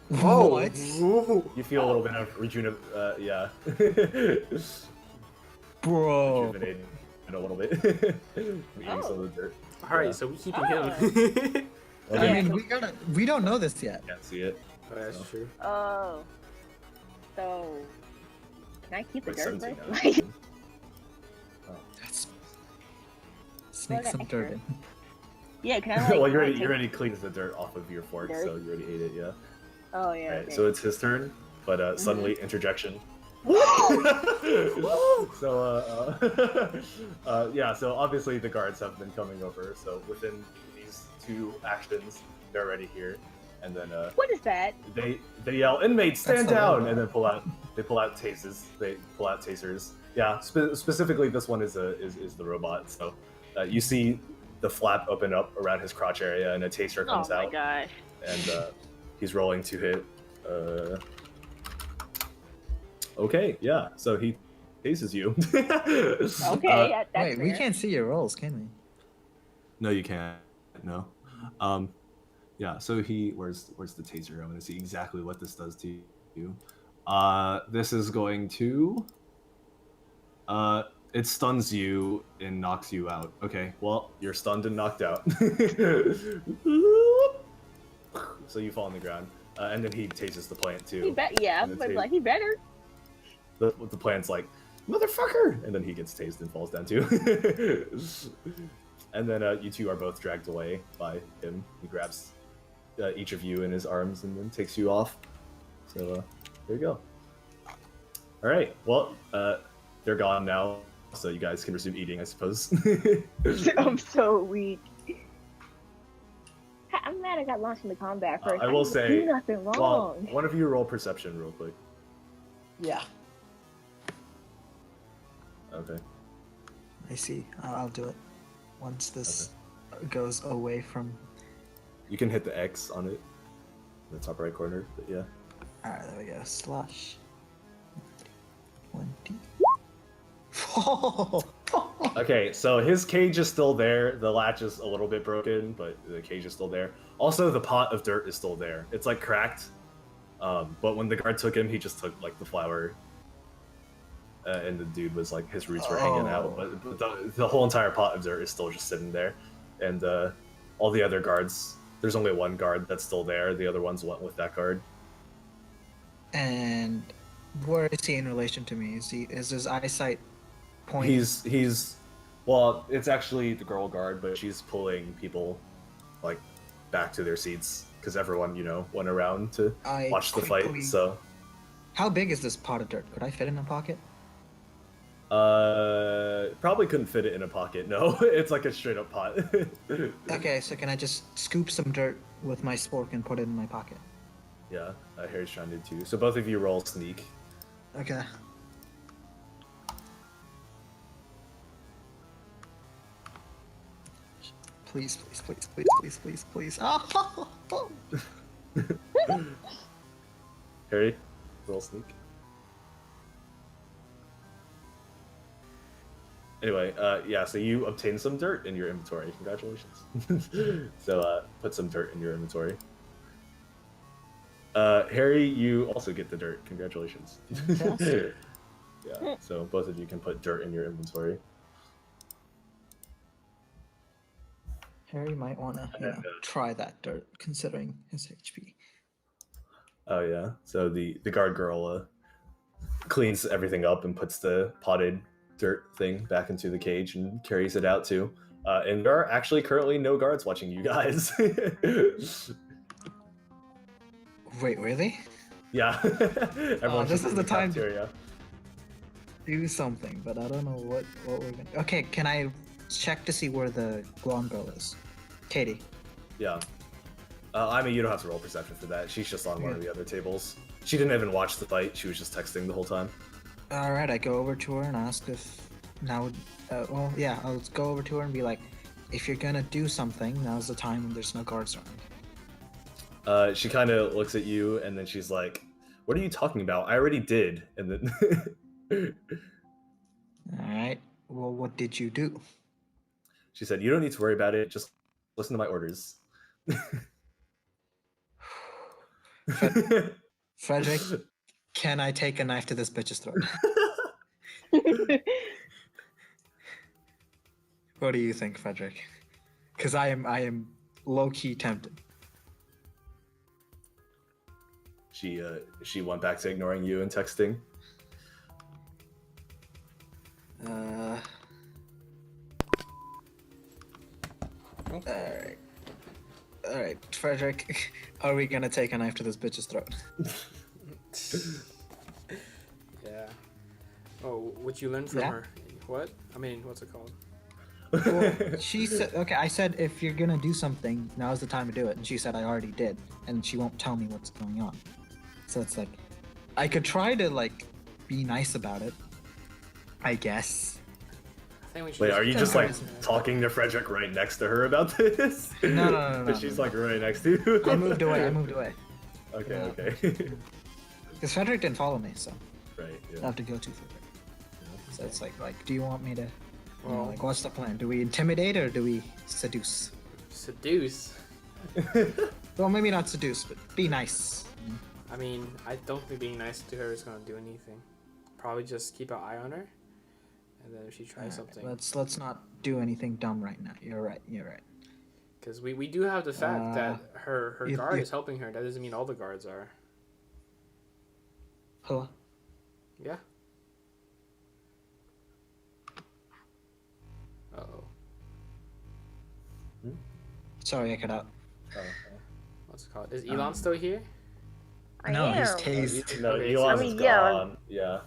What? You feel a little bit of yeah. Bro. Rejuvenated in a little bit. Eating some of the dirt. Alright, Yeah. so we keeping Oh. him. Well, I Yeah. mean, we don't know this yet. can't see it. Oh, that's true. Oh. So, can I keep the Like dirt 17 first? now. That's sneak some extra. dirt in. Yeah, can I like? Well, you take- already cleaned the dirt off of your fork, Dirt? so you already ate it. Yeah. Oh yeah. Alright, okay. so it's his turn, but suddenly interjection. So yeah, so obviously the guards have been coming over. So within these 2 actions, they're already here, and then What is that? they yell, "Inmates, stand That's the down!" robot. and then pull out tasers. They pull out tasers. Yeah, specifically this one is the robot. So you see the flap open up around his crotch area, and a taser Oh comes my out, gosh. and he's rolling to hit. Okay, yeah. So he tases you. Okay, that's Wait, we fair. can't see your rolls, can we? No, you can't. No. Yeah. So where's the taser? I want to see exactly what this does to you. This is going to. It stuns you and knocks you out. Okay. Well, you're stunned and knocked out. So you fall on the ground, and then he tases the plant too. He yeah, And but it's like he better. The plant's like, "Motherfucker!" and then he gets tased and falls down too. And then you two are both dragged away by him. He grabs each of you in his arms and then takes you off. So there you go. All right. Well, they're gone now, so you guys can resume eating, I suppose. I'm so weak. I'm mad I got launched into combat first. I will didn't say, do nothing wrong. well, one of you roll perception real quick. Yeah. Okay. I see. I'll do it once this goes away from. You can hit the X on it, in the top right corner. But yeah. All right, there we go. Slash. 20. Oh! Okay, so his cage is still there. The latch is a little bit broken, but the cage is still there. Also, the pot of dirt is still there. It's like cracked, but when the guard took him, he just took like the flower, and the dude was like his roots were hanging out. But the whole entire pot of dirt is still just sitting there, and all the other guards. There's only one guard that's still there. The other ones went with that guard. And where is he in relation to me? Is his eyesight pointing? He's well, it's actually the girl guard, but she's pulling people like back to their seats because everyone, went around to watch the fight. So how big is this pot of dirt? Could I fit in a pocket? probably couldn't fit it in a pocket. No, it's like a straight up pot. Okay, so can I just scoop some dirt with my spork and put it in my pocket? Yeah, Harry's trying to do too. So both of you roll sneak. Okay. Please, please, please, please, please, please, please. Oh! Harry, roll sneak. Anyway, yeah, so you obtain some dirt in your inventory. Congratulations. So put some dirt in your inventory. Harry, you also get the dirt. Congratulations. Yeah, so both of you can put dirt in your inventory. Harry might want to try that dirt, considering his HP. Oh yeah, so the guard girl cleans everything up and puts the potted dirt thing back into the cage and carries it out too. And there are actually currently no guards watching you guys. Wait, really? Yeah. Everyone's this just is in the time cafeteria. Do something, but I don't know what we're gonna. Okay, can I check to see where the blonde girl is? Katie. Yeah. I mean, you don't have to roll perception for that. She's just on one of the other tables. She didn't even watch the fight. She was just texting the whole time. All right, I go over to her and ask if now. Well, yeah, I'll go over to her and be like, if you're gonna do something, now's the time when there's no guards around. She kind of looks at you and then she's like, "What are you talking about? I already did." And then. All right. Well, what did you do? She said, "You don't need to worry about it. Just listen to my orders." Frederick, can I take a knife to this bitch's throat? What do you think, Frederick? Because I am low key tempted. She went back to ignoring you and texting. All right, Frederick, are we gonna take a knife to this bitch's throat? Yeah. Oh, what you learned from her? What? I mean, what's it called? Well, she said, okay, I said, if you're gonna do something, now's the time to do it. And she said, I already did. And she won't tell me what's going on. So it's like, I could try to, like, be nice about it, I guess. I think we should Wait, are you just like talking to Frederick right next to her about this? No. But she's like right next to you. I moved away. Okay. Because Frederick didn't follow me, so Right. I Yeah. have to go to Frederick. So it's like, do you want me to, Well, like, what's the plan? Do we intimidate or do we seduce? seduce. Well, maybe not seduce, but be nice. I mean, I don't think being nice to her is gonna do anything. Probably just keep an eye on her, and then if she tries something. Let's not do anything dumb right now. You're right. Because we do have the fact that her guard you- is helping her. That doesn't mean all the guards are. Huh? Yeah. Uh-oh. Sorry, I cut out. Oh, What's it called? Is Elon still here? I No, he's am. tased. no, Okay, Elon I is mean, yeah, gone. Yeah.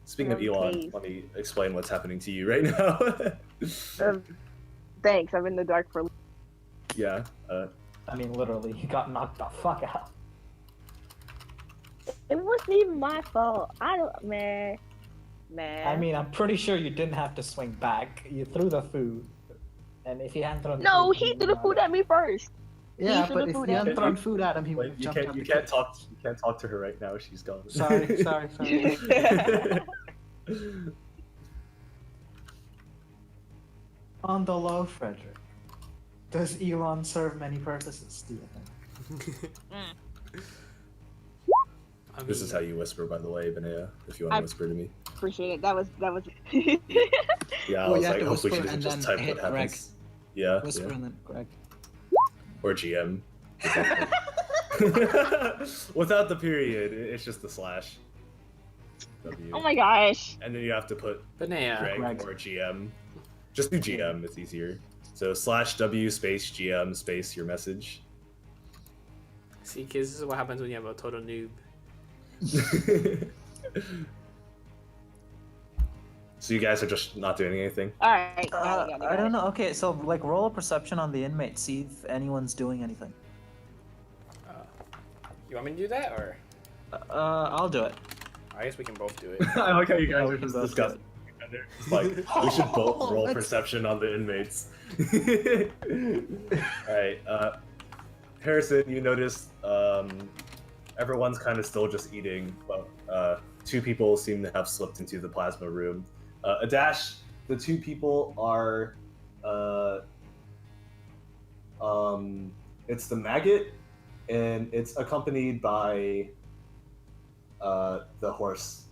Speaking of Elon, tased. let me explain what's happening to you right now. Thanks. I'm in the dark for. Yeah. I mean, literally, he got knocked the fuck out. It wasn't even my fault. I don't, man. I mean, I'm pretty sure you didn't have to swing back. You threw the food, and if you hadn't thrown the No, food, he would threw the not food have- at me first. Yeah, threw but the if food you at hadn't me. thrown food at him, he would Wait, have you jumped can't out you the can't cage. talk to her right now. She's gone. Sorry. On the low, Frederick. Does Elon serve many purposes, do you think? I This is mean, how you whisper, by the way, Benea, if you want I- to whisper to me. Appreciate it. That was. Yeah, I Well, was you have like, to hopefully she whisper doesn't and just then type hit what happens. Yeah, Whisper yeah. and then Greg. Or GM. Without the period, it's just the slash. W. Oh my gosh. And then you have to put Benea. Greg or GM. Just do GM, it's easier. So /W space GM space your message. See, kids, this is what happens when you have a total noob. So you guys are just not doing anything? All right. Got it. I don't know. Okay, so like roll a perception on the inmate, see if anyone's doing anything. You want me to do that, or I'll do it. I guess we can both do it. I like how you Yeah, guys we are can just both do discussing. It's like, we should both roll Let's- perception on the inmates. Alright, Harrison, you notice everyone's kind of still just eating, but two people seem to have slipped into the plasma room. Adash, the two people are it's the maggot, and it's accompanied by the horse.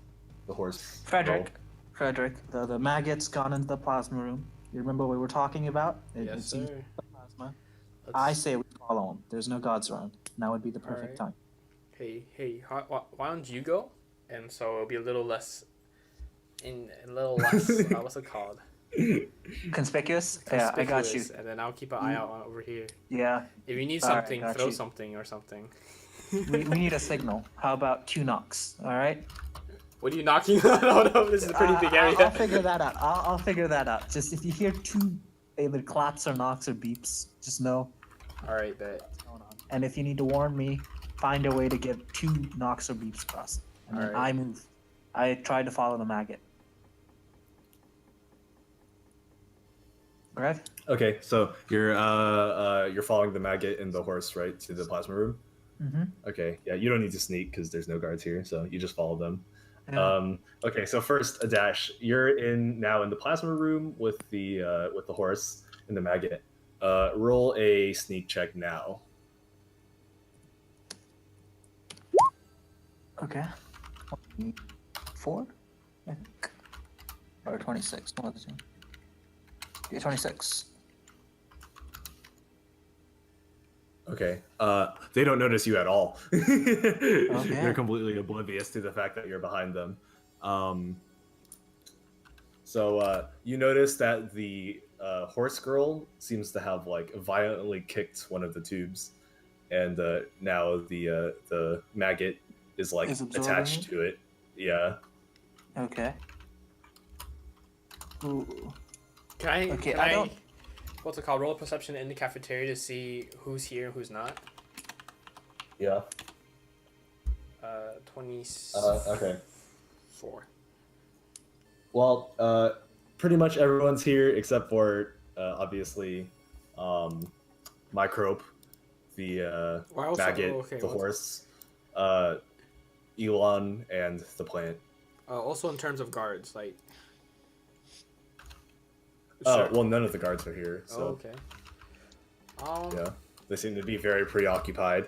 The horse. Frederick, the maggot's gone into the plasma room. You remember what we were talking about? Yes, It's used sir. plasma. Let's- I say we follow him. There's no gods around. Now would be the perfect Alright. time. Hey, why don't you go? And so it'll be a little less, what's it called? Conspicuous? Yeah, I got you. Conspicuous, And then I'll keep an eye out over here. Yeah, If you need Alright, something, got throw you. something or something. we need a signal. How about 2 knocks? All right. What are you knocking on? Oh no, this is a pretty big area. I'll figure that out. I'll figure that out. Just if you hear 2 either claps or knocks or beeps, just know Alright, bet. what's going on. And if you need to warn me, find a way to get 2 knocks or beeps across. And then Alright. I move. I try to follow the maggot. Greg? Okay, so you're following the maggot and the horse, right, to the plasma room? Mm-hmm. Okay, yeah, you don't need to sneak because there's no guards here, so you just follow them. Yeah. Okay, so first, Adash, you're now in the plasma room with the horse and the maggot. Roll a sneak check now. Okay. 24? I think. Or 26. One of the two. Yeah, 26. Okay. They don't notice you at all. Okay. They're completely oblivious to the fact that you're behind them. So you notice that the horse girl seems to have like violently kicked one of the tubes, and now the maggot is like Is absorbing attached it? to it. Yeah. Okay. Ooh. Can Okay, can I don't- what's it called? Roll a perception in the cafeteria to see who's here and who's not. Yeah. 24. Okay. Well, pretty much everyone's here except for obviously Microbe, the Why also- maggot, okay, the what's- horse, Elon, and the plant. Also in terms of guards, like. Well, none of the guards are here, so Oh, okay. yeah, they seem to be very preoccupied.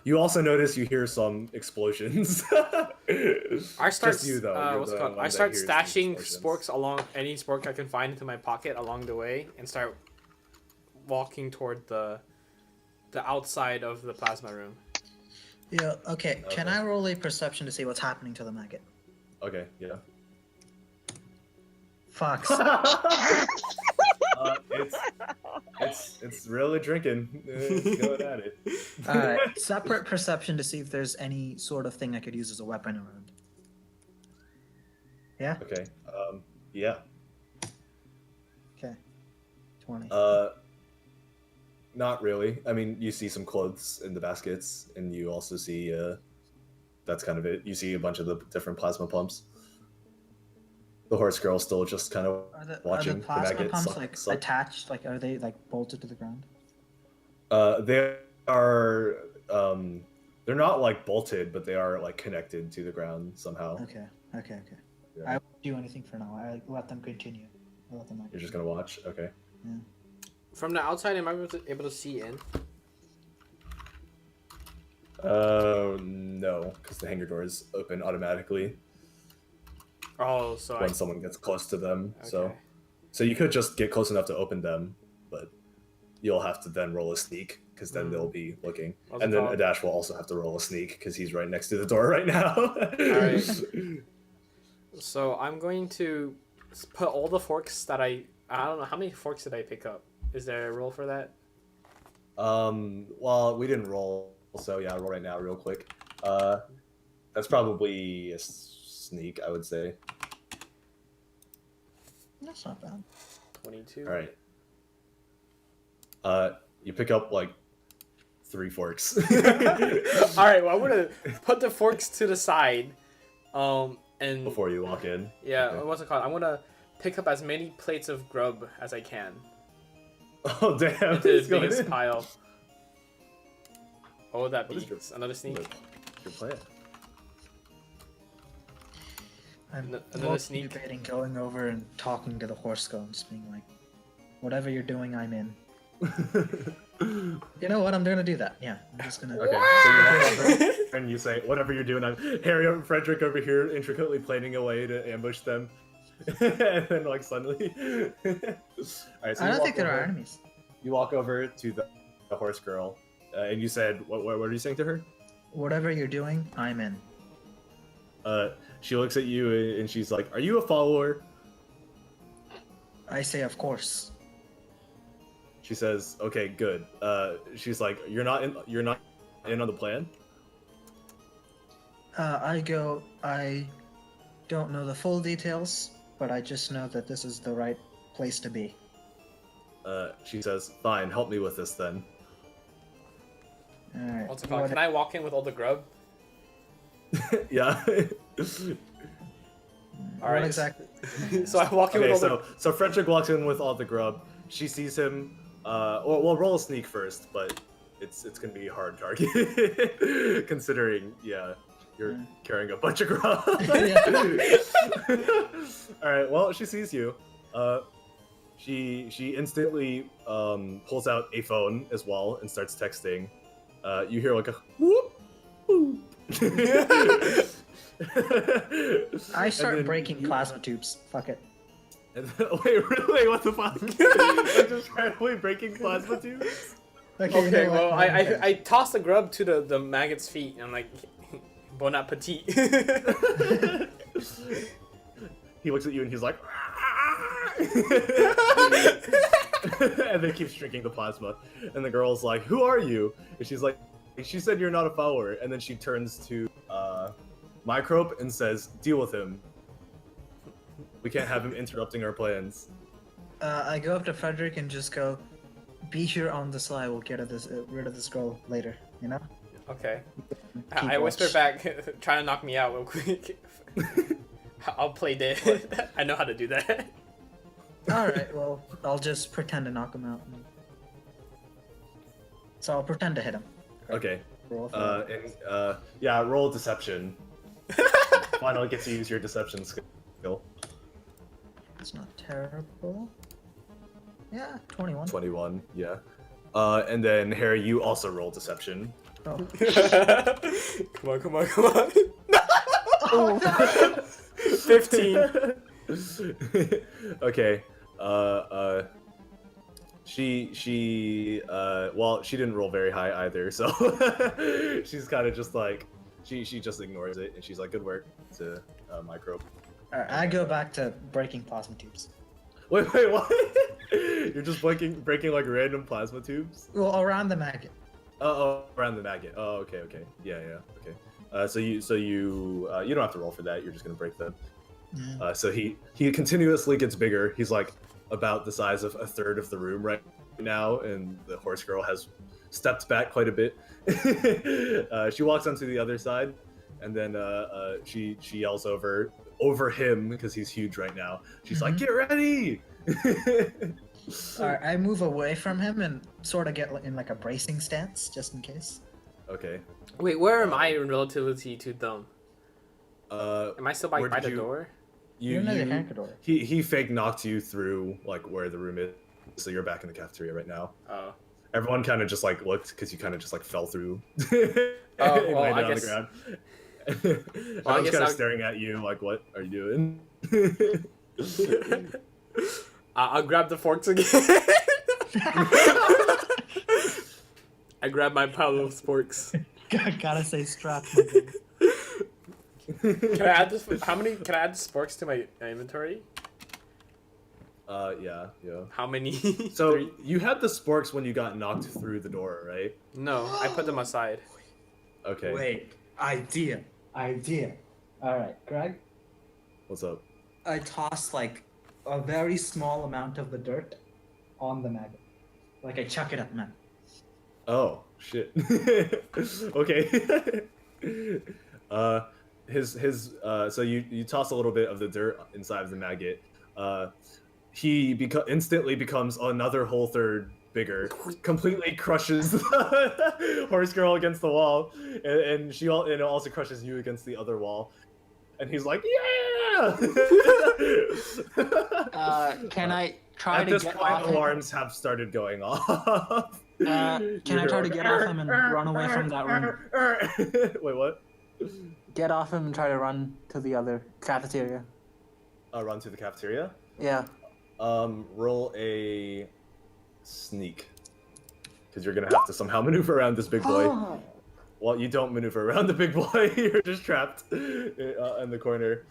You also notice you hear some explosions. I start. Just you, though. You're What's the it called? one I that start hears the stashing explosions. sporks along any spork I can find into my pocket along the way, and start walking toward the outside of the plasma room. Yeah, okay. Can Okay. I roll a perception to see what's happening to the maggot? Okay, yeah. Fox. It's really drinking. It's going at it. Separate perception to see if there's any sort of thing I could use as a weapon around. Yeah. Okay. Yeah. Okay. 20. Not really. I mean, you see some clothes in the baskets, and you also see that's kind of it. You see a bunch of the different plasma pumps. The horse girl still just kind of watching the plasma maggot pumps suck. attached? Like, are they like bolted to the ground? They are. They're not like bolted, but they are like connected to the ground somehow. Okay. Yeah. I won't do anything for now. I let them continue. I let them. You're just gonna watch. Okay. Yeah. From the outside, am I able to see in? No, because the hangar doors open automatically Oh, so when someone gets close to them. Okay. So you could just get close enough to open them, but you'll have to then roll a sneak because then they'll be looking. What's And it then called? Adash will also have to roll a sneak because he's right next to the door right now. Alright. So I'm going to put all the forks that I don't know how many forks did I pick up. Is there a roll for that? Well, we didn't roll, so yeah, roll right now, real quick. That's probably a sneak, I would say. That's not bad. 22. All right. You pick up like 3 forks. All right. Well, I'm gonna put the forks to the side, and Before you walk in. yeah, Okay. what's it called? I'm gonna pick up as many plates of grub as I can Oh damn! into It's the going biggest in. pile. What would that What be? is your- Another sneak. Your plan. I'm Another mostly sneak. debating going over and talking to the horse girl and just being like, "Whatever you're doing, I'm in." You know what? I'm gonna do that. Yeah, I'm just gonna. Okay, so you walk over and you say, "Whatever you're doing, I'm Harry and Frederick over here, intricately planning a way to ambush them." And then, like suddenly, all right. So I you don't walk think there are over- enemies. You walk over to the horse girl, and you said, "What are you saying to her?" Whatever you're doing, I'm in. She looks at you and she's like, "Are you a follower?" I say, of course. She says, "Okay, good." She's like, You're not in on the plan?" I go. I don't know the full details, but I just know that this is the right place to be. She says, "Fine, help me with this then." All right. What's it called? Can I walk in with all the grub? Yeah. All right. Exactly. So I walk in Okay, with all so Frederick walks in with all the grub. She sees him. Well, roll a sneak first, but it's gonna be a hard target considering, yeah, you're carrying a bunch of grub. All right. Well, she sees you. She instantly pulls out a phone as well and starts texting. You hear like a whoop. Whoop. I And start then breaking you- plasma tubes. Fuck it. And then, wait, really? What the fuck? Like just randomly breaking plasma tubes? Okay, you Okay, know well, what? I toss the grub to the maggot's feet, and I'm like, bon appetit. He looks at you and he's like, and then keeps drinking the plasma. And the girl's like, "Who are you?" And she's like, "She said you're not a follower." And then she turns to Microbe and says, "Deal with him. We can't have him interrupting our plans." I go up to Frederick and just go, "Be here on the sly. We'll get rid of this girl later." You know. Okay. Keep I whisper watch. back, trying to knock me out real quick. I'll play dead. I know how to do that. All right. Well, I'll just pretend to knock him out. So I'll pretend to hit him. Okay. Roll for it. Yeah, roll deception. Finally get to use your deception skill. It's not terrible. Yeah, 21. 21, yeah. And then Harry, you also roll deception. Oh. Come on. No! 15. Okay. Well, she didn't roll very high either, so she's kind of just like, she just ignores it, and she's like, "Good work" to Microbe. All right, I go back to breaking plasma tubes. Wait, what? You're just breaking like random plasma tubes. Well, around the maggot. Oh, around the maggot. Oh, okay. Yeah, okay. So you don't have to roll for that. You're just gonna break them. Yeah. So he continuously gets bigger. He's like about the size of a third of the room right now, and the horse girl has stepped back quite a bit. She walks onto the other side, and then she yells over him because he's huge right now. She's like, "Get ready!" Alright, I move away from him and sort of get in like a bracing stance, just in case. Okay. Wait, where am I in relativity to them? Am I still by where the did you- door? You're near the hangar door. He fake knocked you through like where the room is, so you're back in the cafeteria right now. Oh. Everyone kind of just like looked because you kind of just like fell through. Oh, and well, landed I on guess- the ground. Well, I Everyone's guess kind of I'll- staring at you like, "What are you doing?" I'll grab the forks again. I grab my pile of forks. Gotta say strap. Can I add this? How many? Can I add sporks to my inventory? Yeah. How many? So 3? you had the sporks when you got knocked through the door, right? No, I put them aside. Okay. Wait, idea. Alright, Greg, What's up? I toss like a very small amount of the dirt on the maggot. Like I chuck it at the maggot. Oh shit. Okay. So you toss a little bit of the dirt inside of the maggot. He instantly becomes another whole third bigger, completely crushes the horse girl against the wall, and it also crushes you against the other wall. And he's like, "Yeah!" Can I try At to this get point, off him? alarms have started going off. Can I try to get off him and run away from that room? Wait, what? Get off him and try to run to the other cafeteria. Run to the cafeteria. Yeah. Roll a sneak, because you're gonna have to somehow maneuver around this big boy. Well, you don't maneuver around the big boy. You're just trapped in the corner.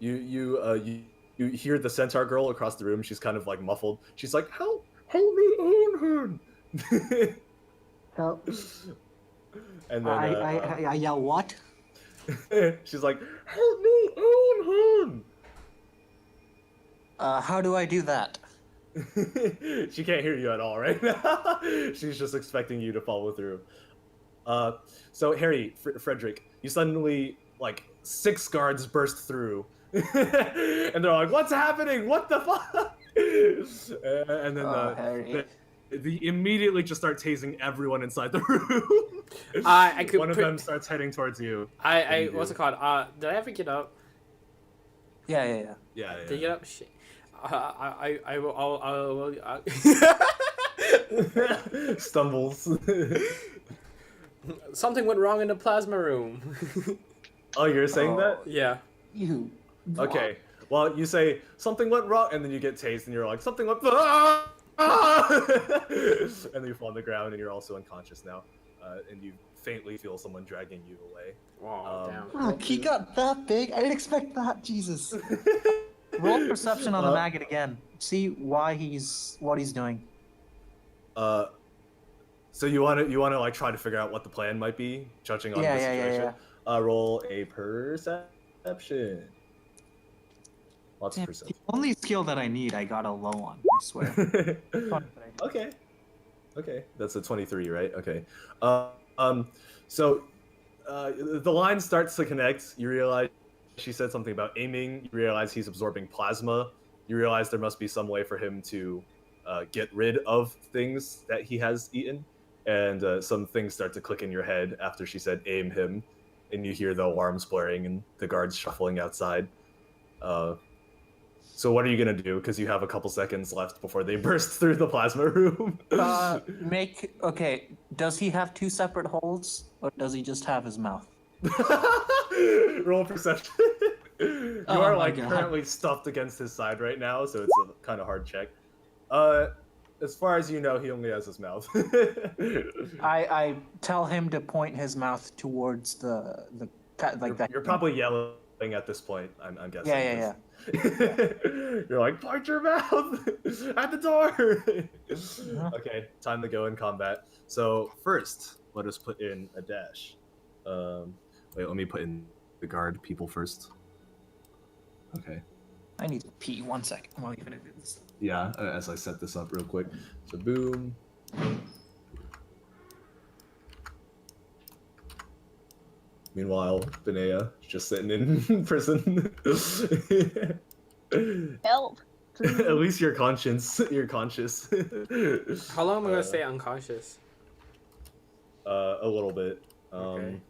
You hear the centaur girl across the room. She's kind of like muffled. She's like, "Help me own him." Help. And then I yell what? she's like, "Help me own him." How do I do that? She can't hear you at all right now. She's just expecting you to follow through. So Harry, Frederick, you suddenly like 6 guards burst through, and they're like, "What's happening? What the fuck?" And then Harry. they immediately just start tasing everyone inside the room. I could. One of them starts heading towards you. I what's it called? Did I ever get up? Yeah. Yeah. Did I get up? Shit. I will. Stumbles. Something went wrong in the plasma room. Oh, you're saying that? Yeah. You. Okay. Well, you say something went wrong, and then you get tased, and you're like, something went. Ah! And then you fall on the ground, and you're also unconscious now, and you faintly feel someone dragging you away. Oh, damn. Look, he got that big. I didn't expect that. Jesus. Roll perception on the maggot again. See what he's doing. So you want to like try to figure out what the plan might be, judging on the situation. Roll a perception. Lots of perception. The only skill that I need, I got a low on. I swear. Okay, that's a 23, right? Okay. So the line starts to connect. You realize she said something about aiming. You realize he's absorbing plasma. You realize there must be some way for him to get rid of things that he has eaten. And some things start to click in your head after she said aim him. And you hear the alarms blaring and the guards shuffling outside. So what are you going to do? Because you have a couple seconds left before they burst through the plasma room. Okay, does he have 2 separate holes, or does he just have his mouth? Roll perception. You Oh are my like God. currently stuffed against his side right now, so it's a kind of hard check. As far as you know, he only has his mouth. I tell him to point his mouth towards the like that. You're probably yelling at this point. I'm guessing. Yeah. You're like, point your mouth at the door. Yeah. Okay, time to go in combat. So first, let us put in a dash. Wait, let me put in the guard people first. Okay. I need to pee 1 second while you finish this. Yeah, as I set this up real quick. So boom. Meanwhile, Benea is just sitting in prison. Help! At least you're conscious. You're conscious. How long am I gonna stay unconscious? A little bit. Okay.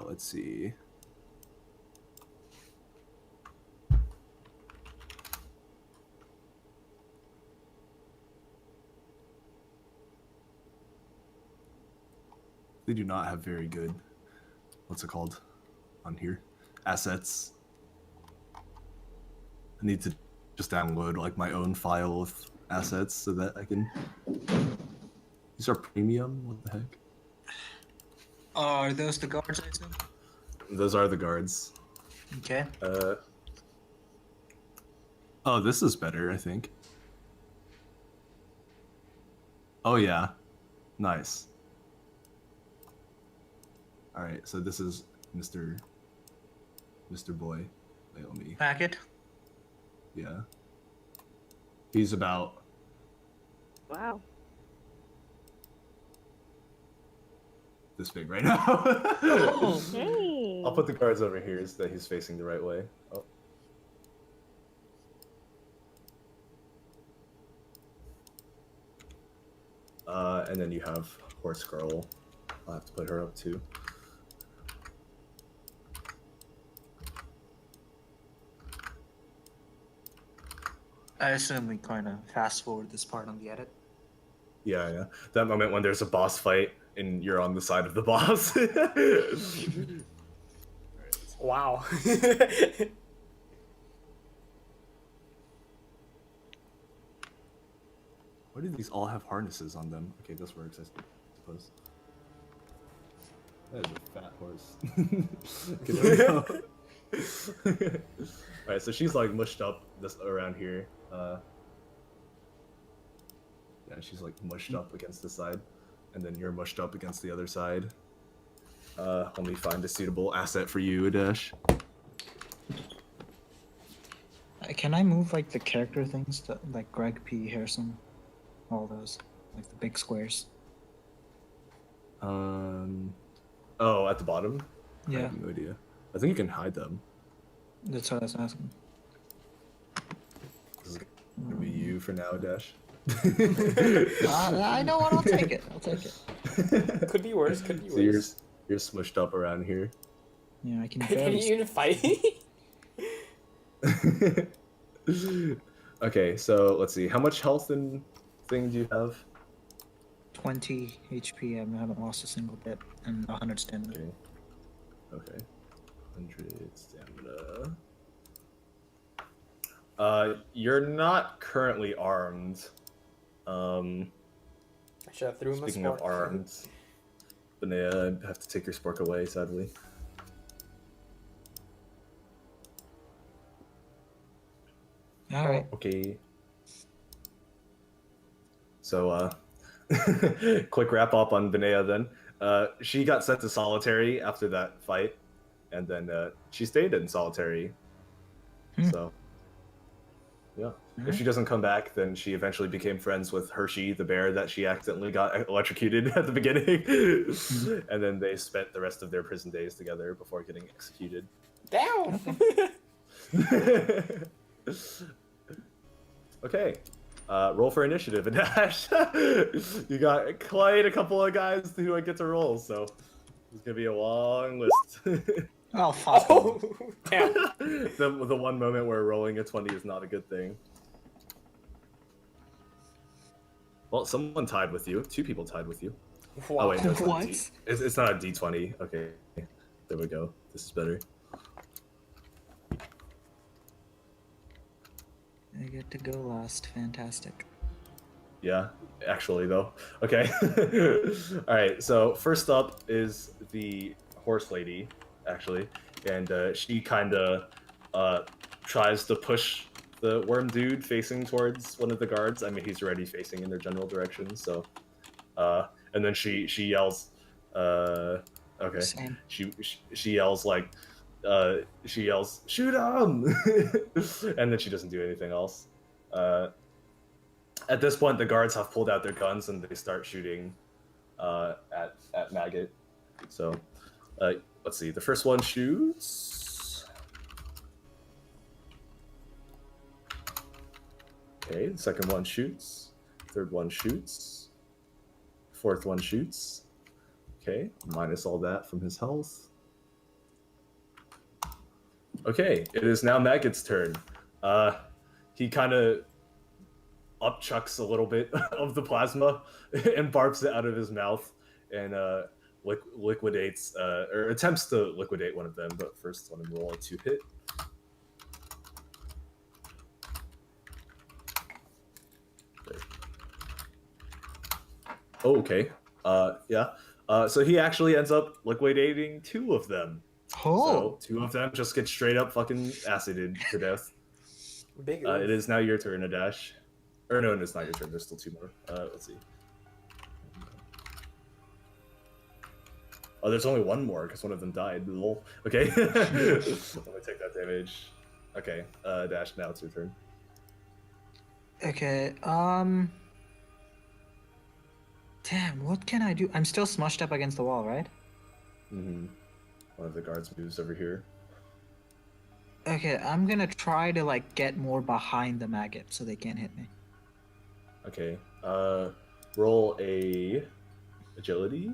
Let's see. They do not have very good, what's it called on here? Assets. I need to just download like my own file of assets so that I can. These are premium? What the heck? Oh, are those the guards, I assume? Those are the guards. Okay. Oh, this is better, I think. Oh yeah. Nice. Alright, so this is Mr. Boy. Wait, let me. Packet. Yeah. He's about. Wow. This big right now. Hey. I'll put the cards over here so that he's facing the right way. And then you have Horse Girl. I'll have to put her up too. I assume we kind of fast forward this part on the edit. Yeah. That moment when there's a boss fight and you're on the side of the boss. Wow. Why do these all have harnesses on them? Okay, this works, I suppose. That is a fat horse. Okay, there we go. Alright, so she's like mushed up this around here. Yeah, she's like mushed up against the side. And then you're mushed up against the other side. Let me find a suitable asset for you, Adesh. Can I move like the character things to like Greg P. Harrison? All those. Like the big squares. Oh, at the bottom? I Yeah, have no idea. I think you can hide them. that's what I was asking. This is gonna be you for now, Dash. I know what, I'll take it. I'll take it. Could be worse. Could be So worse. you're smushed up around here. Yeah, I can Can barely. you even fight? Okay, so let's see. How much health and thing do you have? 20 HP. I haven't lost a single bit, and 100 stamina. Okay. 100 stamina. You're not currently armed. I should have threw him a Speaking of spork. armed, Benea, I have to take your spork away, sadly. All right. Okay. So, quick wrap up on Benea then. She got sent to solitary after that fight, and then she stayed in solitary. So, yeah. If she doesn't come back, then she eventually became friends with Hershey, the bear that she accidentally got electrocuted at the beginning. And then they spent the rest of their prison days together before getting executed. Down. Okay. Roll for initiative, Dash. You got quite a couple of guys who I get to roll, so it's gonna be a long list. Oh, fuck. Oh, damn. The one moment where rolling a 20 is not a good thing. Well, someone tied with you. 2 people tied with you. Wow. Oh wait, no, it's not a What? it's not a D20. Okay, there we go. This is better. I get to go last. Fantastic. Yeah, actually though. Okay. All right. So first up is the horse lady, actually, and she kind of tries to push the worm dude facing towards one of the guards. I mean, he's already facing in their general direction. So, and then she yells, okay, Same. she yells like, she yells, shoot him, and then she doesn't do anything else. At this point, the guards have pulled out their guns and they start shooting at Maggot. So, let's see. The first one shoots. Okay, the second one shoots. Third one shoots. Fourth one shoots. Okay, minus all that from his health. Okay, it is now Maggot's turn. He kind of upchucks a little bit of the plasma and barfs it out of his mouth and liquidates or attempts to liquidate one of them. But first, let him roll a 2-hit. Oh, okay. Yeah. So he actually ends up liquidating 2 of them. Oh, So 2 of them just get straight up fucking acided to death. Big. It is now your turn, Adash. Or no, it's not your turn. There's still 2 more. Let's see. Oh, there's only 1 more because one of them died. Lol. Okay. Let me take that damage. Okay. Dash, now it's your turn. okay. Damn, what can I do? I'm still smushed up against the wall, right? Mm-hmm. One of the guards moves over here. Okay, I'm gonna try to like get more behind the maggot so they can't hit me. Okay. Roll a agility.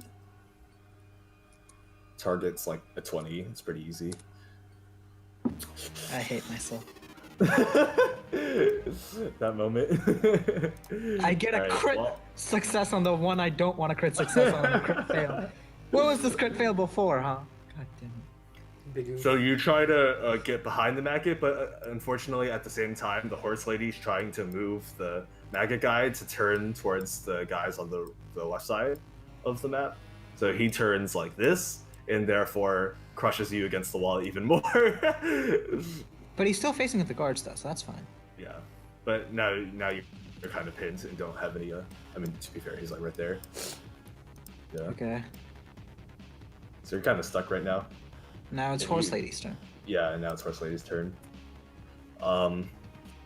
Target's like a 20. It's pretty easy. I hate myself. That moment. I get a Alright, crit well, success on the one I don't want a crit success on a crit fail. What was this crit fail before, huh? God damn it. Big. so you try to get behind the maggot, but unfortunately, at the same time, the horse lady's trying to move the maggot guy to turn towards the guys on the left side of the map. So he turns like this, and therefore crushes you against the wall even more. But he's still facing the guards though, so that's fine. Yeah, but now you're kind of pinned and don't have any. I mean, to be fair, he's like right there. Yeah. Okay. So you're kind of stuck right now. Now it's If horse you- lady's turn. Yeah, and now it's horse lady's turn.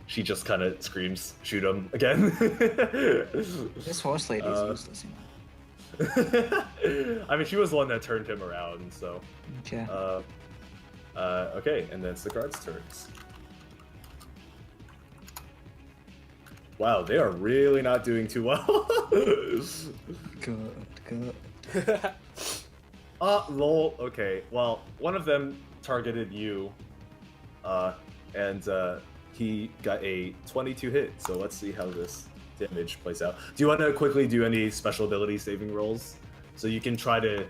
She just kind of screams, "Shoot him again!" This horse lady's useless, you know. I mean, she was the one that turned him around, so. Okay. Okay, and then it's the guards' turns. Wow, they are really not doing too well. Good. Lol. Okay, well, one of them targeted you, and he got a 22 hit. So let's see how this damage plays out. Do you want to quickly do any special ability saving rolls? So you can try to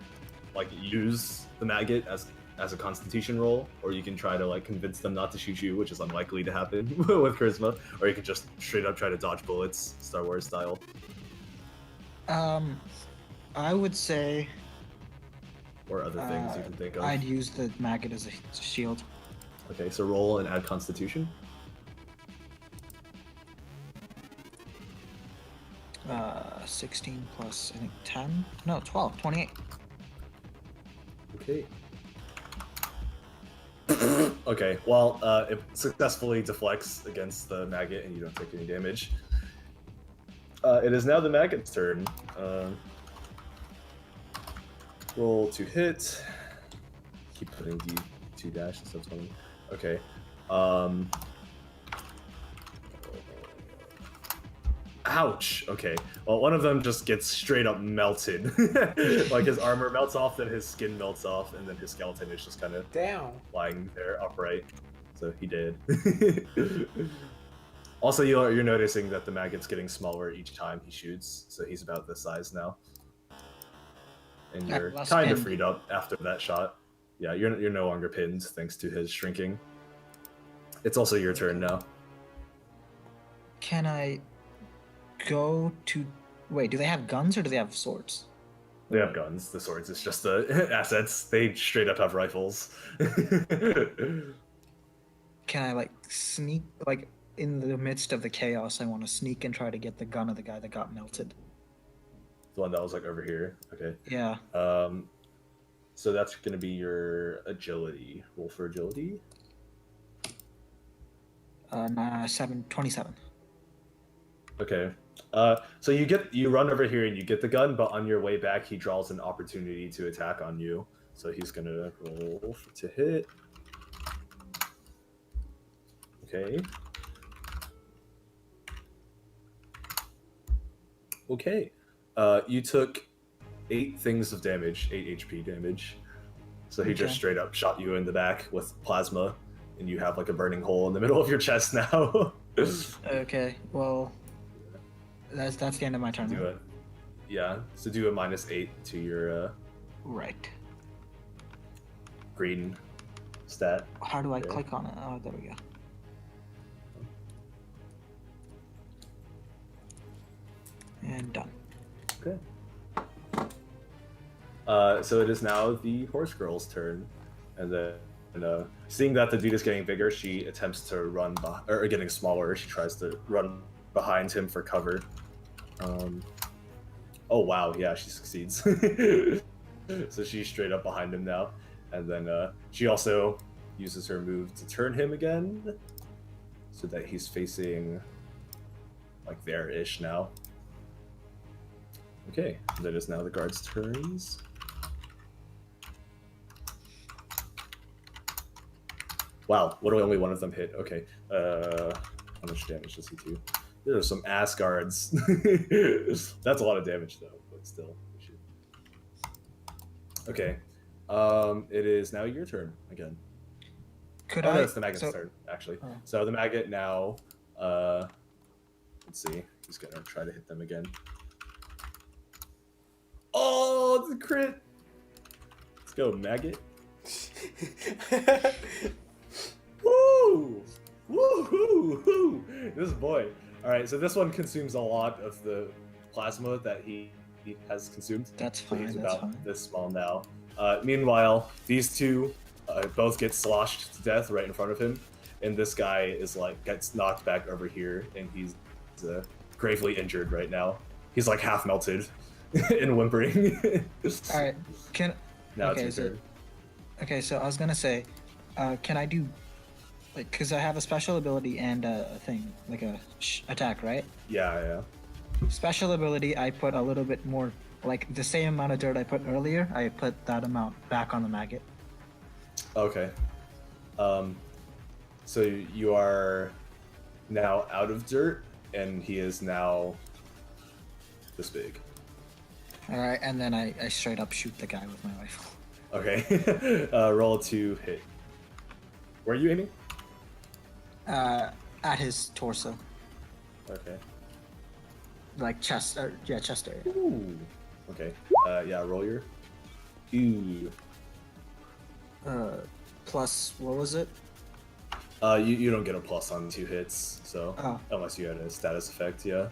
like use the maggot as a constitution roll, or you can try to like convince them not to shoot you, which is unlikely to happen with charisma, or you can just straight up try to dodge bullets, Star Wars style. I would say Or other things you can think of. I'd use the maggot as a shield. Okay, so roll and add constitution. 16 plus, I think 10? No, 12, 28. Okay. Okay, well, it successfully deflects against the maggot and you don't take any damage. It is now the maggot's turn. Roll to hit. Keep putting D2 dash instead of 20. Okay. Ouch. Okay. Well, one of them just gets straight up melted. Like his armor melts off, then his skin melts off, and then his skeleton is just kind of Damn. lying there upright. So he did. Also, you're noticing that the maggot's getting smaller each time he shoots, so he's about this size now. And you're less kind of pinned. freed up after that shot. Yeah, you're no longer pinned thanks to his shrinking. It's also your turn now. Can I go to. Wait, do they have guns or do they have swords? They have guns. The swords is just the assets. They straight up have rifles. Can I like sneak like in the midst of the chaos? I want to sneak and try to get the gun of the guy that got melted. The one that was like over here. Okay. Yeah. So that's gonna be your agility. Roll for agility. 27. Okay. So you run over here and you get the gun, but on your way back he draws an opportunity to attack on you. So he's gonna roll to hit. Okay. Okay. You took 8 things of damage, 8 HP damage. So he just Okay. straight up shot you in the back with plasma, and you have like a burning hole in the middle of your chest now. Okay. Well, that's the end of my turn. Do it. Yeah. So do a -8 to your Right. green stat. How do I Okay. click on it? Oh, there we go. And done. Okay. So it is now the horse girl's turn, and then seeing that the dude is getting bigger, she attempts to run, or getting smaller. She tries to run behind him for cover. Oh wow, yeah, she succeeds. So she's straight up behind him now, and then she also uses her move to turn him again, so that he's facing like there-ish now. Okay, that is now the guard's turns. Wow, what do only one of them hit? Okay, how much damage does he do? There are some ass guards. That's a lot of damage though, but still. We should... Okay, it is now your turn again. Could Oh, no, I? it's the maggot's turn actually. Oh. So the maggot now. Let's see. He's gonna try to hit them again. Oh, it's a crit! Let's go, maggot. Woo! Woo! This boy. All right, so this one consumes a lot of the plasma that he has consumed. That's So fine. he's That's about fine. this small now. Meanwhile, these two both get sloshed to death right in front of him, and this guy is like gets knocked back over here, and he's gravely injured right now. He's like half melted and whimpering. All right. Can Now okay, it's your so- turn. Okay, so I was gonna say, can I do, like, cause I have a special ability and a thing, like a attack, right? Yeah. Special ability, I put a little bit more, like the same amount of dirt I put earlier. I put that amount back on the maggot. Okay. So you are now out of dirt, and he is now this big. All right, and then I straight up shoot the guy with my rifle. Okay. Roll to hit. Where are you aiming? At his torso, Okay. like chest, chest area. Ooh. Okay. Yeah. Roll your. Ooh. Plus, what was it? You don't get a plus on 2 hits, so Oh. unless you had a status effect, yeah.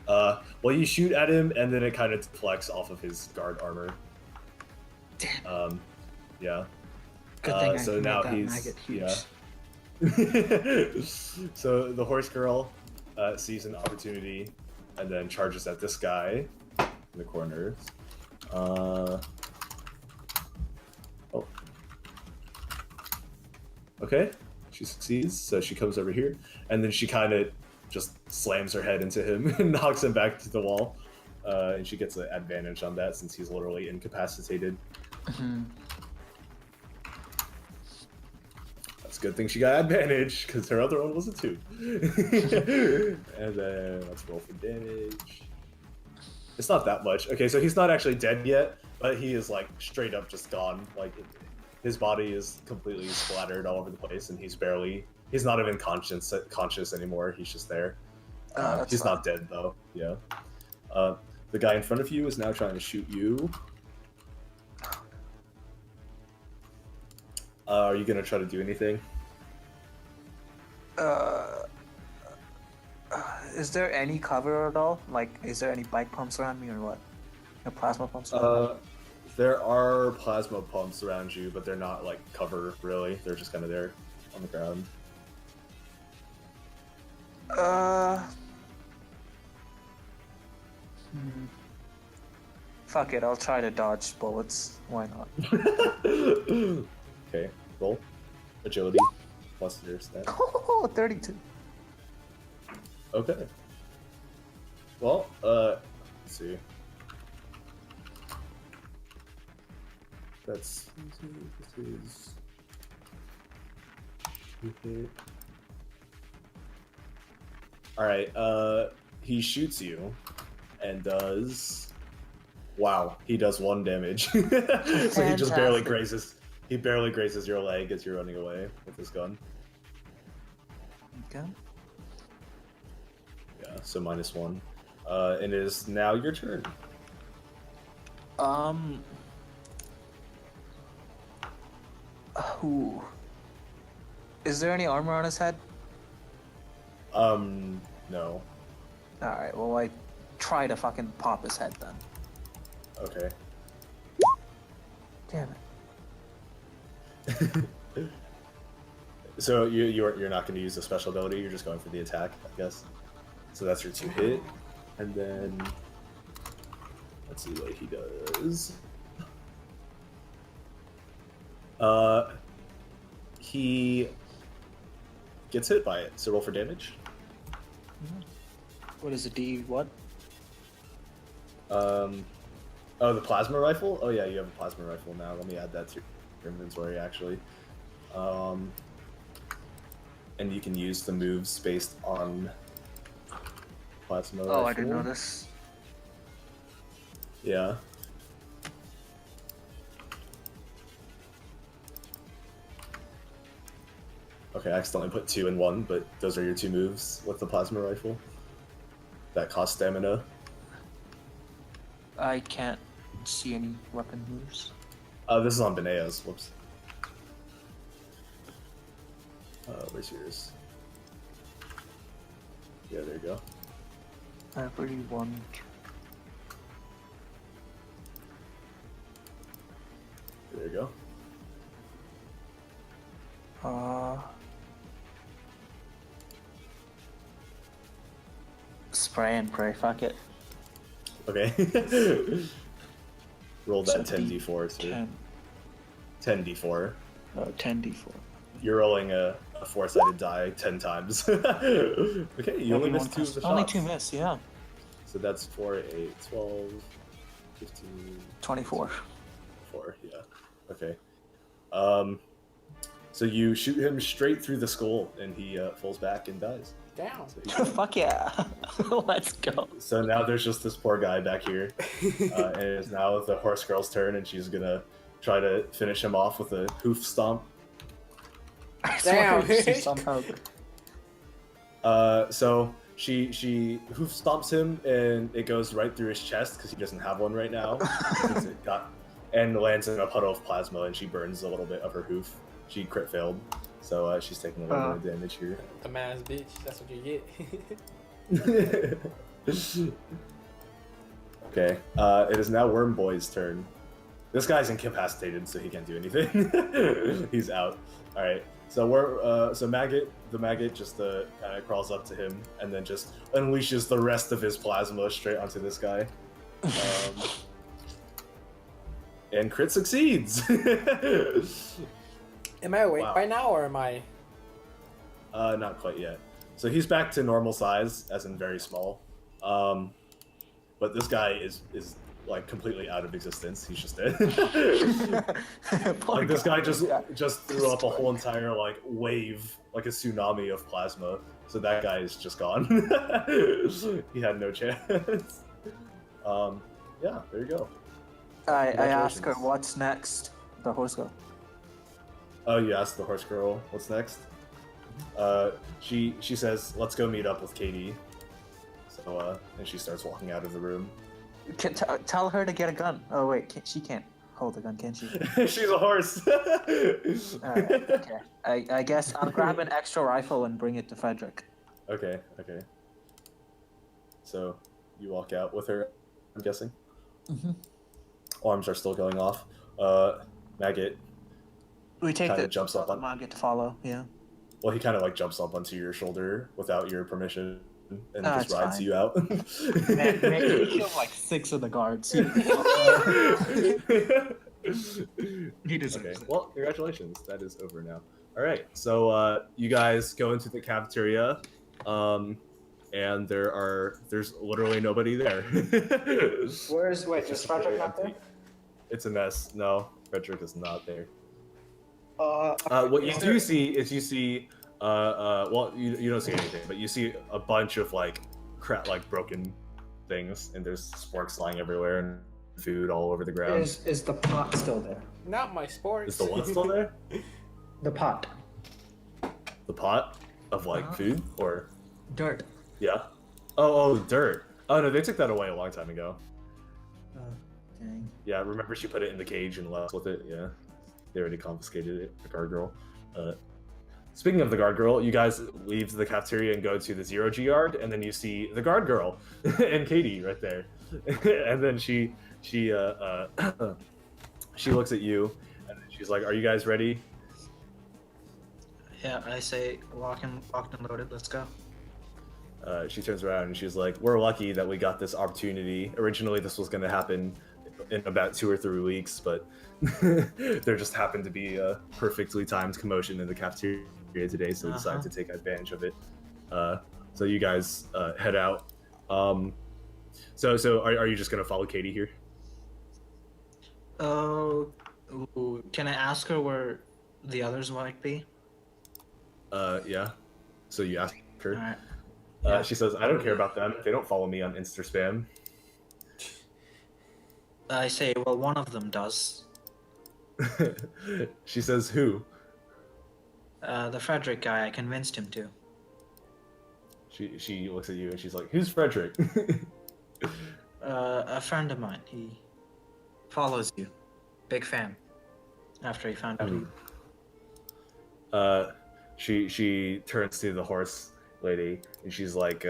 Well, you shoot at him, and then it kind of deflects off of his guard armor. Damn. Yeah. Good thing I so made now that he's maggot huge. yeah. So the horse girl sees an opportunity, and then charges at this guy in the corner. Oh. Okay. She succeeds, so she comes over here, and then she kind of just slams her head into him and knocks him back to the wall. And she gets an advantage on that since he's literally incapacitated. Mhm. That's a good thing she got advantage, because her other one was a 2. And then let's roll for damage. It's not that much. Okay, so he's not actually dead yet, but he is like straight up just gone. Like his body is completely splattered all over the place, and he's not even conscious anymore. He's just there. That's He's fine. not dead though. Yeah. The guy in front of you is now trying to shoot you. Are you gonna try to do anything? Is there any cover at all? Like, is there any bike pumps around me or what? No plasma pumps around me? There are plasma pumps around you, but they're not like cover really. They're just kind of there on the ground. Fuck it, I'll try to dodge bullets. Why not? Okay, roll. Agility plus your stat. Oh, 32. Okay. Well, let's see. This is. All right. He shoots you, and does. Wow, he does 1 damage. So he just barely Fantastic. grazes. He barely grazes your leg as you're running away with his gun. Okay. Yeah, so -1. And it is now your turn. Who? Is there any armor on his head? No. Alright, well, I try to fucking pop his head then. Okay. Damn it. So you're not going to use the special ability. You're just going for the attack, I guess. So that's your 2 hit, and then let's see what he does. He gets hit by it. So roll for damage. What is a D? What? Oh, the plasma rifle. Oh yeah, you have a plasma rifle now. Let me add that to your inventory actually. And you can use the moves based on plasma rifle. Oh, I didn't know this. Yeah. Okay, I accidentally put 2 in 1, but those are your 2 moves with the plasma rifle. That cost stamina. I can't see any weapon moves. This is on Benea's. Whoops. Where's yours? Yeah, there you go. Everyone. There you go. Spray and pray, fuck it. Okay. Roll that So 10d4, sir. 10d4. 10d4. You're rolling a 4-sided die 10 times. Okay, you only missed 2 of the shots. Only 2 miss, yeah. So that's 4, 8, 12, 15... 24. 4, yeah. Okay. So you shoot him straight through the skull, and he falls back and dies. Damn. So, he's dead. Fuck yeah. Let's go. So now there's just this poor guy back here, and it's now the horse girl's turn, and she's gonna try to finish him off with a hoof stomp. Damn. Somehow. So she hoof stomps him, and it goes right through his chest because he doesn't have one right now. Since it got, and lands in a puddle of plasma, and she burns a little bit of her hoof. She crit failed, so she's taking a little bit of damage here. The man's bitch. That's what you get. Okay, it is now Worm Boy's turn. This guy's incapacitated, so he can't do anything. He's out. All right, so so the maggot just kind of crawls up to him and then just unleashes the rest of his plasma straight onto this guy. And crit succeeds. Am I awake Wow. by now, or am I? Not quite yet. So he's back to normal size, as in very small. But this guy is like completely out of existence. He's just dead. Like this guy just threw up a whole entire like wave, like a tsunami of plasma. So that guy is just gone. He had no chance. Yeah, there you go. I asked her Congratulations. what's next. The horse girl. Oh, you asked the horse girl what's next? She says, "Let's go meet up with Katie." So and she starts walking out of the room. Tell her to get a gun. Oh wait, she can't hold a gun, can she? She's a horse. Alright, okay. I guess I'll grab an extra rifle and bring it to Frederick. Okay. So you walk out with her, I'm guessing. Mm-hmm. Alarms are still going off. Maggot. We take Kinda the jumps up on- Market to follow. Yeah. Well, he kind of like jumps up onto your shoulder without your permission and just it's rides fine. you out. Man, he killed like 6 of the guards. He deserves Okay. it. Well, congratulations. That is over now. All right. So you guys go into the cafeteria, and there's literally nobody there. Wait, It's is just Frederick very not there? empty. It's a mess. No, Frederick is not there. What What you do see is well, you don't see anything, but you see a bunch of like broken things, and there's sporks lying everywhere and food all over the ground. Is the pot still there? Not my sports. Is the what still there? The pot. The pot of like food or Dirt. yeah? Oh, dirt. Oh no, they took that away a long time ago. Oh, dang. Yeah, remember she put it in the cage and left with it. Yeah, they already confiscated it. The guard girl. Speaking of the guard girl, you guys leave the cafeteria and go to the 0G yard, and then you see the guard girl and Katie right there, and then she looks at you, and then she's like, "Are you guys ready?" Yeah, I say locked and loaded. Let's go. She turns around and she's like, "We're lucky that we got this opportunity. Originally, this was going to happen in about 2 or 3 weeks, but there just happened to be a perfectly timed commotion in the cafeteria today, so we decided to take advantage of it. So you guys head out. So are you just going to follow Katie here? Oh, can I ask her where the others might be? Yeah. So you ask her. All right. She says, "I don't care about them. They don't follow me on Insta spam." I say, well, one of them does. She says, "Who?" The Frederick guy. I convinced him to. She looks at you and she's like, "Who's Frederick?" A friend of mine. He follows you. Big fan. After he found out you. She turns to the horse lady and she's like,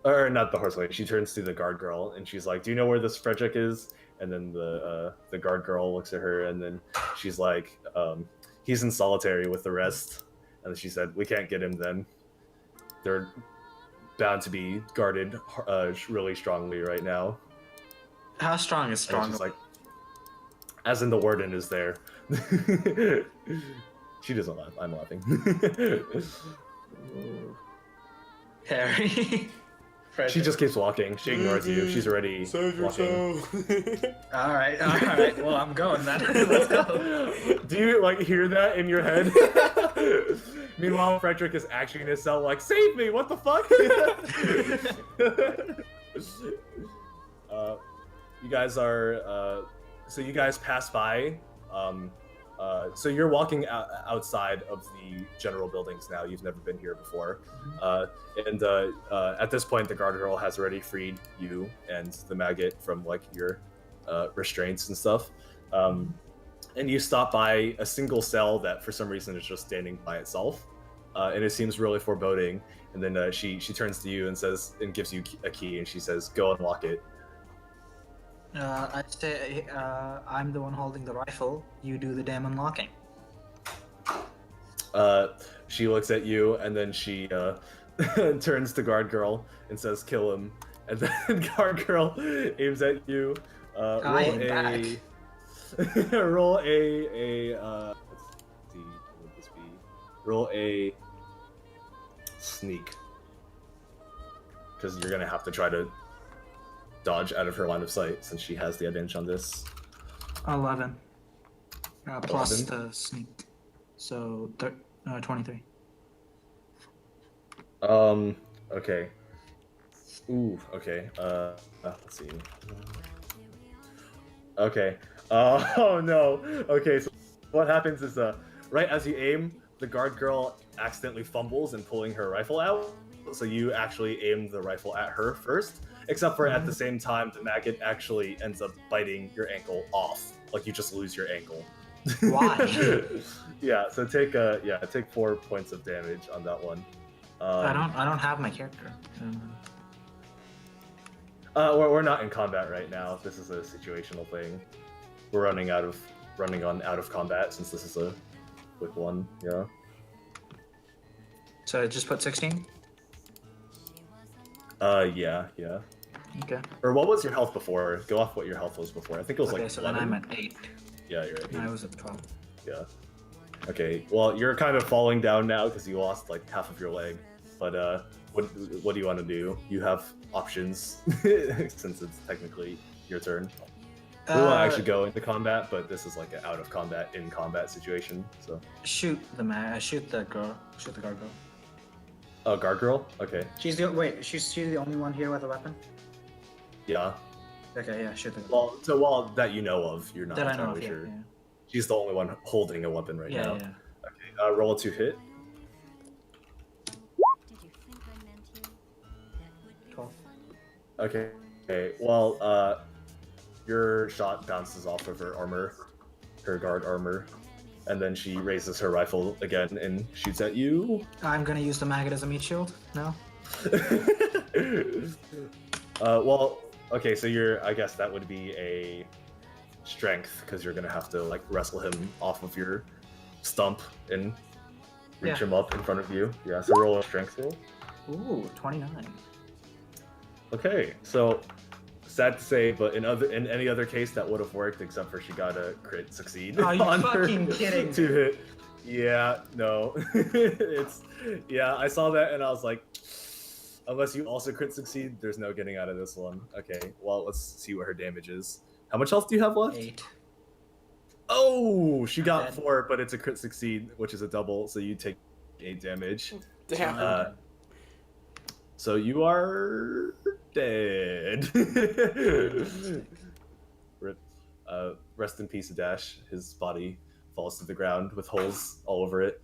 or not the horse lady. She turns to the guard girl and she's like, "Do you know where this Frederick is?" And then the guard girl looks at her and then she's like, "He's in solitary with the rest." And she said, "We can't get him then. They're bound to be guarded really strongly right now." How strong is And strong? she's like, as in the warden is there. She doesn't laugh. I'm laughing. Harry. She just keeps walking. She ignores you. She's already walking. All right. Well, I'm going then. Let's go. Do you like hear that in your head? Meanwhile, Frederick is actually in his cell, like, "Save me! What the fuck?" You guys are. So you guys pass by. So you're walking outside of the general buildings now. You've never been here before. And at this point, the guard girl has already freed you and the maggot from like your restraints and stuff. And you stop by a single cell that for some reason is just standing by itself. And it seems really foreboding. And then she turns to you and says, and gives you a key, and she says, "Go unlock it." I'd say I'm the one holding the rifle. You do the damn unlocking. She looks at you and then she turns to guard girl and says, "Kill him." And then guard girl aims at you. Roll a let's see, what would this be? Roll a sneak, because you're gonna have to try to dodge out of her line of sight since she has the advantage on this. 11. Plus 11? the sneak. So 23. Okay. Ooh, okay. Let's see. Okay. Oh no. Okay, so what happens is right as you aim, the guard girl accidentally fumbles in pulling her rifle out. So you actually aim the rifle at her first. Except for at the same time, the maggot actually ends up biting your ankle off. Like you just lose your ankle. Why? Yeah, so take 4 points of damage on that one. I don't have my character. We're not in combat right now. This is a situational thing. We're running out of combat since this is a quick one. Yeah. So I just put 16. Yeah. Okay. Or what was your health before? Go off what your health was before. I think it was Okay, like so 11. then I'm at 8. Yeah, you're at 8. And I was at 12. Yeah. Okay. Well, you're kind of falling down now because you lost like half of your leg. But what do you want to do? You have options since it's technically your turn. We won't actually go into combat, but this is like an out of combat, in combat situation. So Shoot the girl. Shoot the guard girl. oh, guard girl. Okay. She's the only one here with a weapon. Yeah. Okay, yeah, shoot the girl. Well, that you know of, you're not That I know entirely of, sure. yeah. She's the only one holding a weapon right Yeah, now. yeah. Okay. Roll a 2 hit. 12. Okay. Okay. Well, your shot bounces off of her armor, her guard armor, and then she raises her rifle again and shoots at you. I'm gonna use the maggot as a meat shield. No. Well, okay, so I guess that would be a strength because you're gonna have to like wrestle him off of your stump and reach Yeah. him up in front of you. Yeah, so roll a strength roll. Ooh, 29. Okay, so sad to say, but in any other case that would have worked except for she got a crit succeed. Are you on fucking her kidding me? 2 hit. Yeah, no. I saw that and I was like, unless you also crit succeed, there's no getting out of this one. Okay, well, let's see what her damage is. How much health do you have left? 8. Oh, she got Dead. 4, but it's a crit succeed, which is a double, so you take 8 damage. Damn. So you are dead. Rip. Rest in peace, Dash. His body falls to the ground with holes all over it.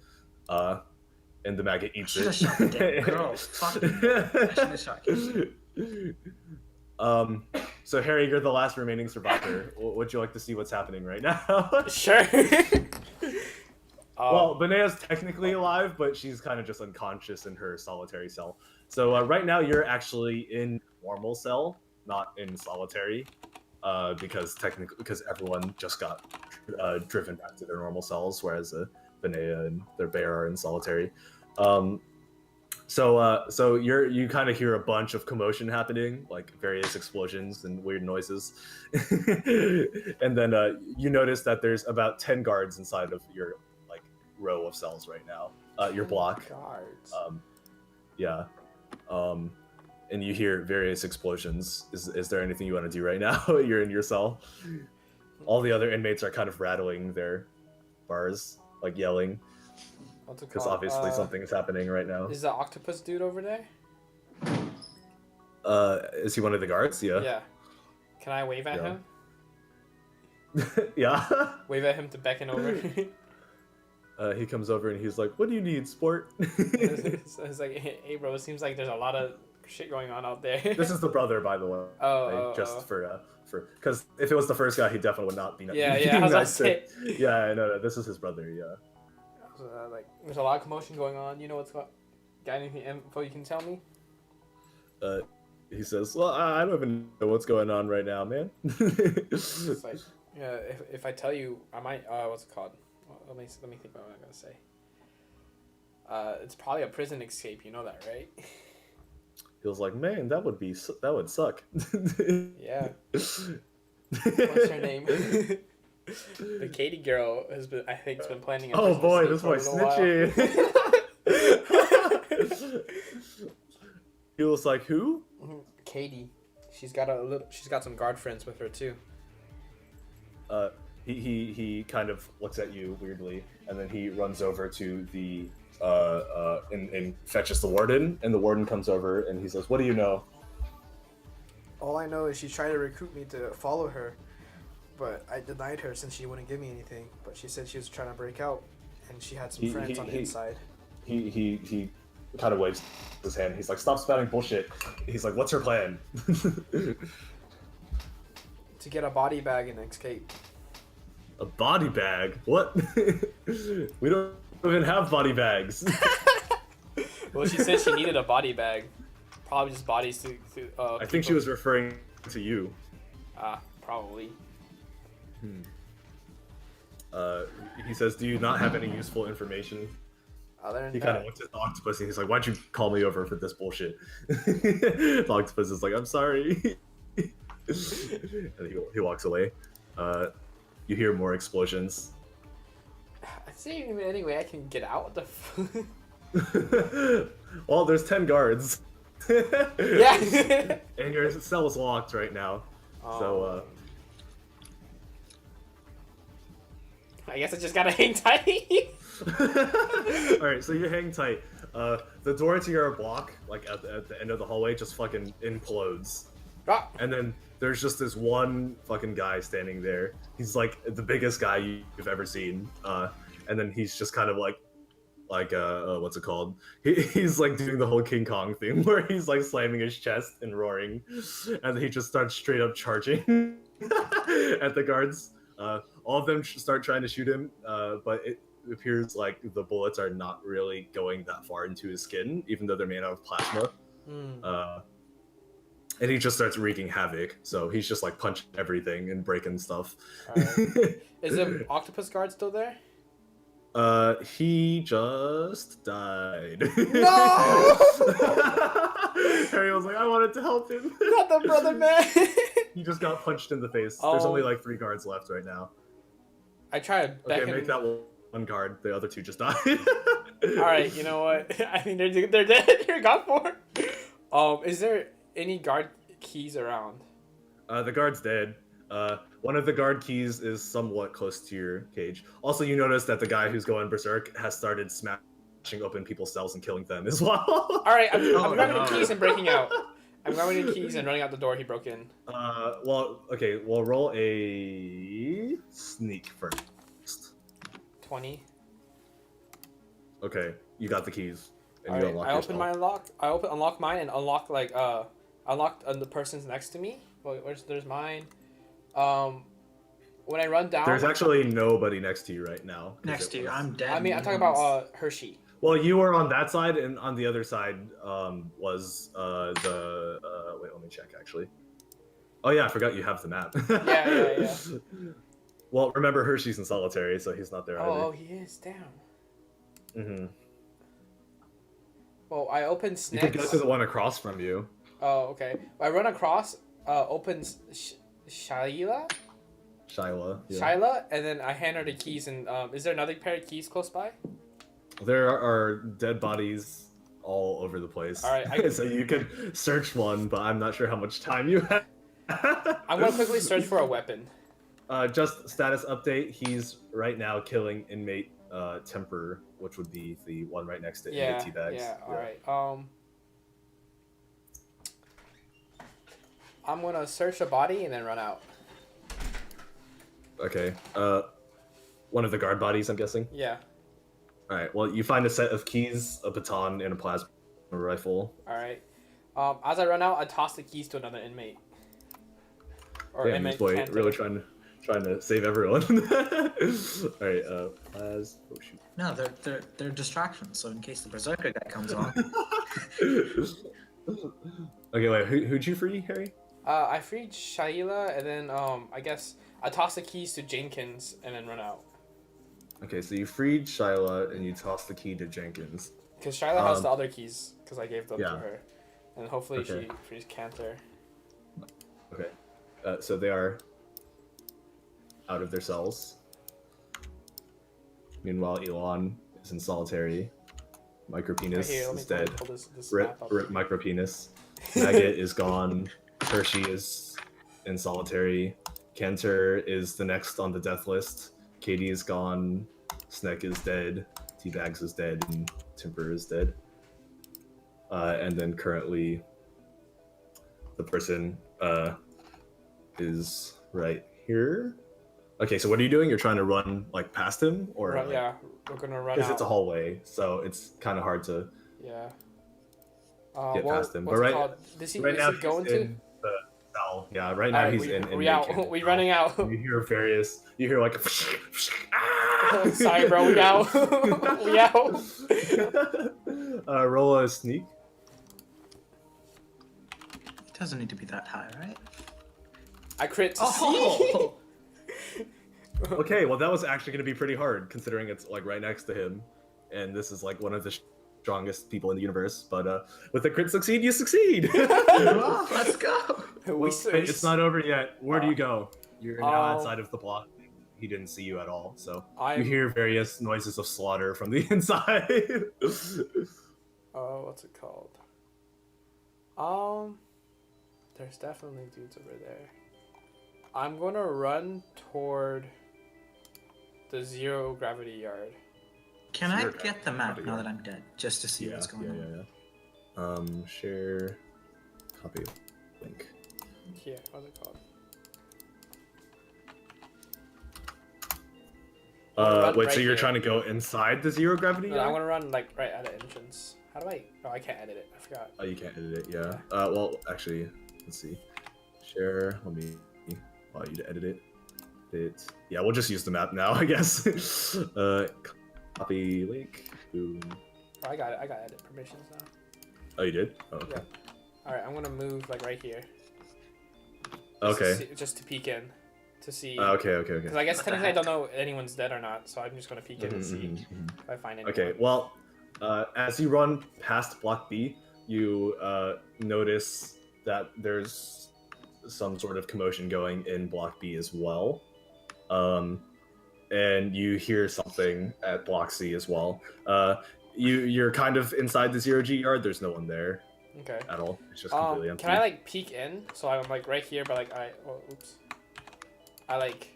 And the maggot eats Should've it. shot the damn girl. Fuck. I should've shot you. So Harry, you're the last remaining survivor. Would you like to see what's happening right now? Sure. Well, Benea's technically alive, but she's kind of just unconscious in her solitary cell. So right now you're actually in normal cell, not in solitary, because everyone just got driven back to their normal cells, whereas Benea and their bear are in solitary. So you kind of hear a bunch of commotion happening, like various explosions and weird noises, and then you notice that there's about 10 guards inside of your like row of cells right now. Your block. Guards. Yeah. And you hear various explosions. Is there anything you want to do right now? You're in your cell. All the other inmates are kind of rattling their bars, like yelling. What's it Because called? obviously something is happening right now. Is the octopus dude over there? Is he one of the guards? Yeah. Yeah. Can I wave at Yeah. him? Yeah. Wave at him to beckon over. He comes over and he's like, "What do you need, sport?" It's like, hey bro, it seems like there's a lot of shit going on out there. This is the brother, by the way. Oh. For because if it was the first guy, he definitely would not be. Yeah, being I was about nice to say. Yeah, no, this is his brother. Yeah. Like, there's a lot of commotion going on. You know what's got anything info you can tell me? He says, "Well, I don't even know what's going on right now, man." It's like, yeah, if I tell you, I might. What's it called? Let me think about what I'm gonna say. It's probably a prison escape. You know that, right? He was like, "Man, that would suck." Yeah. What's her name? The Katie girl has been. I think has been planning. Oh boy, this boy's snitchy. He was like, "Who?" Katie. She's got some guard friends with her too. He kind of looks at you weirdly, and then he runs over to the and fetches the warden, and the warden comes over and he says, "What do you know?" All I know is she tried to recruit me to follow her, but I denied her since she wouldn't give me anything. But she said she was trying to break out, and she had some friends on the inside. He kind of waves his hand. He's like, "Stop spouting bullshit." He's like, "What's her plan?" To get a body bag and escape. A body bag? What? We don't even have body bags. Well, she said she needed a body bag. Probably just bodies to. I think she was referring to you. Probably. He says, "Do you not have any useful information?" Other than He kind of that, looks at the octopus and he's like, "Why'd you call me over for this bullshit?" The octopus is like, "I'm sorry," and he walks away. You hear more explosions. I see any way I can get out. Well, there's 10 guards. Yeah. And your cell is locked right now. So, I guess I just gotta hang tight. Alright, so you hang tight. The door to your block, like at the end of the hallway, just fucking implodes. Ah. And then there's just this one fucking guy standing there. He's like the biggest guy you've ever seen. And then he's just kind of like what's it called? He's like doing the whole King Kong thing where he's like slamming his chest and roaring, and he just starts straight up charging at the guards. All of them start trying to shoot him, but it appears like the bullets are not really going that far into his skin, even though they're made out of plasma. And he just starts wreaking havoc. So he's just like punching everything and breaking stuff. Is the octopus guard still there? He just died. No! Harry was like, I wanted to help him. Not the brother man. He just got punched in the face. There's only like 3 guards left right now. I try to back Okay, him. make that one guard. The other 2 just died. Alright, you know what? I think they're dead. They're gone for. Is there any guard keys around? The guard's dead. One of the guard keys is somewhat close to your cage. Also, you notice that the guy who's going berserk has started smashing open people's cells and killing them as well. Alright, I'm grabbing the keys and breaking out. I'm grabbing the keys and running out the door he broke in. Well, okay, we'll roll a sneak first. 20. Okay, you got the keys. And Alright, you unlock I your open cell. my lock. Unlock mine and unlock unlock the person's next to me. There's mine. When I run down, There's actually nobody next to you right now. Next to you, I'm dead. I mean, I'm talking about Hershey. Well, you were on that side, and on the other side was the wait, let me check actually. Oh yeah, I forgot you have the map. Yeah. Well, remember Hershey's in solitary, so he's not there either. Oh, he is. Damn. Mm-hmm. Well, I open You snacks. could go to the one across from you. Oh, okay. I run across, opens Shyla, and then I hand her the keys. And is there another pair of keys close by? There are dead bodies all over the place. All right, so you could search one, but I'm not sure how much time you have. I'm gonna quickly search for a weapon. Just status update. He's right now killing inmate Temper, which would be the one right next to inmate Teabags. Yeah. All right. I'm gonna search a body and then run out. Okay. One of the guard bodies, I'm guessing. Yeah. All right. Well, you find a set of keys, a baton, and a plasma rifle. All right. As I run out, I toss the keys to another inmate. Or Damn, inmate this boy Cantor. really trying to save everyone. All right. Plas. Oh shoot. No, they're distractions. So in case the berserker guy comes on, Okay. Wait. Who'd you free, Harry? I freed Shyla, and then I guess I toss the keys to Jenkins and then run out. Okay. So you freed Shyla and you tossed the key to Jenkins. Because Shyla has the other keys, because I gave them yeah. to her. And hopefully Okay. she frees Cantor. Okay. So they are out of their cells. Meanwhile, Elon is in solitary. Micropenis Right here, let me is dead. pull this Rip, map up. rip micropenis. Maggot is gone. Hershey is in solitary. Cantor is the next on the death list. Katie is gone. Sneck is dead. Teabags is dead. And Timper is dead. And then currently, the person is right here. Okay, so what are you doing? You're trying to run like past him, or Run, like, yeah, we're gonna run because out. it's a hallway, so it's kind of hard to Yeah. get past him. What's But it called? right now he go he's into? in the cell. Yeah, right now he's in. We out. We running out. You hear like a. Sorry, bro. We out. We out. Roll a sneak. It doesn't need to be that high, right? I crit to Oh! Okay, well that was actually going to be pretty hard considering it's like right next to him, and this is like one of the strongest people in the universe. But with a crit succeed, you succeed. Oh, let's go! We It's not over yet. Where do you go? You're now Um, outside of the block. He didn't see you at all, so I'm- you hear various noises of slaughter from the inside. What's it called? There's definitely dudes over there. I'm gonna run toward the zero gravity yard. Can I Sure. get the map now that I'm dead, just to see what's going on? Share, copy, link. Yeah, what's it called? Run Wait, right so you're here. trying to go inside the zero gravity? No, I yard? want to run like right at the entrance. How do I? Oh, I can't edit it. I forgot. Oh, you can't edit it. Yeah. Well, actually, let's see. Share. Let me allow you to edit it. Yeah, we'll just use the map now, I guess. Copy link. Boom. Oh, I got it. I got edit permissions now. Oh, you did? Oh, okay. Yeah. All right, I'm gonna move like right here. Okay. Just to peek in, to see. Okay. Because I guess technically I don't know if anyone's dead or not, so I'm just gonna peek in and see Mhm. if I find anyone. Okay. Well, as you run past Block B, you notice that there's some sort of commotion going in Block B as well. And you hear something at Block C as well. You're kind of inside the zero G yard. There's no one there Okay. at all. It's just completely empty. Can I like peek in? So I'm like right here, but like oops. I like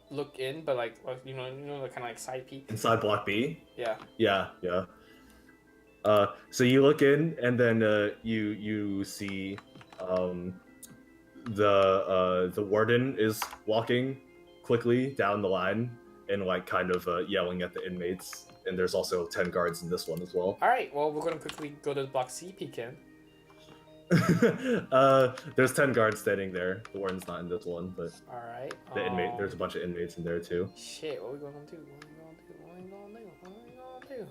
look in, but like you know, the kind of like side peek. Inside Block B? Yeah. Yeah. So you look in, and then you see the warden is walking quickly down the line and like kind of yelling at the inmates. And there's also 10 guards in this one as well. All right. Well, we're gonna quickly go to Block C, peek in. There's 10 guards standing there. The warden's not in this one, but All right. the inmate. There's a bunch of inmates in there too. Shit. What we gonna do? What we gonna do?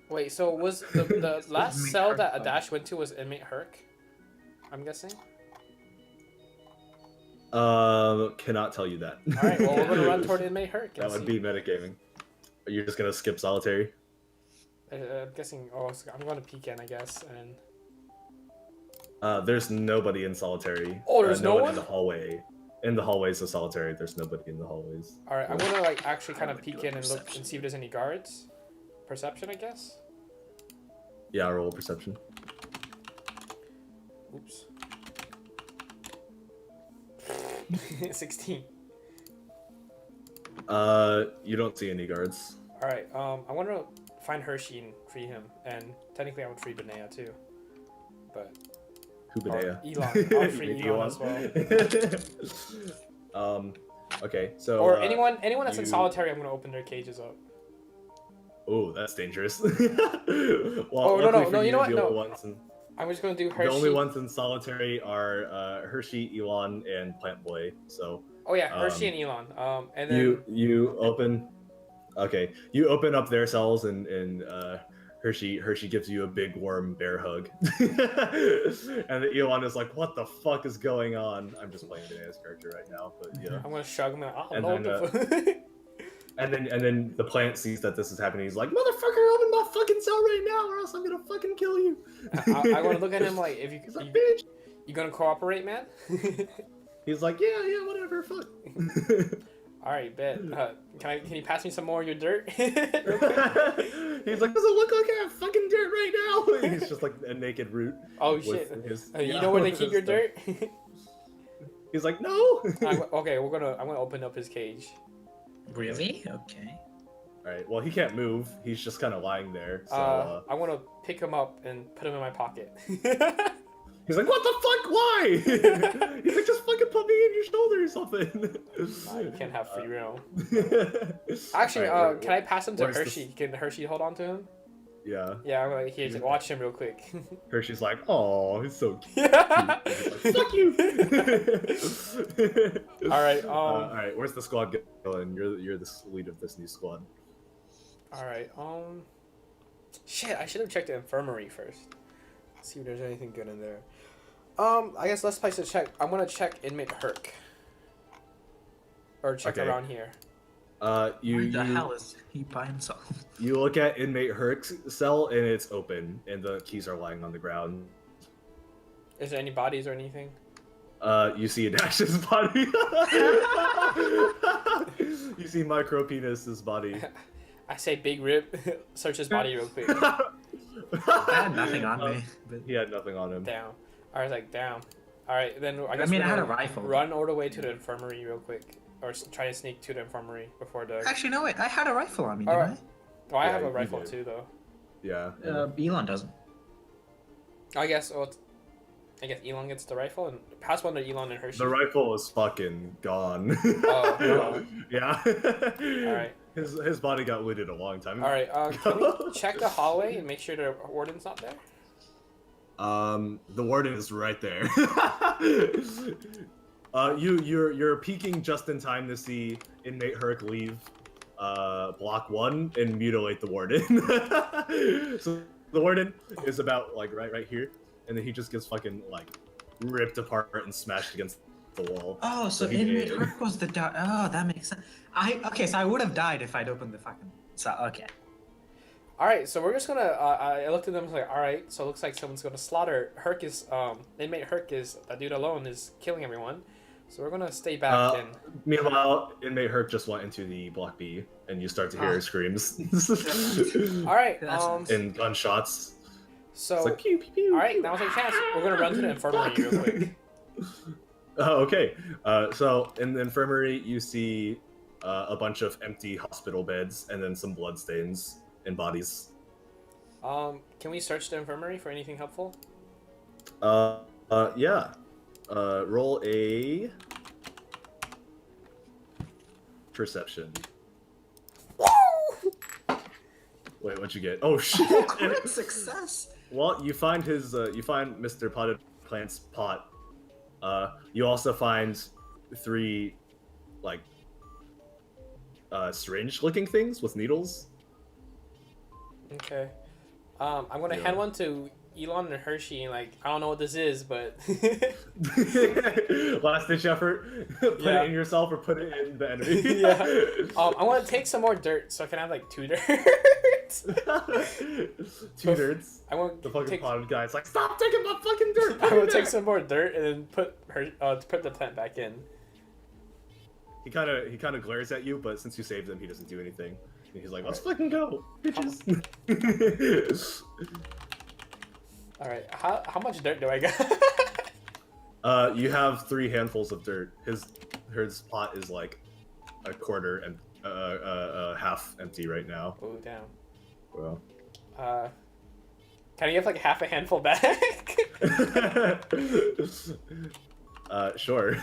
Wait. So was the last Inmate cell Herc that phone. Adash went to was inmate Herc? I'm guessing. Cannot tell you that. All right. Well, we're gonna run toward inmate Herc. That would be metagaming. Are you just gonna skip solitary? I'm guessing. Oh, so I'm going to peek in, I guess, and. There's nobody in solitary. Oh, there's no one one? in the hallway. In the hallways of solitary, there's nobody in the hallways. All right, I'm gonna like actually kind of gonna do peek a in and look and perception. see if there's any guards. Perception, I guess. Yeah, roll perception. Oops. 16. You don't see any guards. All right. I want to find Hershey and free him, and technically I would free Benea too, but. Hubinea. Elon. I'll free Elon as well. Okay, so. Or anyone that's in you- solitary, I'm gonna open their cages up. Oh, that's dangerous. Well, Oh, no, luckily for you know what? the No. only ones in- I'm just gonna do The Hershey. only ones in solitary are Hershey, Elon, and Plant Boy. So Oh yeah, Hershey and Elon. And then you open. Okay, you open up their cells, and Hershey gives you a big warm bear hug, and Elon is like, "What the fuck is going on?" I'm just playing Benea's character right now, but yeah. I'm gonna shrug him. Like, I And don't know what the fuck. And then the plant sees that this is happening. He's like, "Motherfucker, open my fucking cell right now, or else I'm gonna fucking kill you." I want to look at him like, if He's like, you "Bitch." you gonna cooperate, man? He's like, "Yeah, whatever, fuck." All right, bet. Can you pass me some more of your dirt? He's like, "Does it look like I have fucking dirt right now?" He's just like a naked root. Oh with shit! his- You yeah, know where they with keep his your stuff. dirt? He's like, "No." Okay, I'm gonna open up his cage. Really? Okay. All right. Well, he can't move. He's just kind of lying there. So I want to pick him up and put him in my pocket. he's like, "What the fuck? Why?" He's like, "Just fucking put me in your shoulder or something." Nah, you can't have free roam. Actually, Actually, can I pass him to where's Hershey? Can Hershey hold on to him? Yeah. Yeah, I'm like, here, just watch him real quick. Hershey's like, "Oh, he's so cute." Yeah. He's like, "Fuck you." All right. all right. Where's the squad going? You're the lead of this new squad. All right. Shit, I should have checked the infirmary first. See if there's anything good in there. I guess let's place a check. I'm gonna check inmate Herc. Or check Okay. around here. Where the hell is he by himself? You look at inmate Herc's cell and it's open, and the keys are lying on the ground. Is there any bodies or anything? You see Dash's body. You see Micro Penis's body. I say big rib. Search his body real quick. I had nothing on me. But... He had nothing on him. Damn. I was like, damn. All right, then I guess I we're had a gonna rifle. Run all the way to the infirmary real quick, or try to sneak to the infirmary before the. Actually, no, wait. I had a rifle on me, All didn't right. Oh, I Yeah, have a you rifle did. too, though. Yeah. Elon doesn't. I guess. Well, I guess Elon gets the rifle, and pass one to Elon and Hershey. The rifle is fucking gone. Oh, no. Yeah. All right. His body got looted a long time ago. All right. Can we check the hallway and make sure the warden's not there? The warden is right there. You're peeking just in time to see inmate Herc leave block 1 and mutilate the warden. So the warden is about like right here, and then he just gets fucking like ripped apart and smashed against the wall. Oh, so he inmate did. Herc was the Oh, that makes sense. So I would have died if I'd opened the fucking. So okay. All right. So we're just gonna. I looked at them and was like, all right. So it looks like someone's gonna slaughter. Herc is inmate Herc is that dude alone is killing everyone. So we're gonna stay back and. Meanwhile, inmate Herc just went into the block B, and you start to hear screams. All right. That's And gunshots. So. It's like pew pew pew. All right. Now's our chance. We're gonna run to the infirmary real quick. Oh, okay. So in the infirmary, you see a bunch of empty hospital beds and then some bloodstains and bodies. Can we search the infirmary for anything helpful? Yeah. Roll a perception. Wait, what'd you get? Oh shit! Great success. Well, you find you find Mr. Potted Plant's pot. You also find 3, like, syringe-looking things with needles. Okay. I'm gonna hand one to Elon and Hershey, and like, I don't know what this is, but. Last ditch effort. Put it in yourself or put it in the enemy. Yeah. I want to take some more dirt, so I can have like 2 dirt. 2 dirts. I want The fucking take, potted guy's like, stop taking my fucking dirt! I want to take some more dirt and then put the plant back in. He kind of glares at you, but since you saved him, he doesn't do anything. And he's like, let's fucking go, bitches. All right. How much dirt do I got? You have 3 handfuls of dirt. His pot is like a quarter and half empty right now. Oh damn. Well. Can I give like half a handful back? Sure.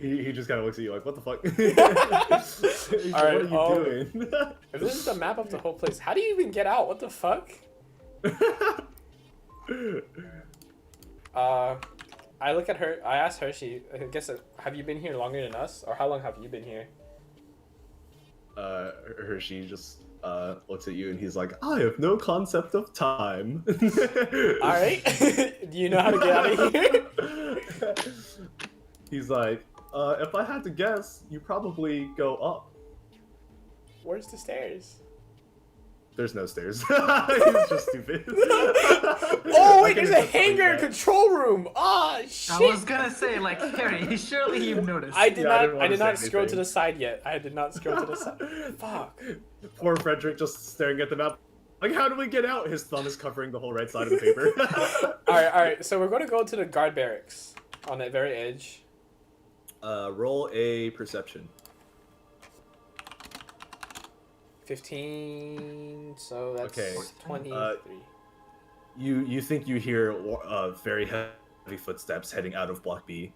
he just kind of looks at you like, what the fuck? All right, what are you doing? If this is the map of the whole place, how do you even get out? What the fuck? I look at her. I asked Hershey. I guess, have you been here longer than us, or how long have you been here? Hershey just looks at you and he's like, I have no concept of time. All right. Do you know how to get out of here? He's like, if I had to guess, you probably go up. Where's the stairs? There's no stairs. He's just stupid. Oh wait, there's a hangar control room. Ah, shit. I was gonna say, like, Harry, surely you've noticed. I did didn't not wanna say scroll to anything. the side yet. I did not scroll to the side. Fuck. Poor Frederick just staring at the map. Like, how do we get out? His thumb is covering the whole right side of the paper. All right. So we're going to go to the guard barracks on that very edge. Roll a perception. 15. So that's Okay. 23. You think you hear very heavy footsteps heading out of Block B.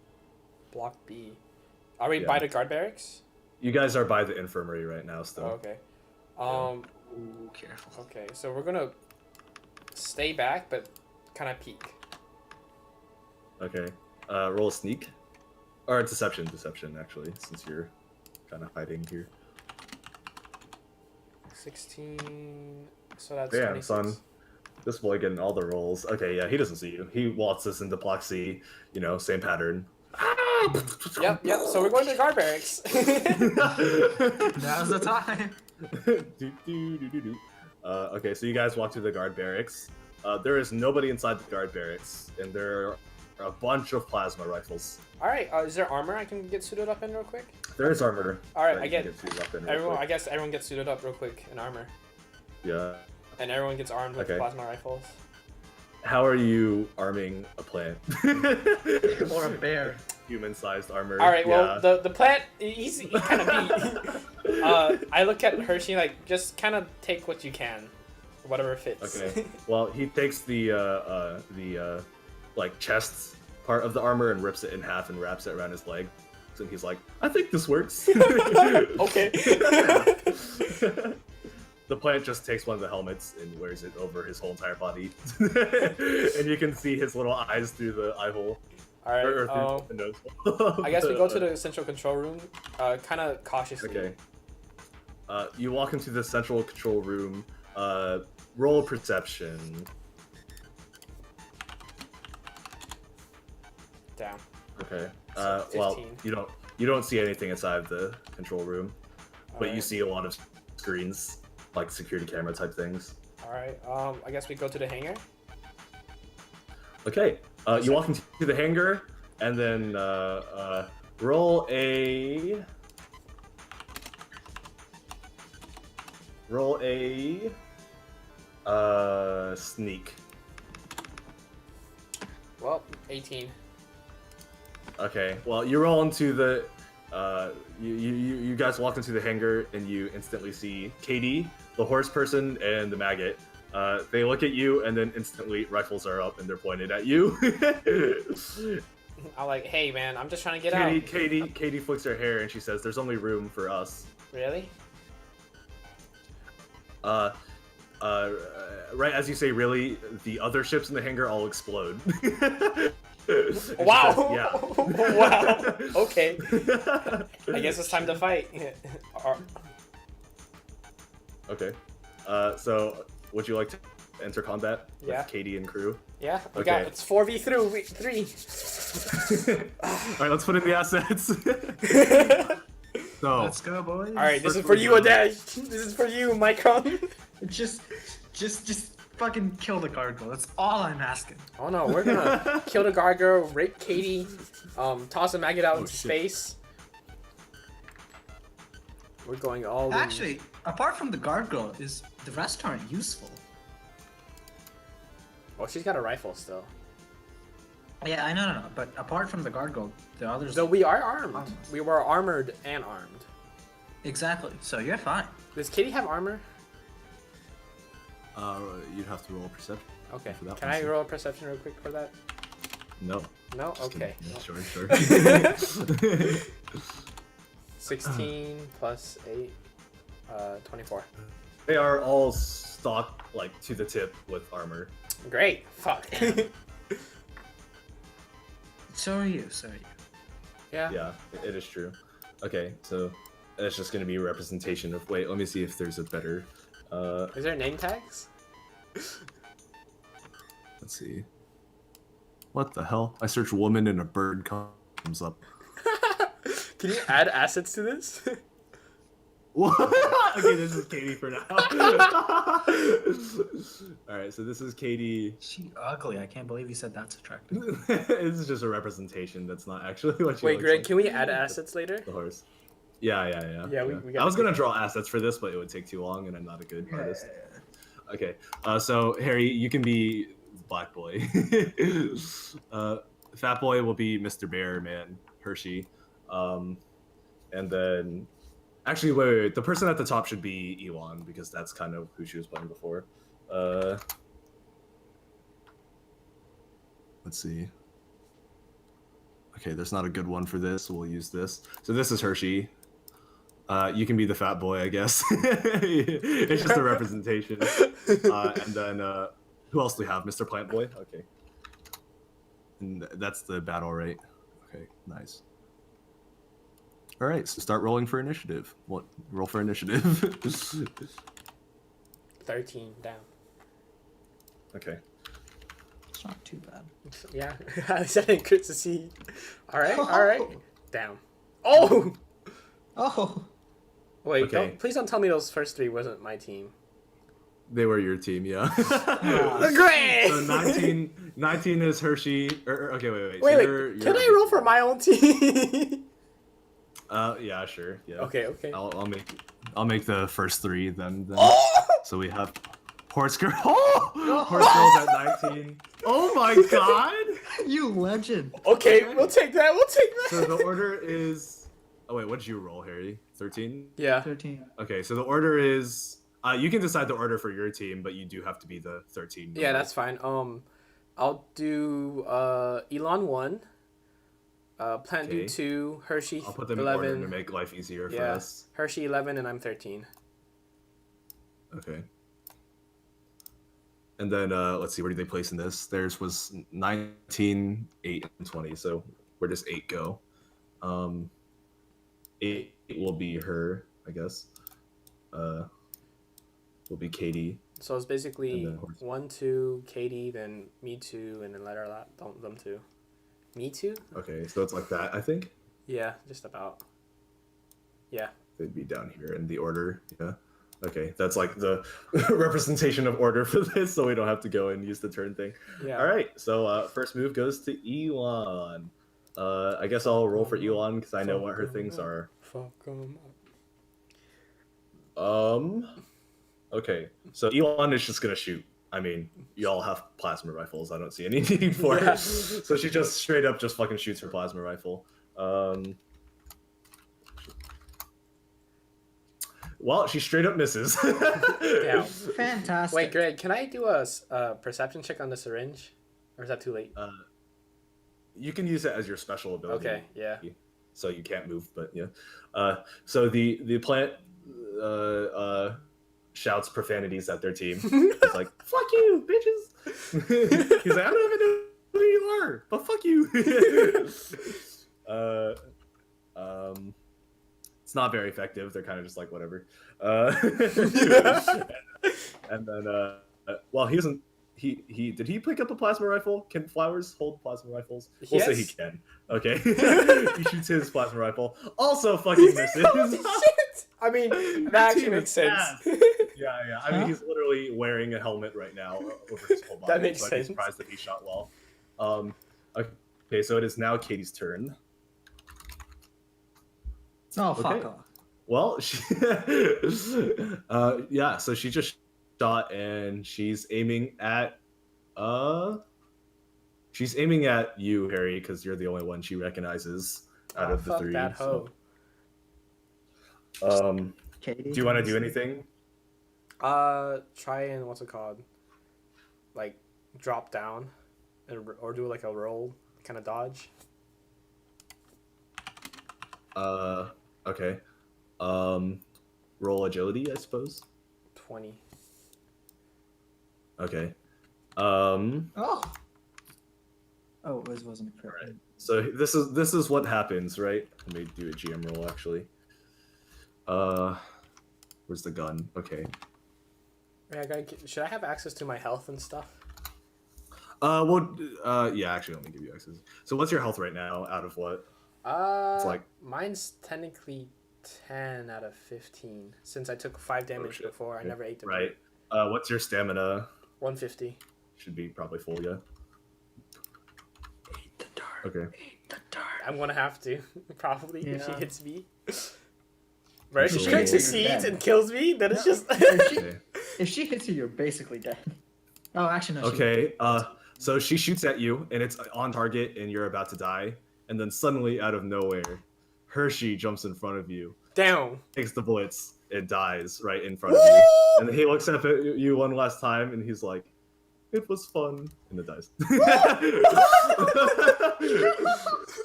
Block B. Are we Yeah. by the guard barracks? You guys are by the infirmary right now, still. Oh, okay. Ooh, careful. Okay. So we're gonna stay back, but kind of peek. Okay. Roll a sneak. Or deception, actually, since you're kind of hiding here. 16. So that's Damn, 26. son. This boy getting all the rolls. Okay, yeah, he doesn't see you. He waltzes into Block C, you know, same pattern. Yep. So we're going to the guard barracks. Now's the time. Okay, so you guys walk to the guard barracks. There is nobody inside the guard barracks, and there are a bunch of plasma rifles. All right. Is there armor I can get suited up in real quick? There is armor. All right. that I you get can suited up in real everyone. I quick. guess everyone gets suited up real quick in armor, Yeah. and everyone gets armed with Okay. plasma rifles. How are you arming a plant? Or a bear. Human-sized armor. All right. Well, yeah. the plant he's kind of beat. I look at Hershey like just kind of take what you can, whatever fits. Okay. Well, he takes the like chest part of the armor and rips it in half and wraps it around his leg. And he's like, I think this works. Okay. The plant just takes one of the helmets and wears it over his whole entire body. And you can see his little eyes through the eye hole. All right. Or through the nose hole. I guess we go to the central control room, kind of cautiously. Okay. You walk into the central control room. Roll perception. Down. Okay. So Well, 15. you don't see anything inside of the control room, but you Alright. see a lot of screens, like security camera type things. All right. I guess we go to the hangar. Okay. You walk into the hangar, and then roll a sneak. Well, 18. Okay. Well, you roll into the you guys walk into the hangar and you instantly see Katie, the horse person, and the maggot. They look at you and then instantly rifles are up and they're pointed at you. I'm like, hey man, I'm just trying to get Katie flicks her hair and she says, "There's only room for us." out. Really? Right as you say, really, the other ships in the hangar all explode. And she Wow. says, yeah. Wow. Okay. I guess it's time to fight. Okay. So, would you like to enter combat with Yeah. Katie and crew? Yeah. We Okay. got it's 4v3. All right, let's put in the assets. So, Let's go, boys. All right. This First is for we you, go- Adash. This is for you, Micron. Just fucking kill the gargoyle. That's all I'm asking. Oh no, we're gonna kill the guard girl, rape Katie, toss a maggot out into shit. space. We're going all in. Actually, apart from the gargoyle, is the rest aren't useful. Oh, she's got a rifle still. Yeah, I know, but apart from the gargoyle, the others. So we are armed. Armed. We were armored and armed. Exactly. So you're fine. Does Katie have armor? you'd have to roll perception. Okay. For that Can one, I sir. roll a perception real quick for that? No. No? Just Okay. kidding. Yeah, sure. 16 plus 8, 24. They are all stocked like to the tip with armor. Great. Fuck. So are you. So are you. Yeah. Yeah, it is true. Okay, so it's just gonna be a representation of. Wait, let me see if there's a better. Is there name tags? Let's see. What the hell? I search woman and a bird comes up. Can you add assets to this? What? Okay, this is Katie for now. Alright, so this is Katie. She ugly. I can't believe you said that's attractive. This is just a representation. That's not actually what she Wait, looks Greg, like. can we add assets later? The horse. Yeah. Yeah, we I gotta was do gonna that. draw assets for this, but it would take too long, and I'm not a good artist. Okay, so Harry, you can be Black Boy. Fat Boy will be Mr. Bear Man Hershey, and then actually wait. The person at the top should be Elon because that's kind of who she was playing before. Let's see. Okay, there's not a good one for this. So we'll use this. So this is Hershey. You can be the fat boy, I guess. It's just a representation. And then who else do we have? Mr. Plant Boy. Okay. And that's the battle rate. Okay, nice. All right, so start rolling for initiative. What? Roll for initiative. 13 down. Okay. It's not too bad. Yeah, I didn't get to see. All right, down. Oh, Oh, wait, Okay. please don't tell me those first 3 wasn't my team. They were your team, yeah. Great. So 19 is Hershey. Okay, wait. So Wait, can I roll for my own team? Yeah, sure. Yeah. Okay. I'll make the first 3 then. Oh! So we have Horse Girl. Oh! Horse Girl's at 19. Oh my god! you legend. Okay, we'll take that. So the order is. Oh wait, what did you roll, Harry? 13. Yeah. 13. Okay, so the order is. You can decide the order for your team, but you do have to be the 13. Yeah, that's fine. I'll do Elon 1. Plant Okay. do 2. Hershey I'll put them 11. in order to make life easier for Yeah. us. Hershey 11, and I'm 13. Okay. And then let's see, where did they place in this? Theirs was 19, 8, and 20. So where does 8 go? 8 will be her, I guess. Will be Katie. So it's basically And then Horse. 1, 2, Katie, then me 2, and then letter them 2. Me 2? Okay, so it's like that, I think. Yeah, just about. Yeah. They'd be down here in the order. Yeah. Okay, that's like the representation of order for this, so we don't have to go and use the turn thing. Yeah. All right, so first move goes to Elon. I guess I'll roll for Elon because I know what her things are. Fuck 'em Okay, so Elon is just gonna shoot. I mean, y'all have plasma rifles. I don't see any need for Yeah. it. So she just straight up just fucking shoots her plasma rifle. Well, she straight up misses. Yeah. Fantastic. Wait, Greg, can I do a perception check on the syringe? Or is that too late? You can use it as your special ability. Okay, yeah. So you can't move, but yeah. So the plant shouts profanities at their team. It's like, "Fuck you, bitches!" He's like, "I don't even know who you are, but fuck you." It's not very effective. They're kind of just like whatever. And then, well, he doesn't. He did he pick up a plasma rifle? Can flowers hold plasma rifles? We'll say he Yes. can. Okay. He shoots his plasma rifle. Also fucking misses. Shit! I mean, that actually Team makes is sense. ass. Yeah. I mean, he's literally wearing a helmet right now over his whole body. That makes so I'd sense. be surprised that he shot well. Okay, so it is now Katie's turn. Oh, fuck Okay. off. Well, she, yeah. So she just shot, and she's aiming at you, Harry, because you're the only one she recognizes out of the Fuck 3. that hoe. So, Katie, do you want to do anything? Try and what's it called? Like drop down, or do like a roll, kind of dodge. Okay. Roll agility, I suppose. 20. Okay. Oh, it wasn't correct. Alright. So this is what happens, right? Let me do a GM roll actually. Where's the gun? Okay. Should I have access to my health and stuff? Yeah, actually, let me give you access. So what's your health right now? Out of what? It's like- mine's technically 10 out of 15 since I took 5 damage shit. before. I Okay. never ate the Right. What's your stamina? 150. Should be probably full, yeah. Eat the dark. Okay. Eat the dark. I'm gonna have to probably if she Yeah. hits me. Right? If she Absolutely. succeeds and kills me, then it's just. Okay. If she hits you, you're basically dead. Oh, actually, no. Okay. So she shoots at you, and it's on target, and you're about to die, and then suddenly, out of nowhere, Hershey jumps in front of you, Down. takes the bullets, and dies right in front of you. And then he looks up at you one last time, and he's like, "It was fun," and it dies.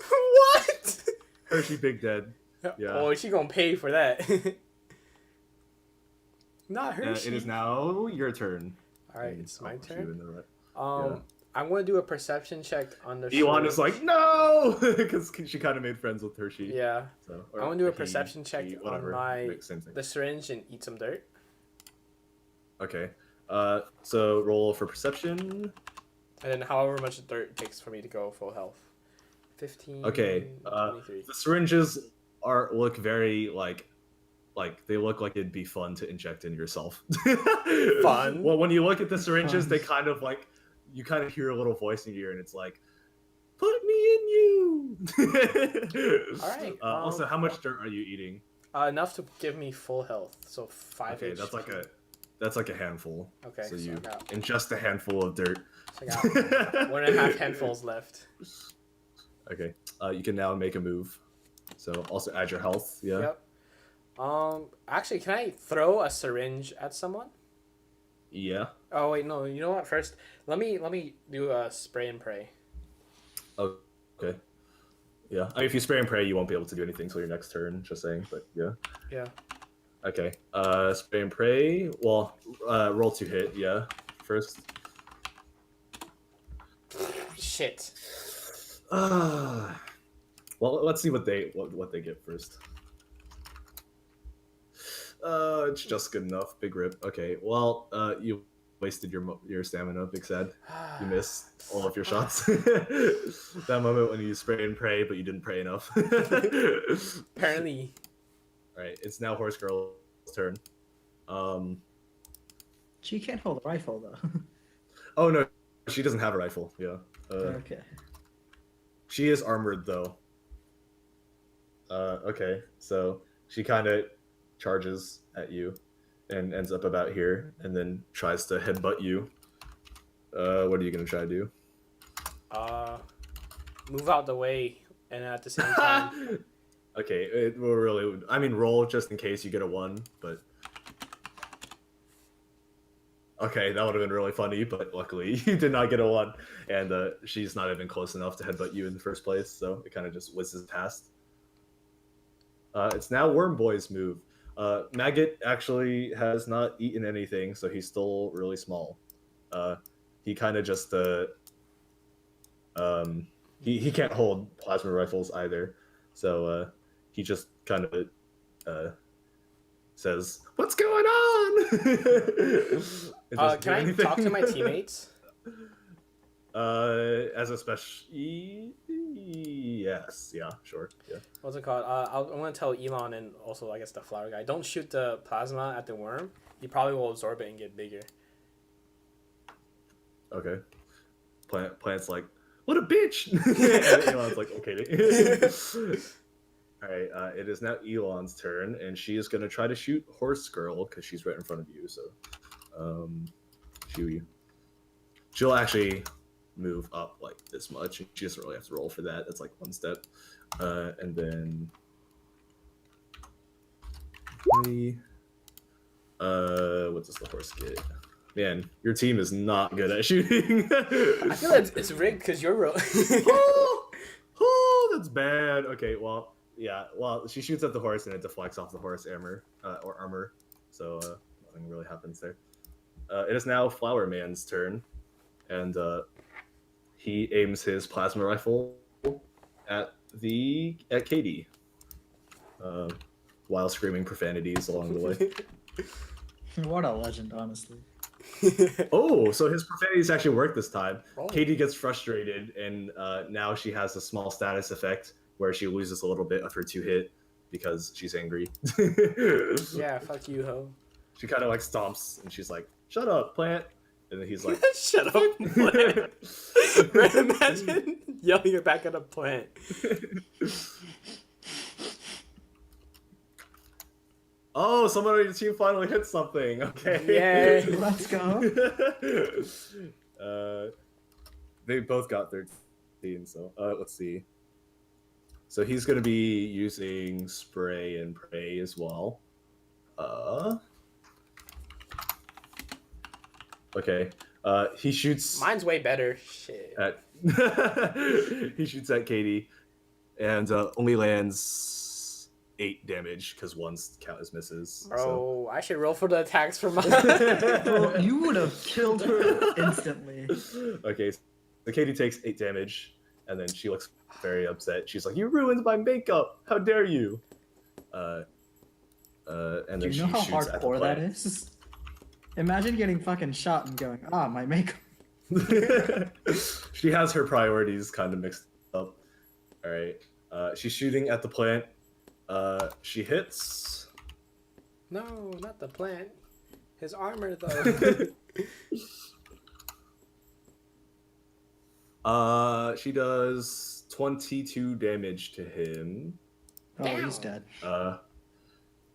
What? Hershey big dead. Yeah. Oh, she gonna pay for that. Not her. It is now your turn. All right, And it's my I'll put you turn. in the right- I'm gonna do a perception check on the. Elon syringe. is like, "No," because she kind of made friends with Hershey. Yeah, So, I wanna do a he, perception check on whatever. my- Same thing. the syringe and eat some dirt. Okay. So roll for perception. And then however much dirt it takes for me to go full health. 15. Okay. 23. The syringes look very like they look like it'd be fun to inject in yourself. Fun? Well, when you look at the syringes, Fun. they kind of like you kind of hear a little voice in your ear, and it's like, "Put me in you." All right. Also, how much dirt are you eating? Enough to give me full health. So 5 Okay, HP. that's like a handful. Okay, So so you I got- ingest a handful of dirt. So I got 1.5 handfuls left. Okay. You can now make a move. So also add your health. Yeah. Yep. Actually, can I throw a syringe at someone? Yeah. Oh wait, no. You know what? First, let me do a spray and pray. Okay. Yeah. I mean, if you spray and pray, you won't be able to do anything till your next turn. Just saying. But yeah. Yeah. Okay. Spray and pray. Well, roll to hit. Yeah. First. Shit. Well, let's see what they get first. It's just good enough. Big rip. Okay. Well, you wasted your stamina, Big Sad. You missed all of your shots. That moment when you spray and pray, but you didn't pray enough. Apparently. All right. It's now Horse Girl's turn. She can't hold a rifle though. Oh no, she doesn't have a rifle. Yeah. Okay. She is armored though. Okay, so she kind of charges at you and ends up about here and then tries to headbutt you. What are you gonna try to do? Move out the way, and at the same time. Okay, it will really. I mean, roll just in case you get a 1, but. Okay, that would have been really funny, but luckily you did not get a 1, and she's not even close enough to headbutt you in the first place, so it kind of just whizzes past. It's now Worm Boy's move. Maggot actually has not eaten anything, so he's still really small. He kind of just he can't hold plasma rifles either, so he just kind of says, "What's going on?" Can I talk to my teammates? As a special, yes, yeah, sure, yeah. What's it called? I'm gonna tell Elon and also I guess the flower guy. Don't shoot the plasma at the worm. He probably will absorb it and get bigger. Okay. Plant's like, "What a bitch!" And Elon's like, "Okay." All right. It is now Elon's turn, and she is gonna try to shoot Horse Girl because she's right in front of you. So, she'll actually move up like this much, and she doesn't really have to roll for that. That's like 1 step, and then. What does the horse get? Man, your team is not good at shooting. I feel like it's rigged because you're real. Oh, that's bad. Okay, well, yeah. Well, she shoots at the horse and it deflects off the horse armor, so nothing really happens there. It is now Flower Man's turn, and he aims his plasma rifle at Katie, while screaming profanities along the way. What a legend, honestly. Oh, so his profanities actually work this time. Oh. Katie gets frustrated, and now she has a small status effect where she loses a little bit of her 2 hit because she's angry. Yeah, fuck you, ho. She kind of like stomps, and she's like, "Shut up, plant!" And then he's like, Shut up, plant. Imagine yelling it back at a plant. "Oh, someone on your team finally hit something." Okay. Yay. Let's go. They both got 13, so let's see. So he's going to be using Spray and Pray as well. Okay. He shoots Mine's way better. Shit. at he shoots at Katie and only lands 8 damage because 1 count as misses. Bro, So. I should roll for the attacks for mine. Bro, you would have killed her instantly. Okay, so Katie takes 8 damage, and then she looks very upset. She's like, "You ruined my makeup! How dare you!" And Do then you know she how shoots at the hardcore that plant. is? Imagine getting fucking shot and going, ah, my makeup. She has her priorities kind of mixed up. All right. She's shooting at the plant. She hits. No, not the plant. His armor though. She does 22 damage to him. Oh, he's dead.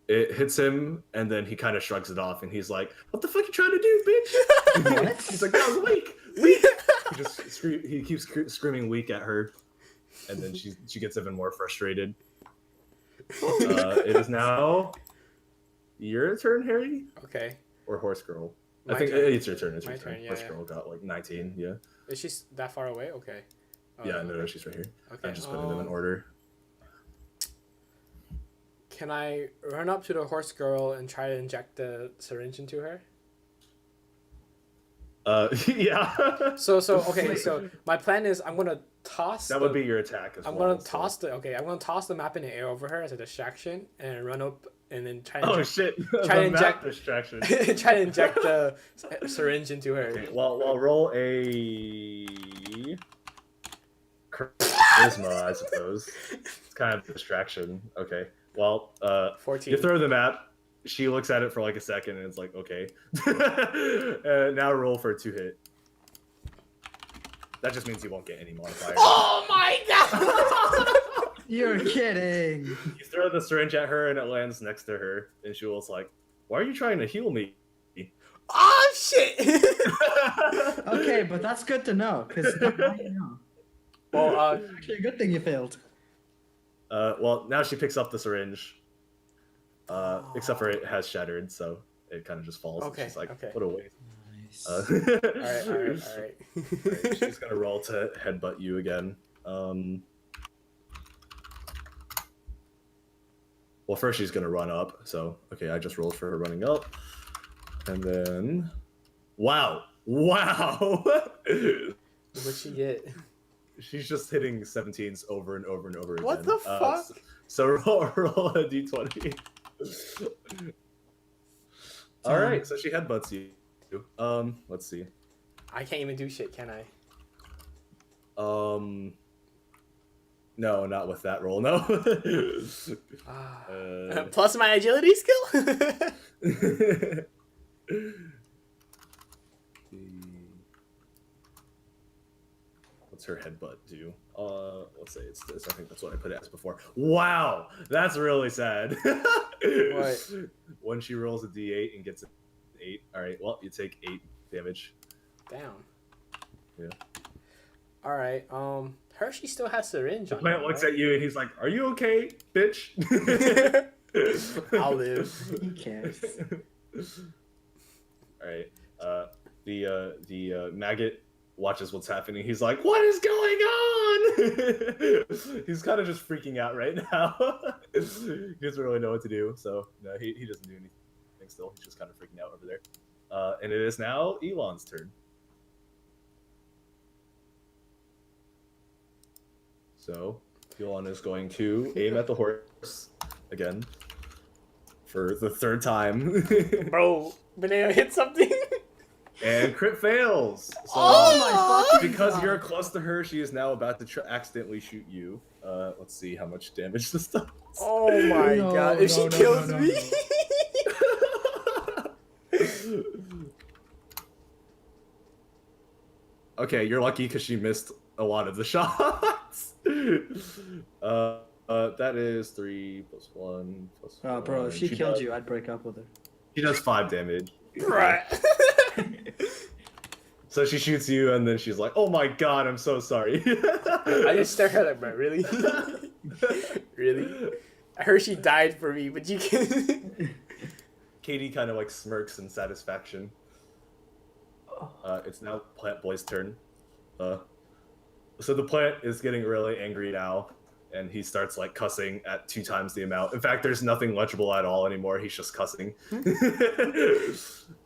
It hits him, and then he kind of shrugs it off, and he's like, "What the fuck you trying to do, bitch?" What? He's like, "That was weak, weak." He keeps screaming weak at her, and then she gets even more frustrated. It is now your turn, Harry, Okay. or Horse Girl. My I think turn. it's your turn. It's your My turn. turn, yeah, Horse yeah. Girl got like 19. Yeah. Is she that far away? Okay. Yeah. No, she's right here. Okay. I'm just putting them in order. Can I run up to the horse girl and try to inject the syringe into her? Yeah. So okay. So my plan is I'm gonna toss. That would be your attack as I'm well. gonna toss the map in the air over her as a distraction and run up and then try to Oh shit! try to The map inject- distraction. try to inject the syringe into her. Okay, well, roll a charisma, I suppose. It's kind of a distraction. Okay. Well, 14. you throw the map. She looks at it for like a second, and it's like, okay. Now roll for a 2-hit. That just means you won't get any modifiers. Oh my god! You're kidding. You throw the syringe at her, and it lands next to her, and she was like, "Why are you trying to heal me?" Oh shit! Okay, but that's good to know, because now you know. Well, Actually, a good thing you failed. Well, now she picks up the syringe. Except for it has shattered, so it kind of just falls. Okay, She's like, okay. what a waste. Nice. all right. Alright, she's gonna roll to headbutt you again. Well, first she's gonna run up. So, okay, I just rolled for her running up. And then... Wow! What'd she get? She's just hitting 17s over and over and over again. What the fuck? So roll a d20. Alright, so she headbutts you. Let's see. I can't even do shit, can I? No, not with that roll, no. Plus my agility skill? What's her headbutt do? Let's say it's this. I think that's what I put it as before. Wow, that's really sad. What? When she rolls a d8 and gets an 8. All right, well, you take 8 damage. Damn. Yeah. All right. Hershey still has syringe The on. plant him, looks right? at you and he's like, "Are you okay, bitch?" I'll live. Who cares? All right. The maggot watches what's happening. He's like, "What is going on?" He's kind of just freaking out right now. He doesn't really know what to do. So no, he doesn't do anything. Still, he's just kind of freaking out over there. And it is now Elon's turn. So Elon is going to aim at the horse again for the 3rd time. Bro, Beneo hit something. And crit fails. So Oh my fucking because you're close to her, she is now about to accidentally shoot you. Let's see how much damage this does. Oh my No, god. If no, she no, kills no, me. no. Okay, you're lucky because she missed a lot of the shots. That is 3 plus 1 plus. Oh, bro, 1. if she killed does- you, I'd break up with her. She does 5 damage. Right. So she shoots you, and then she's like, "Oh my god, I'm so sorry." I just stare at her like, bro, really? Really? I heard she died for me, but you can. Katie kind of like smirks in satisfaction. It's now Plant Boy's turn. So the plant is getting really angry now, and he starts like cussing at 2 times the amount. In fact, there's nothing legible at all anymore. He's just cussing.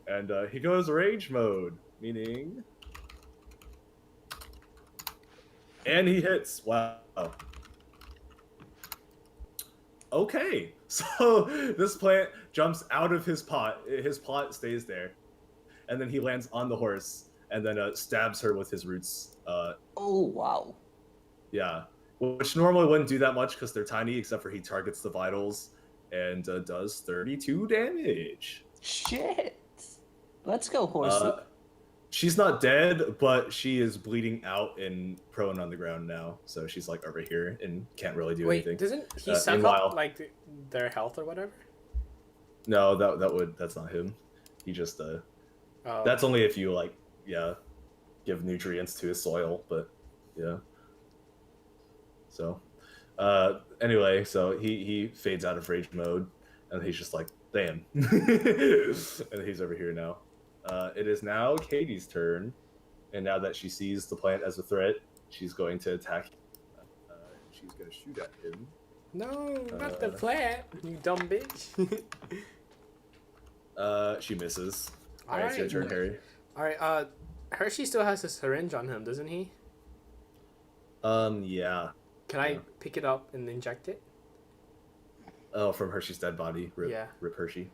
And he goes rage mode, meaning... And he hits. Wow. Okay, so this plant jumps out of his pot. His pot stays there. and then he lands on the horse, and then stabs her with his roots. Oh wow. Yeah, which normally wouldn't do that much because they're tiny, except for he targets the vitals and does 32 damage. Shit. Let's go, horsey. She's not dead, but she is bleeding out and prone on the ground now. So she's like over here and can't really do Wait, anything. doesn't he suck meanwhile- up like their health or whatever? No, that's not him. He just Oh. that's only if you like give nutrients to his soil, but yeah. So anyway, so he fades out of rage mode and he's just like, damn. And he's over here now. It is now Katie's turn, and now that she sees the plant as a threat, she's going to attack. She's going to shoot at him. No, not the plant, you dumb bitch. She misses. All Alright, it's your right. turn, Harry. All right. Hershey still has a syringe on him, doesn't he? Yeah. Can I Yeah. pick it up and inject it? Oh, from Hershey's dead body. Rip, Yeah. Rip Hershey.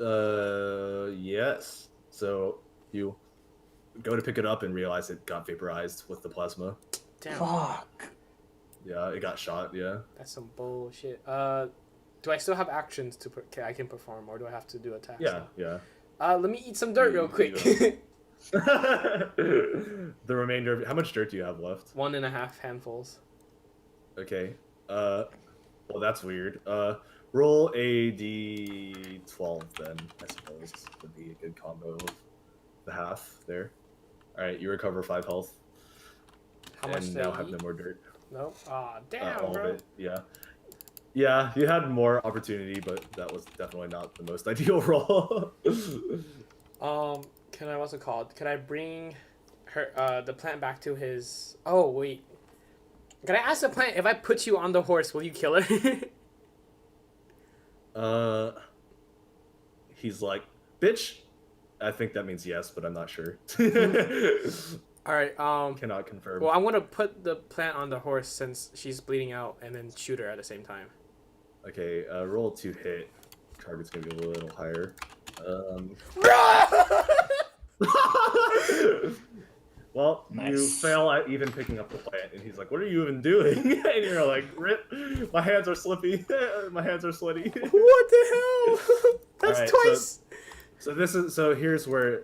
Yes. So you go to pick it up and realize it got vaporized with the plasma. Damn, Fuck. Yeah, it got shot. Yeah. that's some bullshit. Do I still have actions I can perform, or do I have to do attacks? Yeah. Yeah. Let me eat some dirt real quick. The remainder of how much dirt do you have left? 1.5 handfuls. Okay. Well, that's weird. Roll a d12 then, I suppose would be a good combo of the half there. All right, you recover 5 health. How much and did now I have eat? no more dirt. Nope. Ah, damn, All bro. of it. Yeah. Yeah, you had more opportunity, but that was definitely not the most ideal roll. Can I what's it called? Can I bring her the plant back to his? Oh wait. Can I ask the plant if I put you on the horse, will you kill her? He's like, bitch. I think that means yes, but I'm not sure. All right. Cannot confirm. Well, I'm gonna put the plant on the horse since she's bleeding out, and then shoot her at the same time. Okay, roll to hit. Target's gonna be a little higher. Well, you Nice. fail at even picking up the plant, and he's like, "What are you even doing?" And you're like, "Rip, my hands are slippy. My hands are sweaty." What the hell? That's Alright, twice. So here's where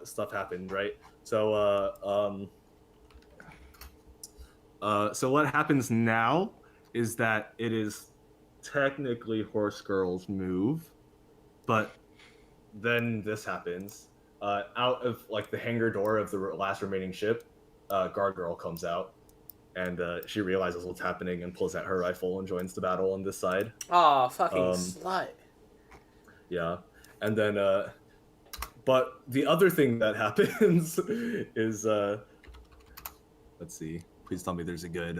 stuff happened, right? So so what happens now is that it is technically Horse Girl's move, but then this happens. Out of like the hangar door of the last remaining ship, Guard Girl comes out, and she realizes what's happening and pulls out her rifle and joins the battle on this side. Oh, fucking Um, slut. Yeah, and then but the other thing that happens is let's see. Please tell me there's a good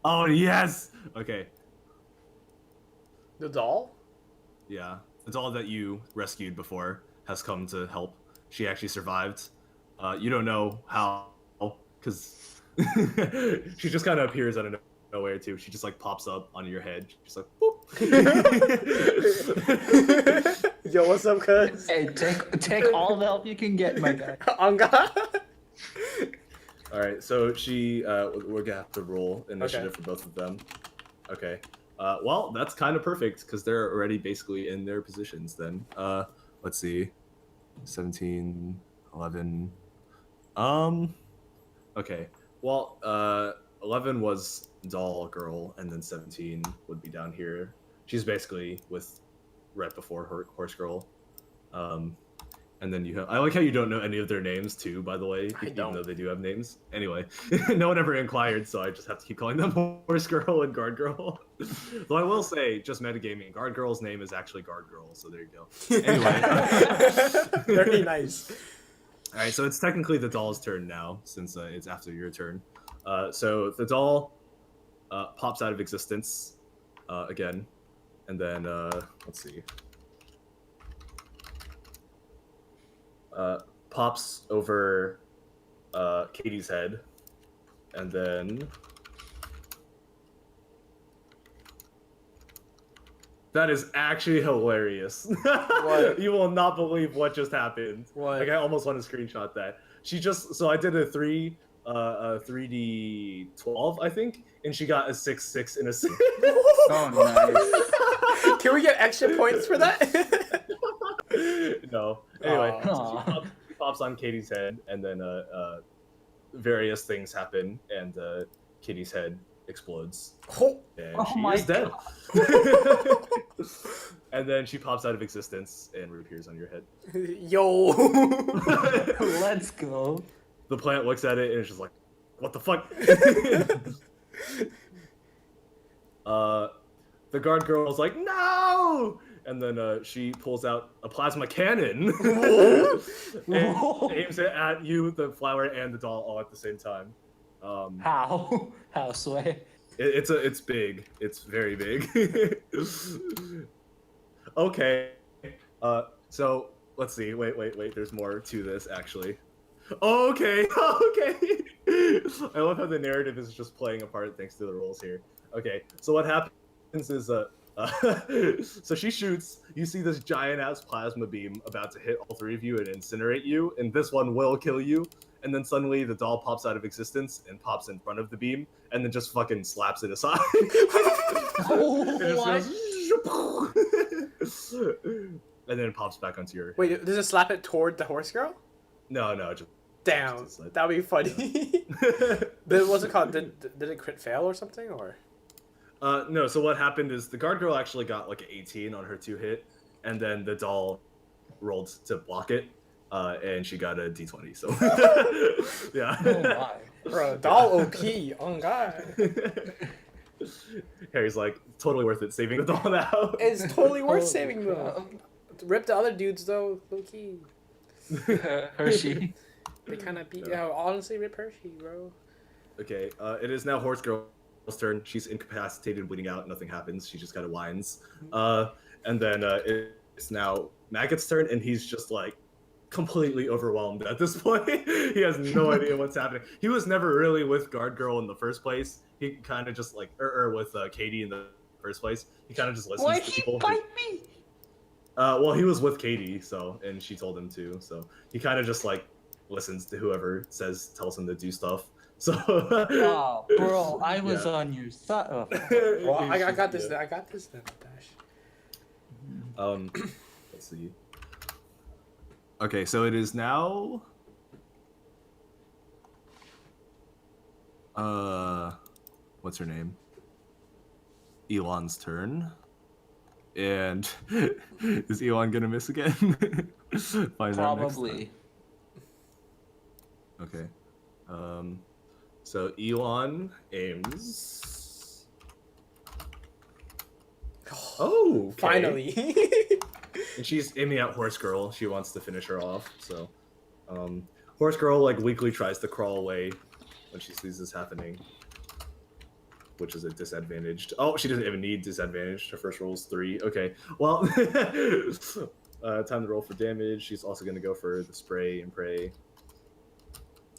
oh yes. Okay. The doll? Yeah, the doll that you rescued before has come to help. She actually survived. You don't know how, because she just kind of appears out of nowhere too. She just like pops up on your head. She's like, boop. Yo, what's up, cuz? Hey, take all the help you can get, my guy. On God. All right, so we're gonna have to roll initiative for both of them. Okay. Well, that's kind of perfect because they're already basically in their positions. Then, let's see, 17, 11. Okay. Well, 11 was doll girl, and then 17 would be down here. She's basically with right before her horse girl. And then you have, I like how you don't know any of their names too, by the way, I even don't. though they do have names. Anyway, no one ever inquired, so I just have to keep calling them Horse Girl and Guard Girl. Though I will say, just metagaming, Guard Girl's name is actually Guard Girl, so there you go. Anyway. Very nice. All right, so it's technically the doll's turn now, since it's after your turn. So the doll pops out of existence again, and then let's see. Pops over Katie's head, and then That is actually hilarious. What? You will not believe what just happened. What? Like I almost want to screenshot that. She just so I did a 3d12 I think, and she got a 6/6 in a 6. Oh, nice. Can we get extra points for that? No. Anyway, Aw. she pops on Katie's head, and then various things happen, and Katie's head explodes, Oh, and Oh she my is dead. And then she pops out of existence and reappears on your head. yo. Let's go. The plant looks at it and it's just like, "What the fuck?" The guard girl is like, "No!" And then she pulls out a plasma cannon and aims it at you, the flower, and the doll all at the same time. How? How, Sway? It's big. It's very big. Okay. So let's see. Wait. There's more to this actually. Okay. Okay. I love how the narrative is just playing a part thanks to the rules here. Okay. So what happens is so she shoots. You see this giant ass plasma beam about to hit all three of you and incinerate you, and this one will kill you. And then suddenly the doll pops out of existence and pops in front of the beam, and then just fucking slaps it aside. Oh, And it just goes, and then it pops back onto your. Wait, does it slap it toward the horse girl? No, just. Damn, Just like- that'd be funny. But what's it called? Did it crit fail or something, or? No. So what happened is the guard girl actually got like an 18 on her 2-hit, and then the doll rolled to block it, and she got a d20. So yeah. Oh my. Bro, doll OP, on God. Harry's like, totally worth it saving the doll now. It's totally worth Holy saving though. Rip the other dudes though, low key. Hershey. They kind of beat. Yeah, honestly, rip Hershey, bro. Okay, it is now Horse Girl's turn. She's incapacitated, bleeding out. Nothing happens. She just kind of whines. And then it's now Maggot's turn, and he's just like completely overwhelmed at this point. He has no idea what's happening. He was never really with Guard Girl in the first place. He kind of just like, or with Katie in the first place. He kind of just listens Why to he people. bite me? Well, he was with Katie, so, and she told him to. So he kind of just like listens to whoever tells him to do stuff. So. Oh, bro, I was on your side. Oh. Well, I got this. I got this then, Dash. Let's see. Okay, so it is now. What's her name? Elon's turn. And is Elon gonna miss again? Find out next Probably. time. Okay. So Elon aims. Oh, okay. Finally. And she's aiming at Horse Girl. She wants to finish her off. So, Horse Girl like weakly tries to crawl away when she sees this happening, which is a disadvantaged. Oh, she doesn't even need disadvantage. Her first roll is 3. Okay, well, time to roll for damage. She's also gonna go for the spray and pray.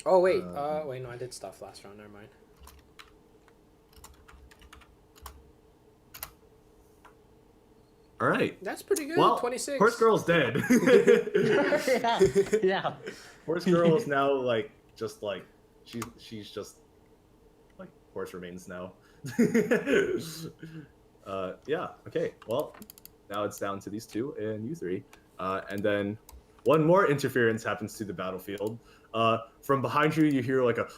Oh wait, wait, no, I did stuff last round. Never mind. All right. That's pretty good. Well, 26. Horse Girl's dead. Yeah. Yeah. Horse Girl is now like just like she's just like horse remains now. Yeah. Okay. Well, now it's down to these two and you three, and then one more interference happens to the battlefield. From behind you, you hear like a.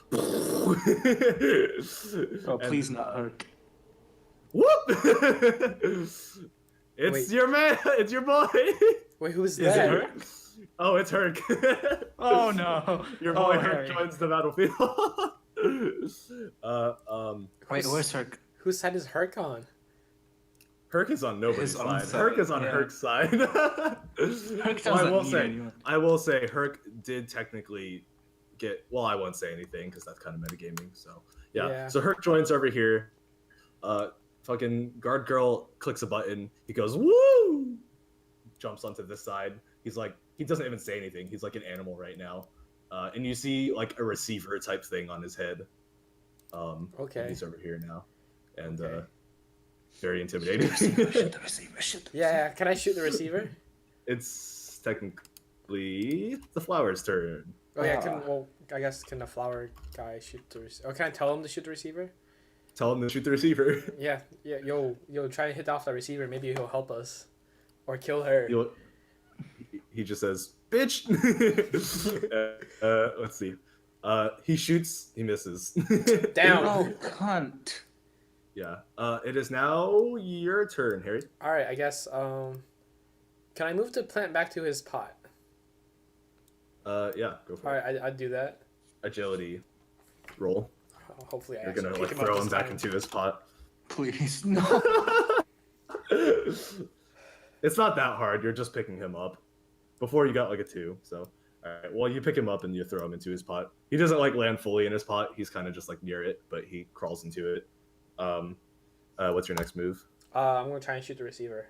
Oh, please not Herc. Whoop! It's Wait. your man. It's your boy. Wait, who's Is that? it Herc? Oh, it's Herc. Oh no. Your boy Oh, Herc Harry. joins the battlefield. Wait, where's Herc? Whose side is Herc on? Herc is on nobody's His own side. side, Herc is on yeah. Herc's side. Herc Well, doesn't I will say Herc did technically get. Well, I won't say anything because that's kind of metagaming. So yeah. So Herc joins over here. Fucking guard girl clicks a button. He goes woo, jumps onto this side. He's like, he doesn't even say anything. He's like an animal right now. And you see like a receiver type thing on his head. Okay. He's over here now, and Okay. very intimidating. Shoot the receiver. Shoot the Yeah, can I shoot the receiver? It's technically the flower's turn. Oh yeah, I guess can the flower guy shoot the receiver? Oh, can I tell him to shoot the receiver? Tell him to shoot the receiver. Yeah, yo, try and hit off the receiver. Maybe he'll help us, or kill her. He just says, "Bitch." Let's see. He shoots. He misses. Down. Oh, cunt. Yeah. It is now your turn, Harry. All right, I guess. Can I move the plant back to his pot? Yeah. Go for All it. right, I'd do that. Agility roll. Hopefully, I You're actually gonna pick like him up throw this him back time. into his pot. Please, no. It's not that hard. You're just picking him up. Before you got like a 2, so all right. Well, you pick him up and you throw him into his pot. He doesn't like land fully in his pot. He's kind of just like near it, but he crawls into it. What's your next move? I'm gonna try and shoot the receiver.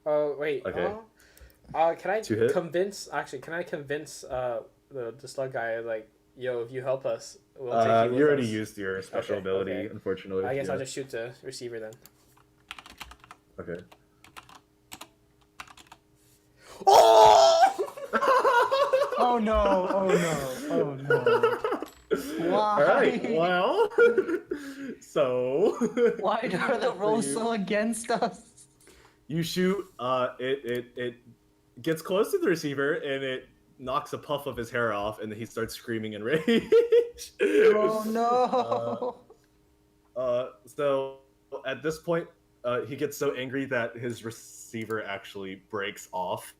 Oh wait. Okay. Can I 2 hit? convince? Actually, can I convince the slug guy like, yo, if you help us, we'll take you with You already us. used your special Okay, ability, okay. unfortunately. I guess yeah. I'll just shoot the receiver then. Okay. Oh! Oh no, oh no, oh no. Why? All right. Well, so Why are the rolls so against us? you shoot. It gets close to the receiver and it knocks a puff of his hair off, and then he starts screaming in rage. Oh no. So at this point, he gets so angry that his receiver actually breaks off.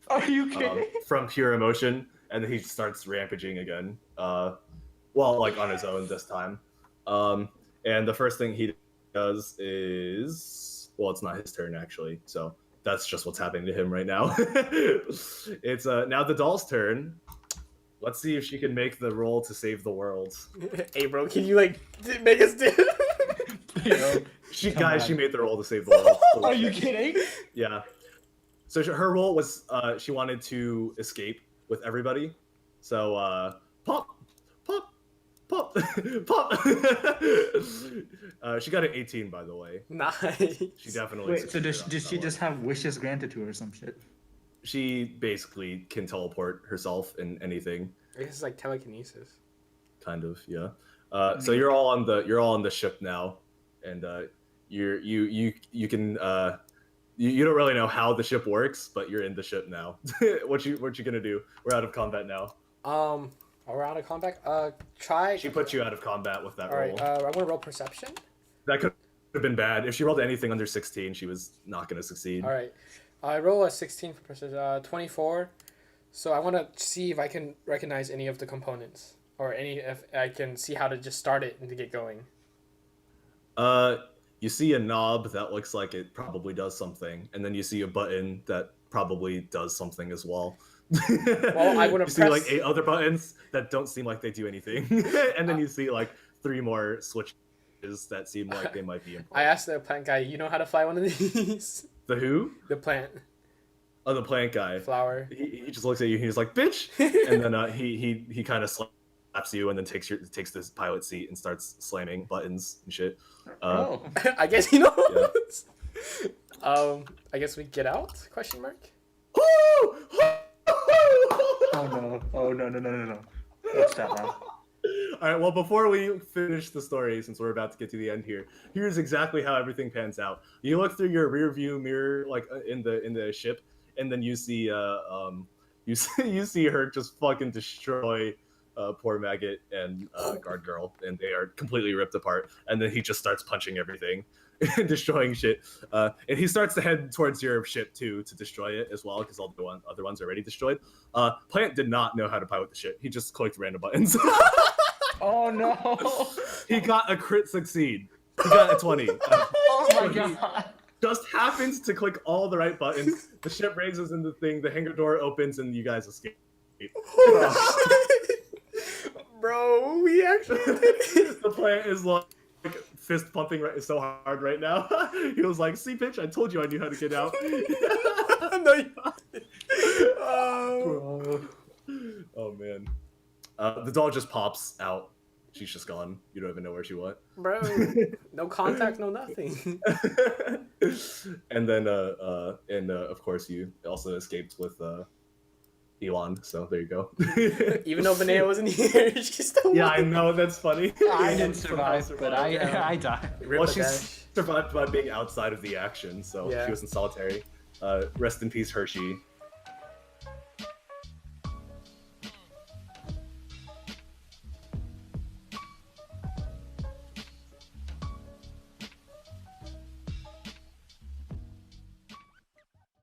Are you kidding? From pure emotion, and then he starts rampaging again. Well, like on his own this time. And the first thing he does is, well, it's not his turn actually, so that's just what's happening to him right now. It's now the doll's turn. Let's see if she can make the roll to save the world. Hey, bro, can you like make us do? She Come guys, on. she made the roll to save the world. Holy Are you shit. kidding? Yeah. So her role was she wanted to escape with everybody. So pop, pop, pop, pop. She got an 18, by the way. Nice. She definitely. Wait, so succeeded does on she that just one. have wishes granted to her or some shit? She basically can teleport herself in anything, I guess it's like telekinesis. kind of. Yeah. So you're all on the ship now, and you can you don't really know how the ship works, but you're in the ship now. what you gonna do? We're out of combat now. We're out of combat. Try. She put you out of combat with that All roll. right. I want to roll perception. That could have been bad. If she rolled anything under 16, she was not gonna succeed. All right. I roll a 16 for perception. 24. So I want to see if I can recognize any of the components, or if I can see how to just start it and to get going. You see a knob that looks like it probably does something, and then you see a button that probably does something as well. Well, I wanna You see press- like 8 other buttons that don't seem like they do anything, and then you see like 3 more switches that seem like they might be important. I asked the plant guy, you know how to fly one of these? The who? The plant Oh, the plant guy. flower. He just looks at you. He's like, "Bitch!" And then he kind of slaps you, and then takes this pilot seat and starts slamming buttons and shit. Oh. I guess he knows. I guess we get out? Question mark. Oh no. Oh no no no no no. What's that now? All right. Well, before we finish the story, since we're about to get to the end here, here's exactly how everything pans out. You look through your rear view mirror, like in the ship, and then you see you see her just fucking destroy poor Maggot and Guard Girl, and they are completely ripped apart. And then he just starts punching everything and destroying shit. And he starts to head towards your ship too to destroy it as well, because all the other ones are already destroyed. Plant did not know how to pilot the ship. He just clicked random buttons. Oh no. He got a crit succeed. He got a 20. Oh my god. Just happens to click all the right buttons. The ship raises in the thing, the hangar door opens, and you guys escape. Bro, we actually did it. The plant is like fist pumping so hard right now. He was like, "See, bitch, I told you I knew how to get out." No, you Oh man. The doll just pops out she's just gone. You don't even know where she went. Bro, no contact, no nothing. And then of course you also escaped with Elon. So there you go. Even though Benea wasn't here, she still Yeah, won. I know, that's funny. I Elon didn't somehow survive, but survived. I died. Rip Well, a she's dash. survived by being outside of the action, so Yeah. she was in solitary. Rest in peace, Hershey.